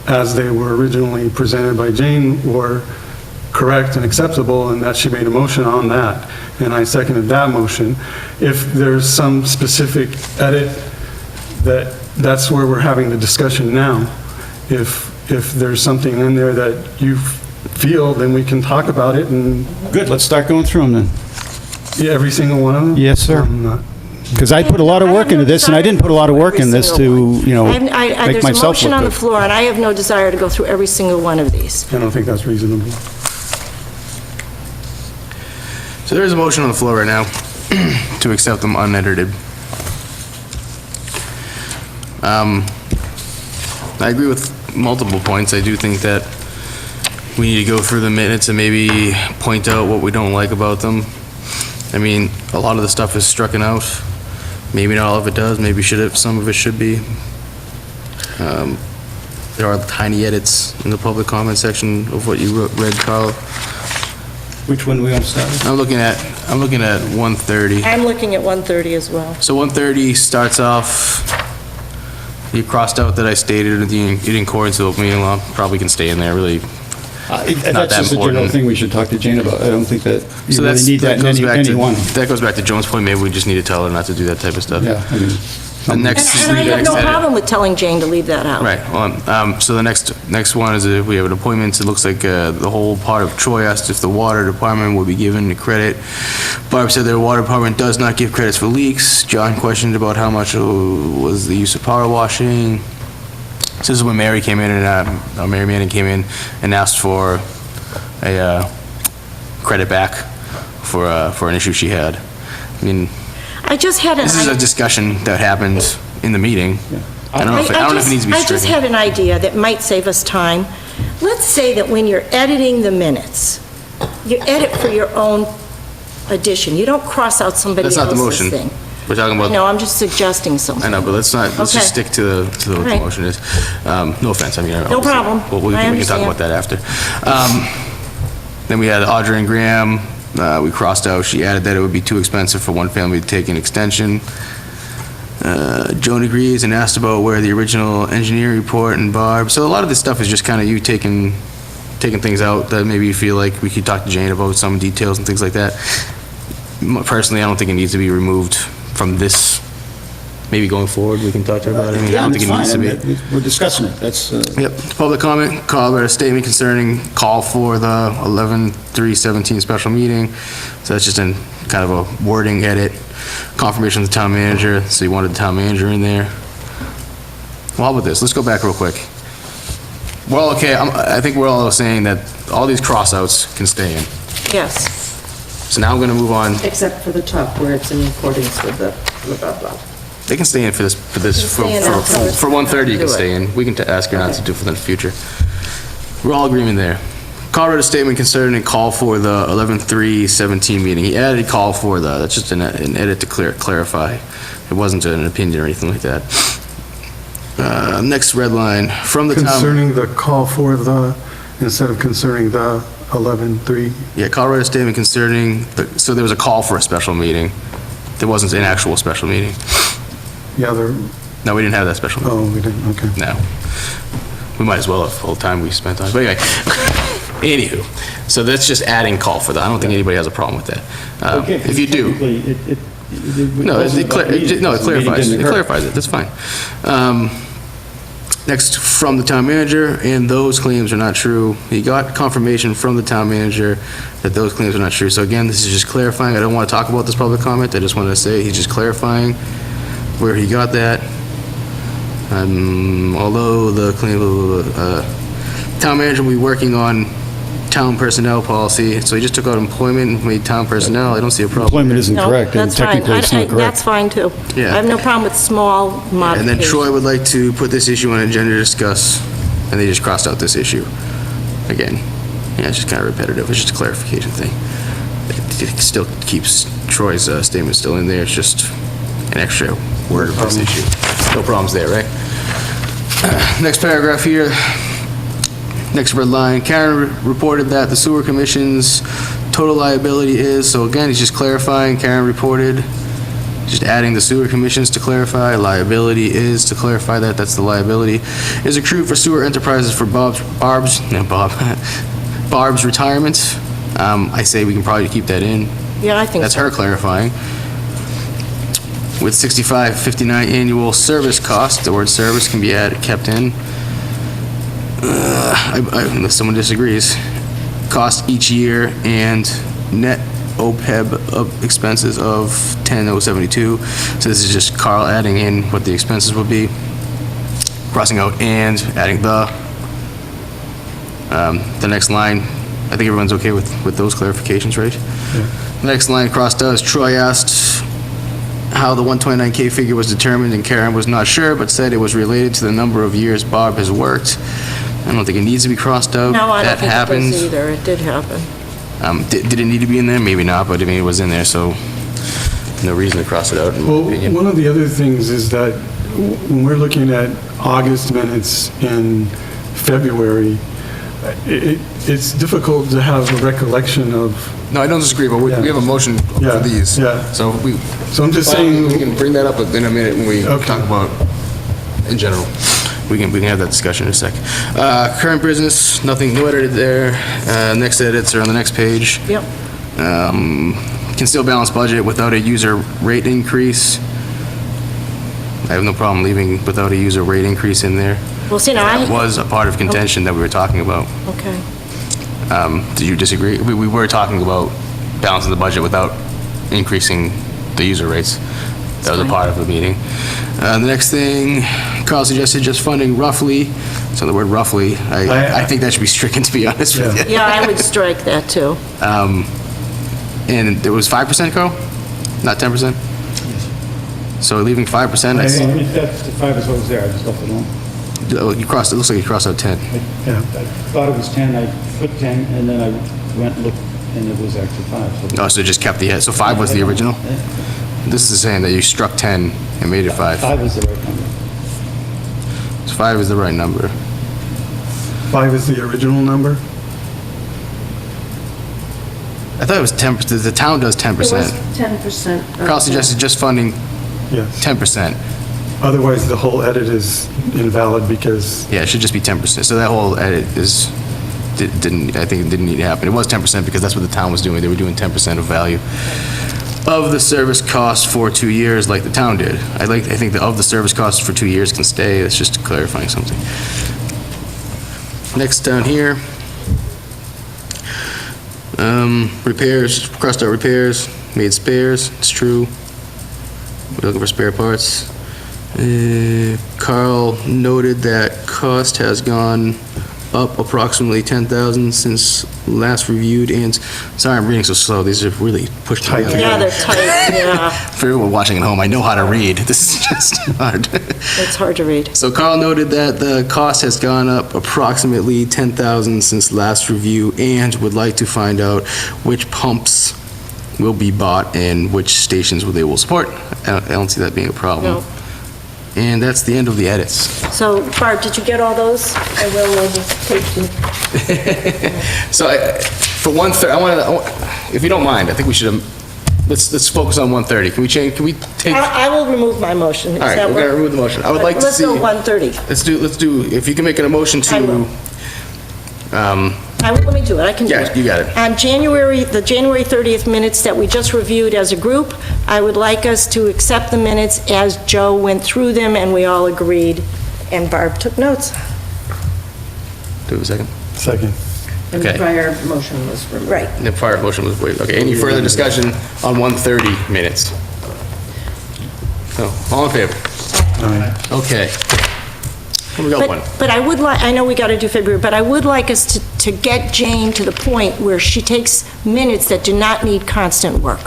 as they were originally presented by Jane, were correct and acceptable, and that she made a motion on that, and I seconded that motion. If there's some specific edit, that's where we're having the discussion now. If there's something in there that you feel, then we can talk about it, and Good, let's start going through them then. every single one of them? Yes, sir. I'm not- Because I put a lot of work into this, and I didn't put a lot of work in this to, make There's a myself motion look on the good. floor, and I have no desire to go through every single one of these. I don't think that's reasonable. So there is a motion on the floor right now to accept them unedited. I agree with multiple points. I do think that we need to go through the minutes and maybe point out what we don't like about them. I mean, a lot of the stuff is strucken out. Maybe not all of it does, maybe some of it should be. There are tiny edits in the public comment section of what you read, Carl. Which one do we want to start with? I'm looking at 130. I'm looking at 130 as well. So 130 starts off, you crossed out that I stated in accordance with open meeting law, probably can stay in there, really. Not That's that just a general important. thing we should talk to Jane about. I don't think that you So really need that in goes back any to- one. That goes back to Joan's point, maybe we just need to tell her not to do that type of stuff. Yeah, I mean, The next. And I have no edit- problem with telling Jane to leave that out. Right, well, so the next one is if we have an appointment, it looks like the whole part of Troy asked if the water department would be given the credit. Barb said their water department does not give credits for leaks. John questioned about how much was the use of power washing. this is when Mary came in and, Mary Manning came in and asked for a credit back for an issue she had. I mean, I just had an this is a discussion that happened in the meeting. I don't know if it needs to be I just stricken. had an idea that might save us time. Let's say that when you're editing the minutes, you edit for your own addition. You don't cross out somebody That's not the else's motion. thing. We're talking about. No, I'm just suggesting something. I know, but let's Okay. just stick to what the right. motion is. No offense, I mean. No problem. We I can talk understand. about that after. Then we had Audrey and Graham, we crossed out, she added that it would be too expensive for one family to take an extension. Joan agrees and asked about where the original engineering report and Barb, so a lot of this stuff is just kind of you taking things out that maybe you feel like we could talk to Jane about some details and things like that. Personally, I don't think it needs to be removed from this. Maybe going forward, we can talk to her about it. I mean, I don't think it needs to be. We're discussing it, that's, Yep, public comment, call about a statement concerning call for the 11/3/17 special meeting. So that's just in kind of a wording edit. Confirmation of the town manager, so you wanted the town manager in there. Well, how about this? Let's go back real quick. Well, okay, I think we're all saying that all these crossouts can stay in. Yes. So now I'm gonna move on. Except for the top where it's in accordance with the blah, blah, blah. They can stay in for stay in until it's- 1:30 you can Do it. stay in. We can ask her not to do for the future. We're all agreement there. Colorado statement concerning call for the 11/3/17 meeting. He added call for the, that's just an edit to clarify. It wasn't an opinion or anything like that. Next red line, from the town. Concerning the call for the, instead of concerning the 11-3. Yeah, Colorado statement concerning, so there was a call for a special meeting. There wasn't an actual special meeting. Yeah, there, No, we didn't have that special meeting. oh, we didn't, okay. No. We might as well have, all the time we spent on it. But anyway, anywho, so that's just adding call for that. I don't think anybody has a problem with that. If you do. No, it clarifies, it, that's fine. Next, from the town manager, and those claims are not true. He got confirmation from the town manager that those claims are not true. So again, this is just clarifying. I don't want to talk about this public comment. I just wanted to say he's just clarifying where he got that. Although the claim, town manager will be working on town personnel policy, so he just took out employment and made town personnel. I don't see a problem. Employment isn't No, correct, and that's fine. technically it's not That's correct. fine, too. Yeah. I have no problem with small And modifications. then Troy would like to put this issue on agenda to discuss, and they just crossed out this issue. Again, yeah, it's just kind of repetitive, it's just a clarification thing. It still keeps Troy's statement still in there, it's just an extra word of this issue. No problems there, right? Next paragraph here, next red line, Karen reported that the sewer commission's total liability is, so again, he's just clarifying, Karen reported, just adding the sewer commissions to clarify, liability is to clarify that, that's the liability, is accrued for sewer enterprises for Barb's retirement. I say we can probably keep that in. Yeah, I think That's so. her clarifying. With 6559 annual service cost, the word service can be kept in. Unless someone disagrees. Cost each year and net OPEB of expenses of 10,072. So this is just Carl adding in what the expenses would be. Crossing out and adding the. The next line, I think everyone's okay with those clarifications, right? The next line crossed out is Troy asked how the 129K figure was determined, and Karen was not sure, but said it was related to the number of years Barb has worked. I don't think it needs to be crossed out. No, I don't That think it happens. does either. It did happen. Did it need to be in there? Maybe not, but I mean, it was in there, so no reason to cross it out, in my Well, opinion. one of the other things is that when we're looking at August minutes in February, it's difficult to have a recollection of, No, I don't disagree, but we have a motion Yeah, for these. yeah. So so I'm just saying, we can bring that up in a minute when we Okay. talk about, in general. We can have that discussion in a sec. Current business, nothing new edited there. Next edits are on the next page. Yep. Can still balance budget without a user rate increase. I have no problem leaving without a user rate increase in there. Well, see, now That was a part of contention that we were talking about. Okay. Did you disagree? We were talking about balancing the budget without increasing the user rates. That was a part of the meeting. The next thing, Carl suggested just funding roughly, so the word roughly, I think that should be stricken, to be honest with you. Yeah, I would strike that, too. And it was 5%, Carl? Not 10%? So leaving 5%, That's the 5 is what was there, I just left it alone. you crossed, it looks like you crossed out 10. Yeah, I thought it was 10, I put 10, and then I went and looked, and it was actually 5, so. Oh, so it just kept the, so 5 was the original? This is saying that you struck 10 and made it 5. 5 is the right number. So 5 is the right number. 5 is the original number? I thought it was 10%, the town does 10%. It was 10%. Carl suggested just funding Yes. 10%. Otherwise, the whole edit is invalid because, Yeah, it should just be 10%. So that whole edit is, didn't, I think it didn't need to happen. It was 10% because that's what the town was doing. They were doing 10% of value of the service cost for 2 years like the town did. I think that of the service cost for 2 years can stay. That's just clarifying something. Next down here. Repairs, crossed out repairs, made spares, it's true. We're looking for spare parts. Carl noted that cost has gone up approximately 10,000 since last reviewed, and, sorry I'm reading so slow, these are really pushed together. Yeah, they're tight, yeah. For everyone watching at home, I know how to read, this is just hard. It's hard to read. So Carl noted that the cost has gone up approximately 10,000 since last review, and would like to find out which pumps will be bought and which stations they will support. I don't see that being a problem. No. And that's the end of the edits. So, Barb, did you get all those? I will take them. So for 130, if you don't mind, I think we should, let's focus on 130. Can we take? I will remove my motion. Does All right, that we're gonna work? remove the motion. I would like to see. Let's go 130. Let's do, if you can make a motion I will. to, Let me do it, I can do Yeah, it. you got it. On January 30th minutes that we just reviewed as a group, I would like us to accept the minutes as Joe went through them and we all agreed, and Barb took notes. do a second. second. And the Okay. prior motion was removed. Right. The prior motion was waived. Okay, any further discussion on 130 minutes? No, all in favor? Okay. We got one. But I would like, I know we got to do February, but I would like us to get Jane to the point where she takes minutes that do not need constant work.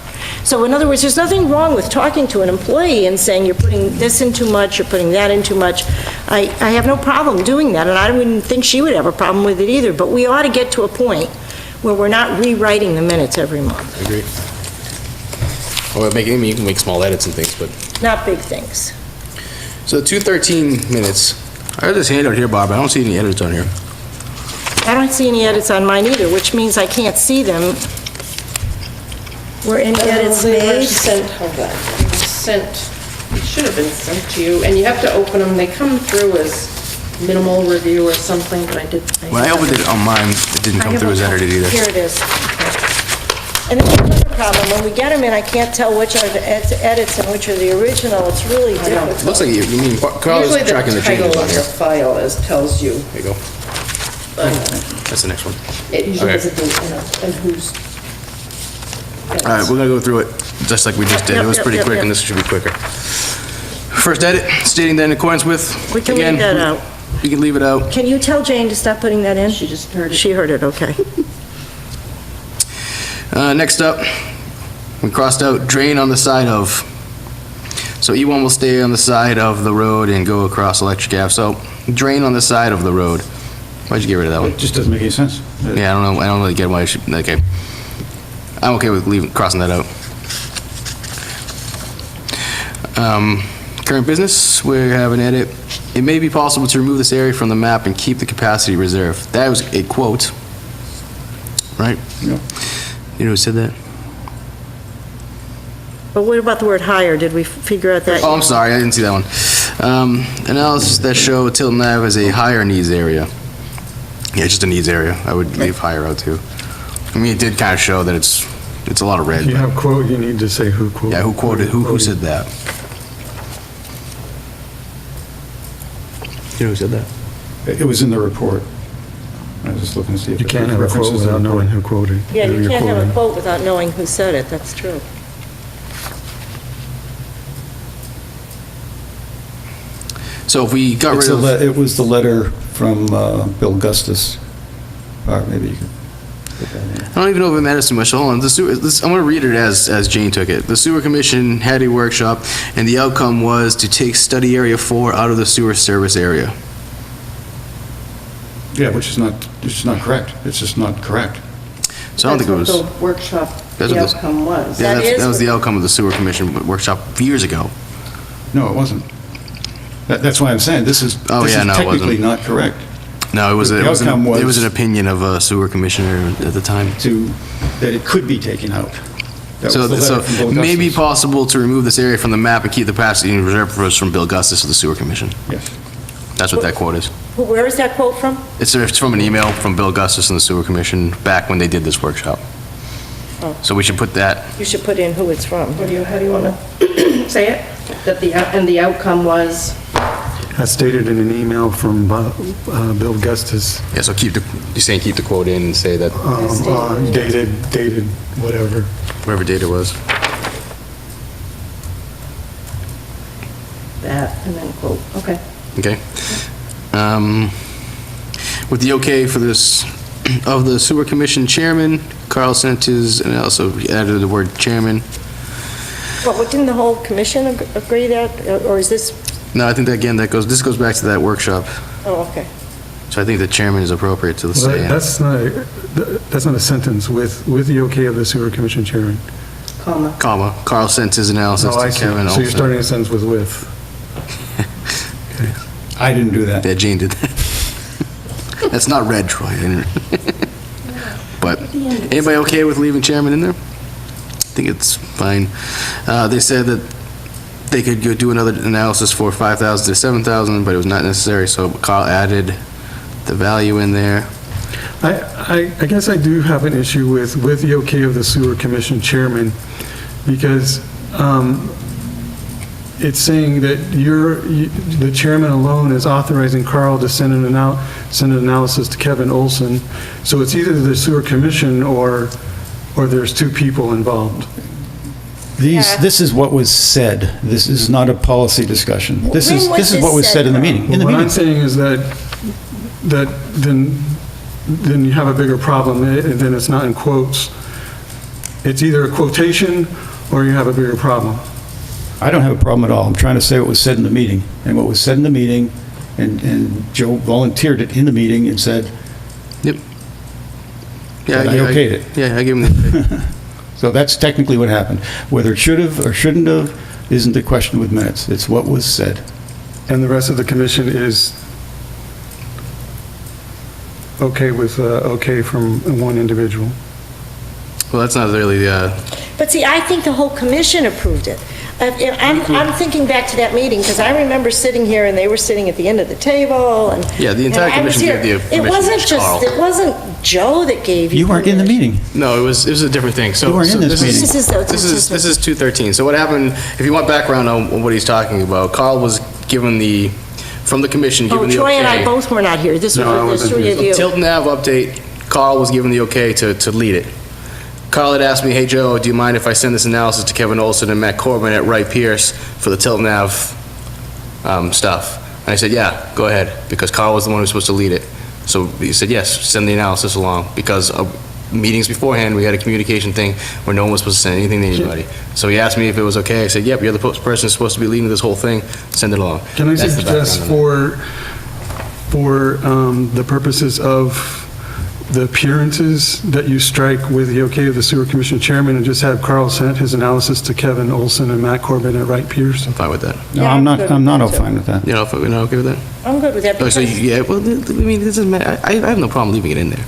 So in other words, there's nothing wrong with talking to an employee and saying, you're putting this in too much, you're putting that in too much. I have no problem doing that, and I wouldn't think she would have a problem with it either, but we ought to get to a point where we're not rewriting the minutes every month, I agree. Well, you can make small edits and things, but, not big things. so the 213 minutes, I have this handout here, Bob, I don't see any edits on here. I don't see any edits on mine either, which means I can't see them. Were any edits They were made? sent, hold on, they were sent, it should have been sent to you, and you have to open them, they come through as minimal review or something, but I did. When I opened it on mine, it didn't come through as edited either. Here it is. And then another problem, when we get them in, I can't tell which are the edits and which are the original. It's really difficult. Looks like you mean, Carl is tracking the changes on Usually the title of here. the file tells you, There you go. That's the next one. it usually Okay. has a date and who's. All right, we're gonna go through it, just like we just did. It was pretty quick, and this should be quicker. First edit, stating that in accordance with, We can again, leave that out. you can leave it out. Can you tell Jane to stop putting that in? She just heard it. She heard it, okay. Next up, we crossed out drain on the side of. So E1 will stay on the side of the road and go across Electric Ave. So drain on the side of the road. Why'd you get rid of that one? It just doesn't make any sense. Yeah, I don't know. I don't really get why I should. Okay, I'm okay with crossing that out. Current business, we have an edit. It may be possible to remove this area from the map and keep the capacity reserved. That was a quote, right? Yeah. You know who said that? But what about the word higher? Did we figure out that? Oh, I'm sorry, I didn't see that one. Analysis that show Tilton Ave as a higher needs area. Yeah, just a needs area. I would leave higher out too. I mean, it did kind of show that it's a lot of red. If you but- have quote, you need to say who quoted. Yeah, who quoted, who said that? You know who said that? It was in the report. I was just looking to see if. You it can't have a quote references the without knowing report. who quoted. Yeah, who you you're can't have a quoting. quote without knowing who said it, that's true. So if we got rid of... It was the letter from Bill Gustus. Or maybe you could put that in. I don't even know if it matters too much. So hold on. I'm going to read it as Jane took it. The Sewer Commission had a workshop, and the outcome was to take study area 4 out of the sewer service area. Yeah, which is not correct. It's just not correct. So I don't think it was... That's what the workshop, That's the what the- outcome was. Yeah, That is that was what- the outcome of the Sewer Commission workshop years ago. No, it wasn't. That's why I'm saying this is Oh, yeah, no, it technically wasn't. not correct. No, it was The it was outcome it was was- an opinion of a sewer commissioner at the time. That it could be taken out. That So, was the letter from Bill it may be Gustus. possible to remove this area from the map and keep the passage reserved for us from Bill Gustus of the Sewer Commission. Yes. That's what that quote is. Where is that quote from? It's from an email from Bill Gustus and the Sewer Commission back when they did this workshop. Oh. So we should put that, You should put in who it's from. How do you want to say it? That and the outcome was? As stated in an email from Bill Gustus, yeah, so you're saying keep the quote in and say that, dated, whatever. whatever date it was. That, and then quote, okay. Okay. With the okay for this, of the Sewer Commission Chairman, Carl sent his, and also added the word chairman. But didn't the whole commission agree that, or is this, No, I think that, again, this goes back to that workshop. oh, okay. So I think the chairman is appropriate to Well, say. That's not a sentence, with the okay of the sewer commission chairman. Comma. Carl sent his analysis Oh, I to see. Kevin So you're Olson. starting a sentence with. I didn't do that. Yeah, Jane did that. That's not red, Troy. But, anybody okay with leaving chairman in there? I think it's fine. They said that they could go do another analysis for 5,000 to 7,000, but it was not necessary, so Carl added the value in there. I guess I do have an issue with the okay of the sewer commission chairman, because it's saying that the chairman alone is authorizing Carl to send an analysis to Kevin Olson. So it's either the sewer commission or there's two people involved. This is what was said. This is not a policy discussion. This is what was said in the meeting. In the What I'm meeting. saying is that then you have a bigger problem, and then it's not in quotes. It's either a quotation or you have a bigger problem. I don't have a problem at all. I'm trying to say what was said in the meeting. And what was said in the meeting, and Joe volunteered it in the meeting and said, Yep. Yeah, I okayed it. Yeah, I gave him the okay. So that's technically what happened. Whether it should have or shouldn't have isn't the question with minutes. It's what was said. And the rest of the commission is okay with, okay from one individual. Well, that's not really the, But see, I think the whole commission approved it. I'm thinking back to that meeting, because I remember sitting here, and they were sitting at the end of the table, and... Yeah, the entire and I was commission here. gave the It wasn't permission to Carl. just, it wasn't Joe that gave you... You weren't in the permission. meeting. no, it was a different thing. So You weren't in so this meeting. This is 213. So what happened, if you want background on what he's talking about, Carl was given from the commission, Oh, given the okay. Troy and I both were not here. This was No, I the wasn't three here. of you. Tilton Ave update, Carl was given the okay to lead it. Carl had asked me, hey, Joe, do you mind if I send this analysis to Kevin Olson and Matt Corbin at Wright Pierce for the Tilton Ave stuff? And I said, yeah, go ahead, because Carl was the one who was supposed to lead it. So he said, yes, send the analysis along, because meetings beforehand, we had a communication thing where no one was supposed to send anything to anybody. So he asked me if it was okay. I said, yep, you're the person supposed to be leading this whole thing, send it along. Can I That's the suggest background on for the purposes of the appearances that you strike with the okay of the sewer commission chairman and just have Carl send his analysis to Kevin Olson and Matt Corbin at Wright Pierce? I'm fine with that. No, Yeah, I'm I'm not, good I'm with not that, all too. fine with that. You know, we're not okay with that? I'm good with that, Oh, because... so, yeah, well, I mean, this doesn't matter. I have no problem leaving it in there.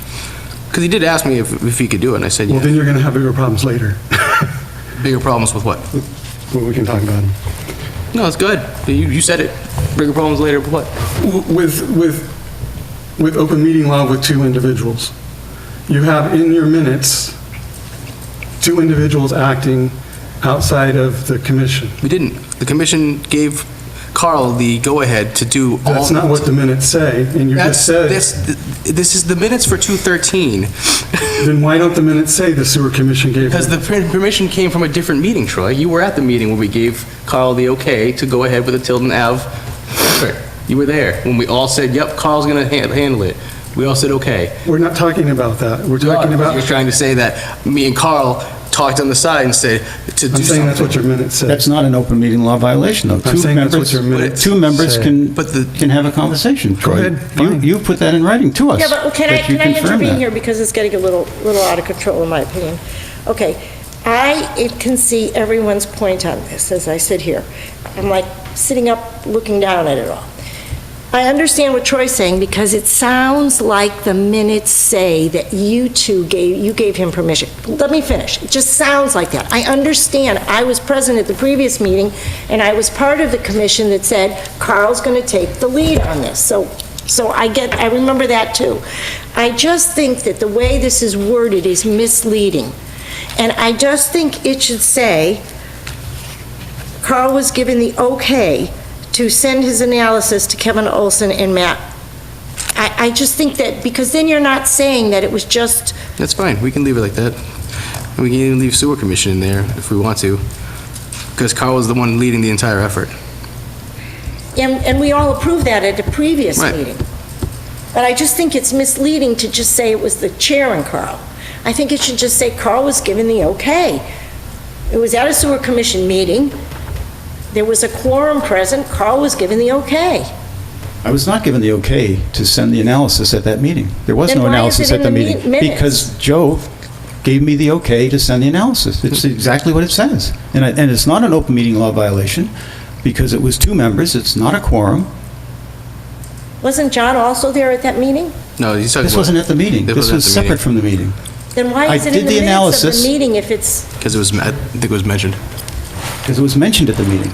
Because he did ask me if he could do it, and I said, Well, yeah. then you're going to have bigger problems later. Bigger problems with what? Well, we can talk about them. No, it's good. You said it. Bigger problems later with what? With open meeting law with two individuals. You have in your minutes two individuals acting outside of the commission. We didn't. The commission gave Carl the go-ahead to do all... That's not what the minutes say, and you just said, This is the minutes for 213, then why don't the minutes say the sewer commission gave? because the permission came from a different meeting, Troy. You were at the meeting where we gave Carl the okay to go ahead with the Tilton Ave. You were there when we all said, yep, Carl's gonna handle it. We all said, okay. We're not talking about that. We're talking You're about, trying to say that me and Carl talked on the side and said to do I'm saying that's what your something. minutes said. That's not an open meeting law violation, though. I'm saying that's what your minutes Two members say. can have a conversation, Troy. ahead, fine. You put that in writing to us. Yeah, but can I that you confirm intervene that. here, because it's getting a little out of control, in my opinion. Okay, it can see everyone's point on this as I sit here. I'm like sitting up, looking down at it all. I understand what Troy's saying, because it sounds like the minutes say that you gave him permission. Let me finish. It just sounds like that. I understand. I was present at the previous meeting, and I was part of the commission that said, Carl's going to take the lead on this. So I remember that too. I just think that the way this is worded is misleading. And I just think it should say, Carl was given the okay to send his analysis to Kevin Olson and Matt. I just think that, because then you're not saying that it was just, That's fine, we can leave it like that. And we can even leave sewer commission in there if we want to, because Carl was the one leading the entire effort. and we all approved that at the previous Right. meeting. But I just think it's misleading to just say it was the chair and Carl. I think it should just say Carl was given the okay. It was at a sewer commission meeting. There was a quorum present. Carl was given the okay. I was not given the okay to send the analysis at that meeting. There was Then no why is analysis it at in the the meeting. minutes? Because Joe gave me the okay to send the analysis. It's exactly what it says. And it's not an open meeting law violation, because it was two members, it's not a quorum. Wasn't John also there at that meeting? No, he's talking about... This wasn't at the meeting. This was separate from the meeting. Then why I is it did in the the minutes of analysis. the meeting if it's, Because it was, I think it was mentioned. Because it was mentioned at the meeting.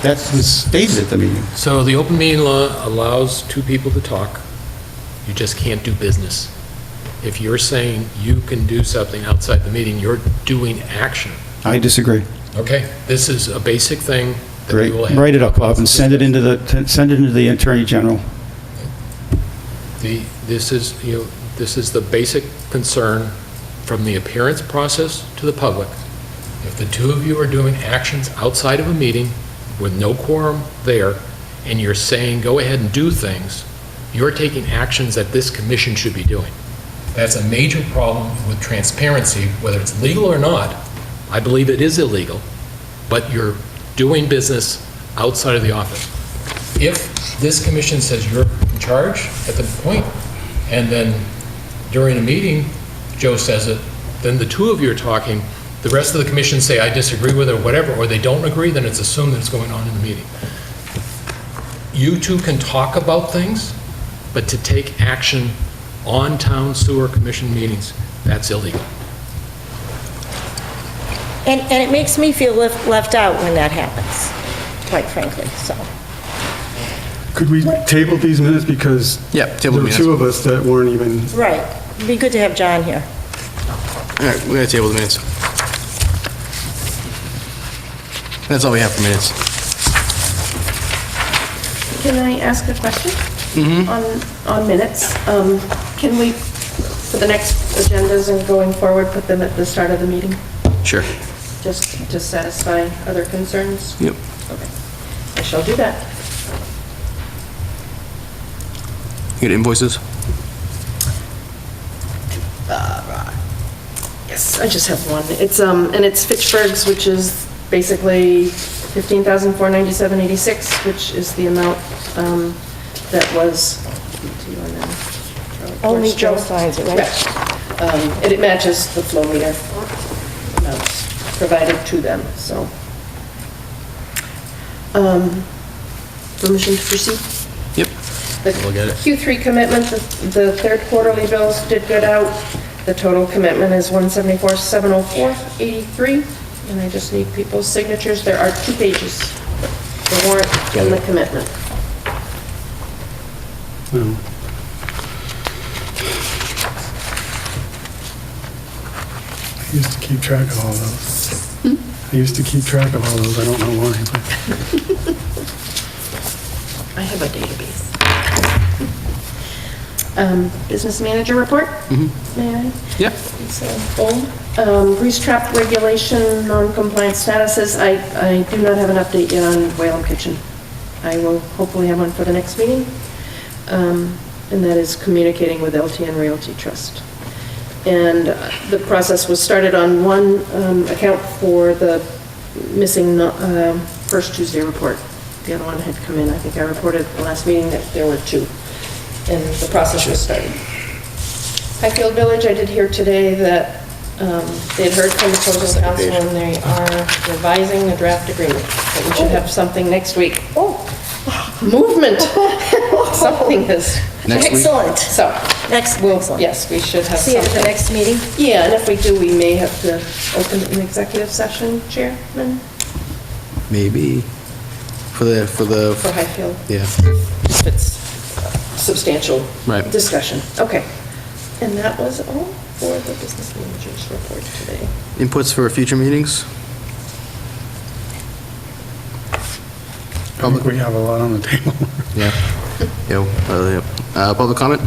That was stated at the meeting. So the open meeting law allows two people to talk. You just can't do business. If you're saying you can do something outside the meeting, you're doing action. I disagree. Okay? This is a basic thing that we Great. will have. Write it up, Bob, and send it into the Attorney General. This is the basic concern from the appearance process to the public. If the two of you are doing actions outside of a meeting with no quorum there, and you're saying, go ahead and do things, you're taking actions that this commission should be doing. That's a major problem with transparency, whether it's legal or not. I believe it is illegal, but you're doing business outside of the office. If this commission says you're in charge at the point, and then during a meeting, Joe says it, then the two of you are talking, the rest of the commission say, I disagree with it, or whatever, or they don't agree, then it's assumed that it's going on in the meeting. You two can talk about things, but to take action on town sewer commission meetings, that's illegal. and it makes me feel left out when that happens, quite frankly, so. Could we table these minutes, because Yeah, table there were the two minutes. of us that weren't even, Right. It'd be good to have John here. All right, we're gonna table the minutes. That's all we have for minutes. Can I ask a question? On minutes? Can we, for the next agendas and going forward, put them at the start of the meeting? Sure. Just to satisfy other concerns? Yep. Okay. I shall do that. You get invoices? Yes, I just have one. It's, and it's Fitchburg's, which is basically $15,497.86, which is the amount, that was, Only Joe signs it, right? Right. And it matches the flow meter amounts provided to them, so. Permission to proceed? Yep. The We'll get it. Q3 commitment, the third quarterly bills did get out. The total commitment is $174,704.83, and I just need people's signatures. There are 2 pages, the warrant and the commitment. no. I used to keep track of all those. I used to keep track of all those, I don't know why, but I have a database. Business manager report? May I? Yep. It's old. Grease trap regulation, non-compliant statuses. I do not have an update yet on Whalum Kitchen. I will hopefully have one for the next meeting. And that is communicating with LTN Realty Trust. And the process was started on one account for the missing First Tuesday report. The other one had come in. I think I reported at the last meeting that there were 2. And the process was started. Highfield Village, I did hear today that they'd heard from the Coastal Council and they are revising the draft agreement. So we should have something next week. Oh, Movement! Something is, Next week? excellent. so, Excellent. yes, we should have See you at the something. next meeting. Yeah, and if we do, we may have to open an executive session, Chairman, Maybe. For the, for Highfield, yeah. if it's substantial Right. discussion. Okay. And that was all for the business manager's report today. Inputs for future meetings? I think we have a lot on the table. Yeah. Public comment?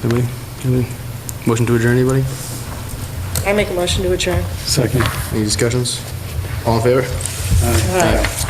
Anybody? Motion to adjourn, anybody? I make a motion to adjourn. Second. Any discussions? All in favor? Aye. Aye.